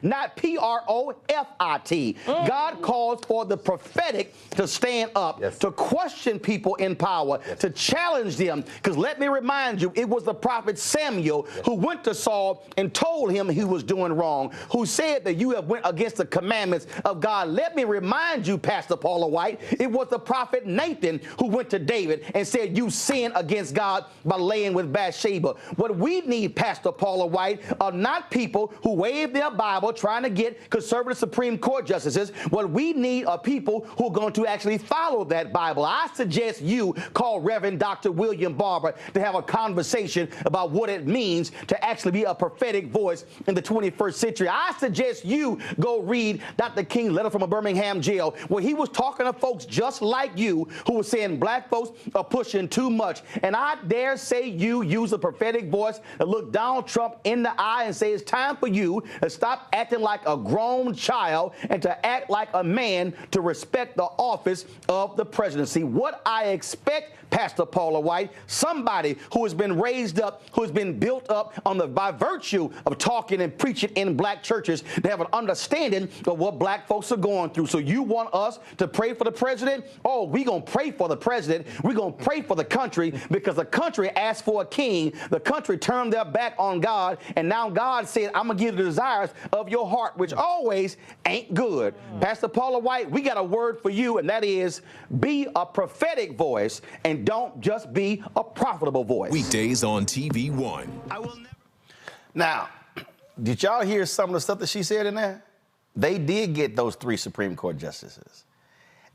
not P-R-O-F-I-T. God calls for the prophetic to stand up, to question people in power, to challenge them. Because let me remind you, it was the prophet Samuel who went to Saul and told him he was doing wrong, who said that you have went against the commandments of God. Let me remind you, Pastor Paula White, it was the prophet Nathan who went to David and said you sinned against God by laying with Bathsheba. What we need, Pastor Paula White, are not people who wave their Bible trying to get conservative Supreme Court justices. What we need are people who are going to actually follow that Bible. I suggest you call Reverend Dr. William Barber to have a conversation about what it means to actually be a prophetic voice in the 21st century. I suggest you go read Dr. King's letter from a Birmingham jail, where he was talking to folks just like you who were saying black folks are pushing too much. And I dare say you use a prophetic voice to look Donald Trump in the eye and say it's time for you to stop acting like a grown child and to act like a man, to respect the office of the presidency. What I expect, Pastor Paula White, somebody who has been raised up, who has been built up by virtue of talking and preaching in black churches, to have an understanding of what black folks are going through. So you want us to pray for the president? Oh, we're going to pray for the president. We're going to pray for the country, because the country asked for a king. The country turned their back on God, and now God said, I'm going to give you the desires of your heart, which always ain't good. Pastor Paula White, we got a word for you, and that is be a prophetic voice and don't just be a profitable voice. Weekdays on TV One. Now, did y'all hear some of the stuff that she said in there? They did get those 3 Supreme Court justices.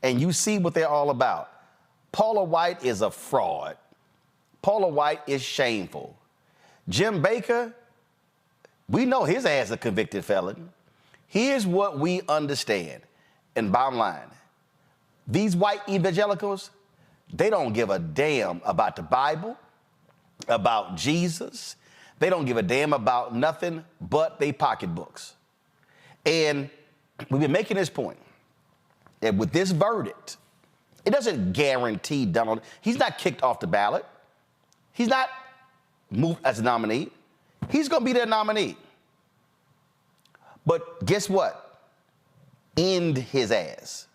And you see what they're all about. Paula White is a fraud. Paula White is shameful. Jim Baker, we know his ass is a convicted felon. Here's what we understand. And bottom line, these white evangelicals, they don't give a damn about the Bible, about Jesus. They don't give a damn about nothing but their pocketbooks. And we've been making this point that with this verdict, it doesn't guarantee Donald. He's not kicked off the ballot. He's not moved as a nominee. He's going to be their nominee. But guess what? End his ass.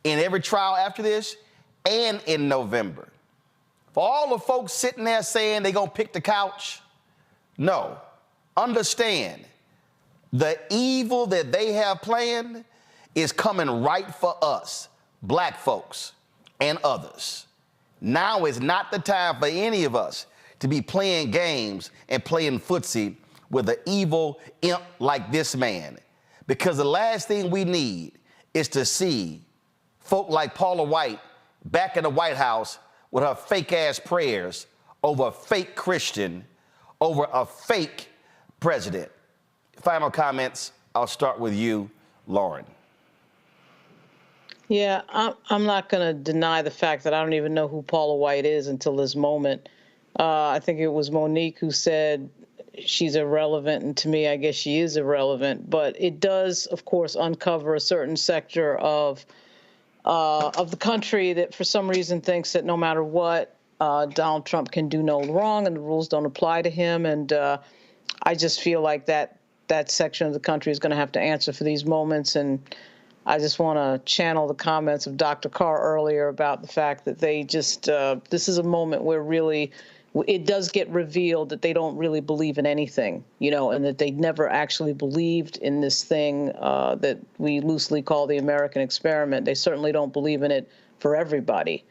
In every trial after this, and in November. For all the folks sitting there saying they're going to pick the couch, no. Understand, the evil that they have planned is coming right for us, black folks and others. Now is not the time for any of us to be playing games and playing footsie with an evil imp like this man. because the last thing we need is to see folk like Paula White back in the White House with her fake-ass prayers over a fake Christian, over a fake president. Final comments, I'll start with you, Lauren. Yeah, I'm not going to deny the fact that I don't even know who Paula White is until this moment. I think it was Monique who said she's irrelevant, and to me, I guess she is irrelevant. But it does, of course, uncover a certain sector of the country that, for some reason, thinks that no matter what, Donald Trump can do no wrong, and the rules don't apply to him. And I just feel like that section of the country is going to have to answer for these moments. And I just want to channel the comments of Dr. Carr earlier about the fact that they just, this is a moment where really it does get revealed that they don't really believe in anything, and that they never actually believed in this thing that we loosely call the American experiment. They certainly don't believe in it for everybody.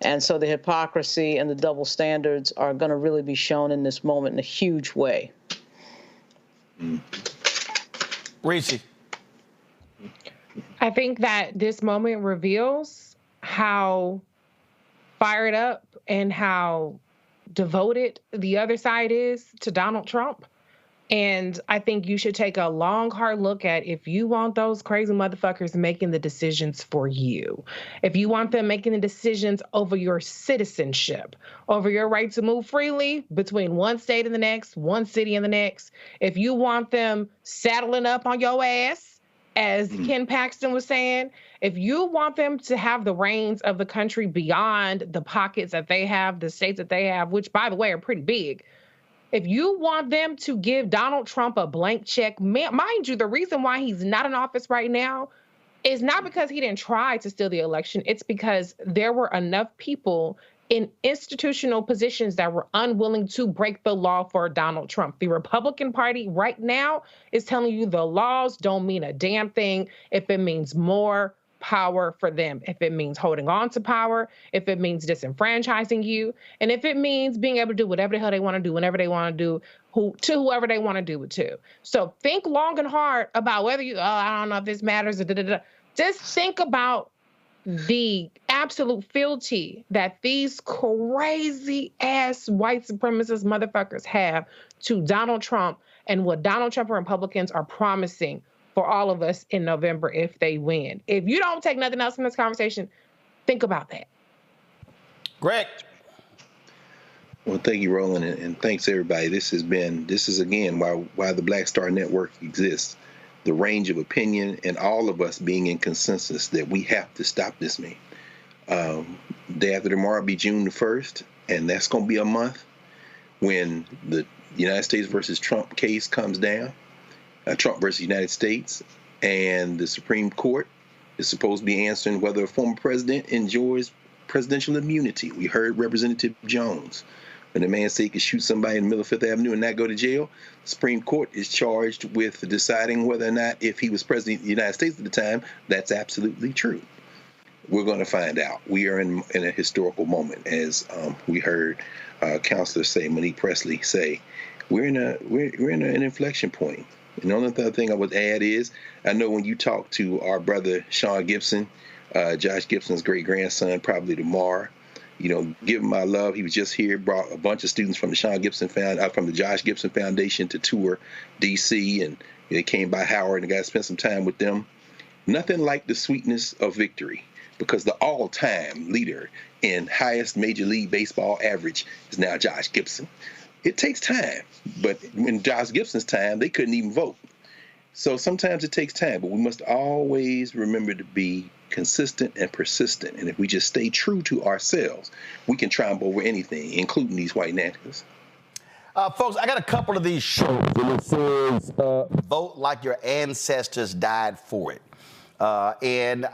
And so the hypocrisy and the double standards are going to really be shown in this moment in a huge way. Reese. I think that this moment reveals how fired up and how devoted the other side is to Donald Trump. And I think you should take a long, hard look at if you want those crazy motherfuckers making the decisions for you, if you want them making the decisions over your citizenship, over your right to move freely between one state and the next, one city and the next, if you want them saddling up on your ass, as Ken Paxton was saying, if you want them to have the reins of the country beyond the pockets that they have, the states that they have, which, by the way, are pretty big, if you want them to give Donald Trump a blank check, mind you, the reason why he's not in office right now is not because he didn't try to steal the election. It's because there were enough people in institutional positions that were unwilling to break the law for Donald Trump. The Republican Party right now is telling you the laws don't mean a damn thing if it means more power for them, if it means holding on to power, if it means disenfranchising you, and if it means being able to do whatever the hell they want to do, whenever they want to do, to whoever they want to do it to. So think long and hard about whether you, I don't know if this matters, just think about the absolute fealty that these crazy ass white supremacist motherfuckers have to Donald Trump and what Donald Trump and Republicans are promising for all of us in November if they win. If you don't take nothing else from this conversation, think about that. Greg. Well, thank you, Roland, and thanks everybody. This is again why the Black Star Network exists. The range of opinion and all of us being in consensus that we have to stop this man. Day after tomorrow will be June the 1st, and that's going to be a month when the United States versus Trump case comes down. Trump versus United States, and the Supreme Court is supposed to be answering whether a former president enjoys presidential immunity. We heard Representative Jones. When the man said he could shoot somebody in the middle of Fifth Avenue and not go to jail, the Supreme Court is charged with deciding whether or not, if he was president of the United States at the time, that's absolutely true. We're going to find out. We are in a historical moment, as we heard Counselor say, Monique Presley say. We're in an inflection point. And the only other thing I would add is, I know when you talk to our brother Sean Gibson, Josh Gibson's great-grandson, probably tomorrow, give him my love. He was just here, brought a bunch of students from the from the Josh Gibson Foundation to tour D.C., and they came by Howard and got to spend some time with them. Nothing like the sweetness of victory, because the all-time leader in highest Major League Baseball average is now Josh Gibson. It takes time, but in Josh Gibson's time, they couldn't even vote. So sometimes it takes time, but we must always remember to be consistent and persistent. And if we just stay true to ourselves, we can triumph over anything, including these white nationalists. Folks, I got a couple of these shirts, and it says, vote like your ancestors died for it. And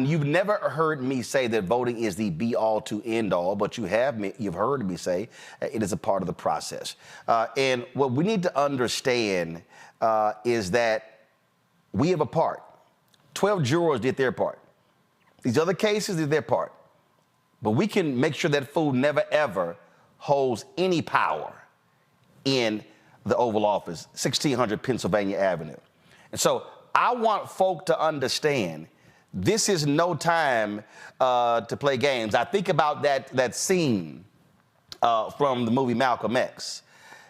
you've never heard me say that voting is the be-all to end-all, but you've heard me say it is a part of the process. And what we need to understand is that we have a part. 12 jurors did their part. These other cases did their part. But we can make sure that fool never, ever holds any power in the Oval Office, 1600 Pennsylvania Avenue. And so I want folk to understand this is no time to play games. I think about that scene from the movie Malcolm X.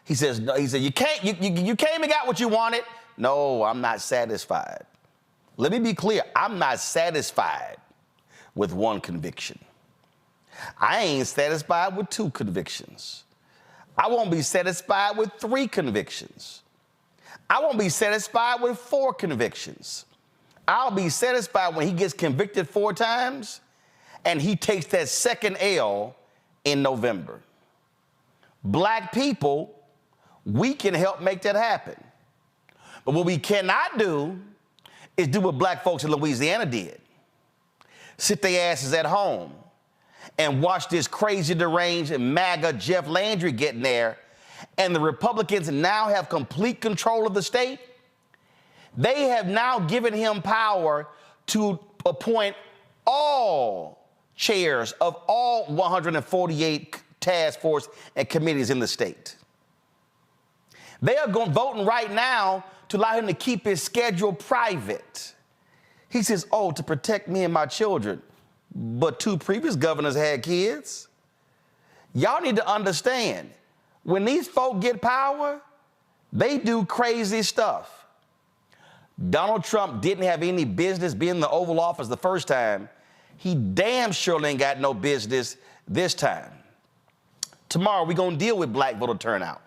He said, you came and got what you wanted. No, I'm not satisfied. Let me be clear. I'm not satisfied with one conviction. I ain't satisfied with 2 convictions. I won't be satisfied with 3 convictions. I won't be satisfied with 4 convictions. I'll be satisfied when he gets convicted 4 times and he takes that second L in November. Black people, we can help make that happen. But what we cannot do is do what black folks in Louisiana did. Sit their asses at home and watch this crazy, deranged MAGA Jeff Landry get in there, and the Republicans now have complete control of the state. They have now given him power to appoint all chairs of all 148 task force and committees in the state. They are voting right now to allow him to keep his schedule private. He says, oh, to protect me and my children. But 2 previous governors had kids. Y'all need to understand, when these folk get power, they do crazy stuff. Donald Trump didn't have any business being in the Oval Office the first time. He damn sure ain't got no business this time. Tomorrow, we're going to deal with black voter turnout.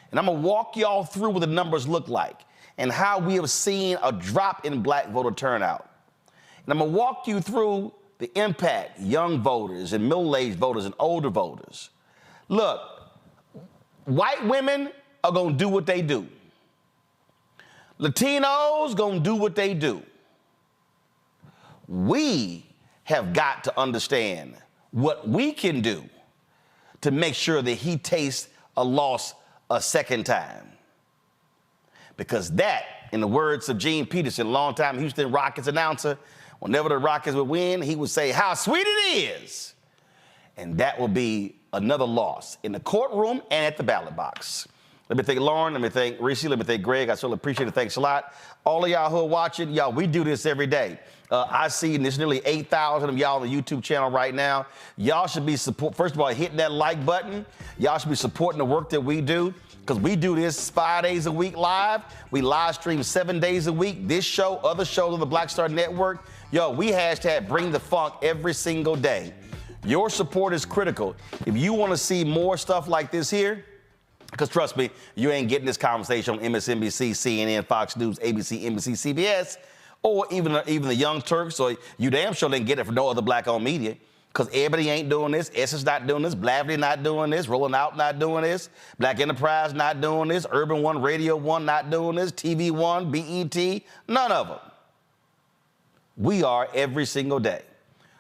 And I'm going to walk y'all through what the numbers look like and how we have seen a drop in black voter turnout. And I'm going to walk you through the impact young voters and middle-aged voters and older voters. Look, white women are going to do what they do. Latinos going to do what they do. We have got to understand what we can do to make sure that he tastes a loss a second time. Because that, in the words of Gene Peterson, longtime Houston Rockets announcer, whenever the Rockets would win, he would say, how sweet it is. And that will be another loss in the courtroom and at the ballot box. Let me thank Lauren, let me thank Reese, let me thank Greg. I certainly appreciate it. Thanks a lot. All of y'all who are watching, y'all, we do this every day. I see there's nearly 8,000 of y'all on the YouTube channel right now. Y'all should be first of all, hitting that like button. Y'all should be supporting the work that we do, because we do this 5 days a week live. We live stream 7 days a week. This show, other shows on the Black Star Network. Yo, we hashtag bring the funk every single day. Your support is critical. If you want to see more stuff like this here, because trust me, you ain't getting this conversation on MSNBC, CNN, Fox News, ABC, NBC, CBS, or even the Young Turks, or you damn sure didn't get it from no other black-owned media, because everybody ain't doing this. Essence not doing this. Blavity not doing this. Rolling Out not doing this. Black Enterprise not doing this. Urban One, Radio One not doing this. TV One, BET, none of them. We are every single day.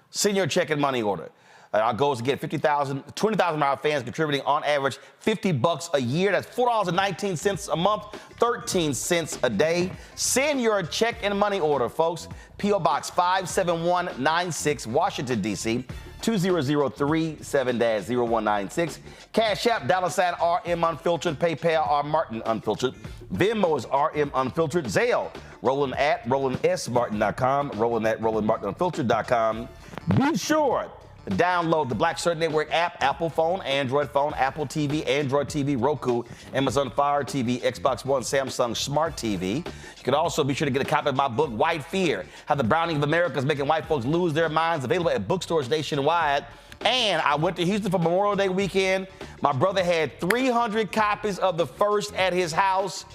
Send your check and money order. Our goal is to get 20,000 of our fans contributing on average $50 a year. That's $4.19 a month, 13 cents a day. Send your check and money order, folks. P.O. Box 57196, Washington, D.C., 20037-0196. Cash App, $RM Unfiltered. PayPal, R Martin Unfiltered. Venmo is RM Unfiltered. Zelle, Roland at RolandSMartin.com. Roland at RolandMartinUnfiltered.com. Be sure to download the Black Star Network app, Apple phone, Android phone, Apple TV, Android TV, Roku, Amazon Fire TV, Xbox One, Samsung Smart TV. You can also be sure to get a copy of my book, White Fear, How the Browning of America is Making White Folks Lose Their Minds, available at bookstores nationwide. And I went to Houston for Memorial Day weekend. My brother had 300 copies of the first at his house.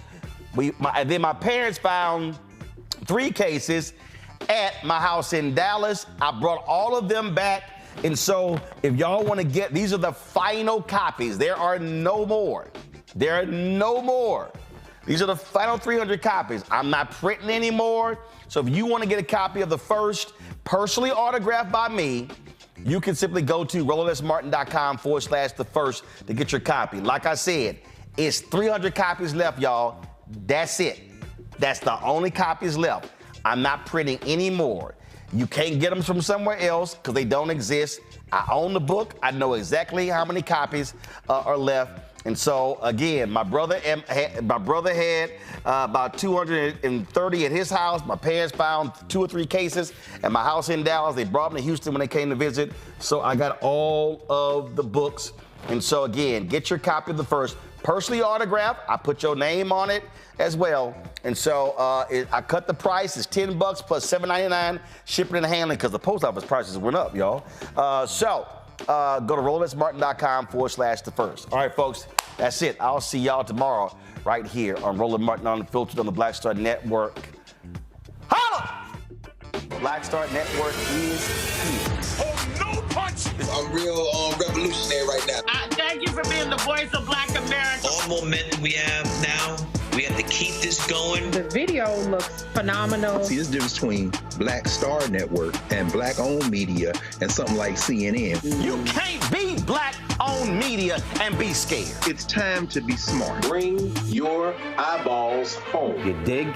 And then my parents found 3 cases at my house in Dallas. I brought all of them back. And so if y'all want to get, these are the final copies. There are no more. There are no more. These are the final 300 copies. I'm not printing anymore. So if you want to get a copy of the first, personally autographed by me, you can simply go to RolandSMartin.com/the first to get your copy. Like I said, it's 300 copies left, y'all. That's it. That's the only copies left. I'm not printing anymore. You can't get them from somewhere else because they don't exist. I own the book. I know exactly how many copies are left. And so, again, my brother had about 230 at his house. My parents found 2 or 3 cases at my house in Dallas. They brought me to Houston when they came to visit. So I got all of the books. And so, again, get your copy of the first. Personally autographed. I put your name on it as well. And so I cut the price. It's $10 plus $7.99 shipping and handling because the post office prices went up, y'all. Go to RolandSMartin.com/the first. All right, folks, that's it. I'll see y'all tomorrow right here on Roland Martin Unfiltered on the Black Star Network. Holla! Black Star Network is here. Oh, no punch! I'm real revolutionary right now. Thank you for being the voice of Black America. All momentum we have now, we have to keep this going. The video looks phenomenal. See, this difference between Black Star Network and black-owned media and something like CNN. You can't be black-owned media and be scared. It's time to be smart. Bring your eyeballs home. You dig?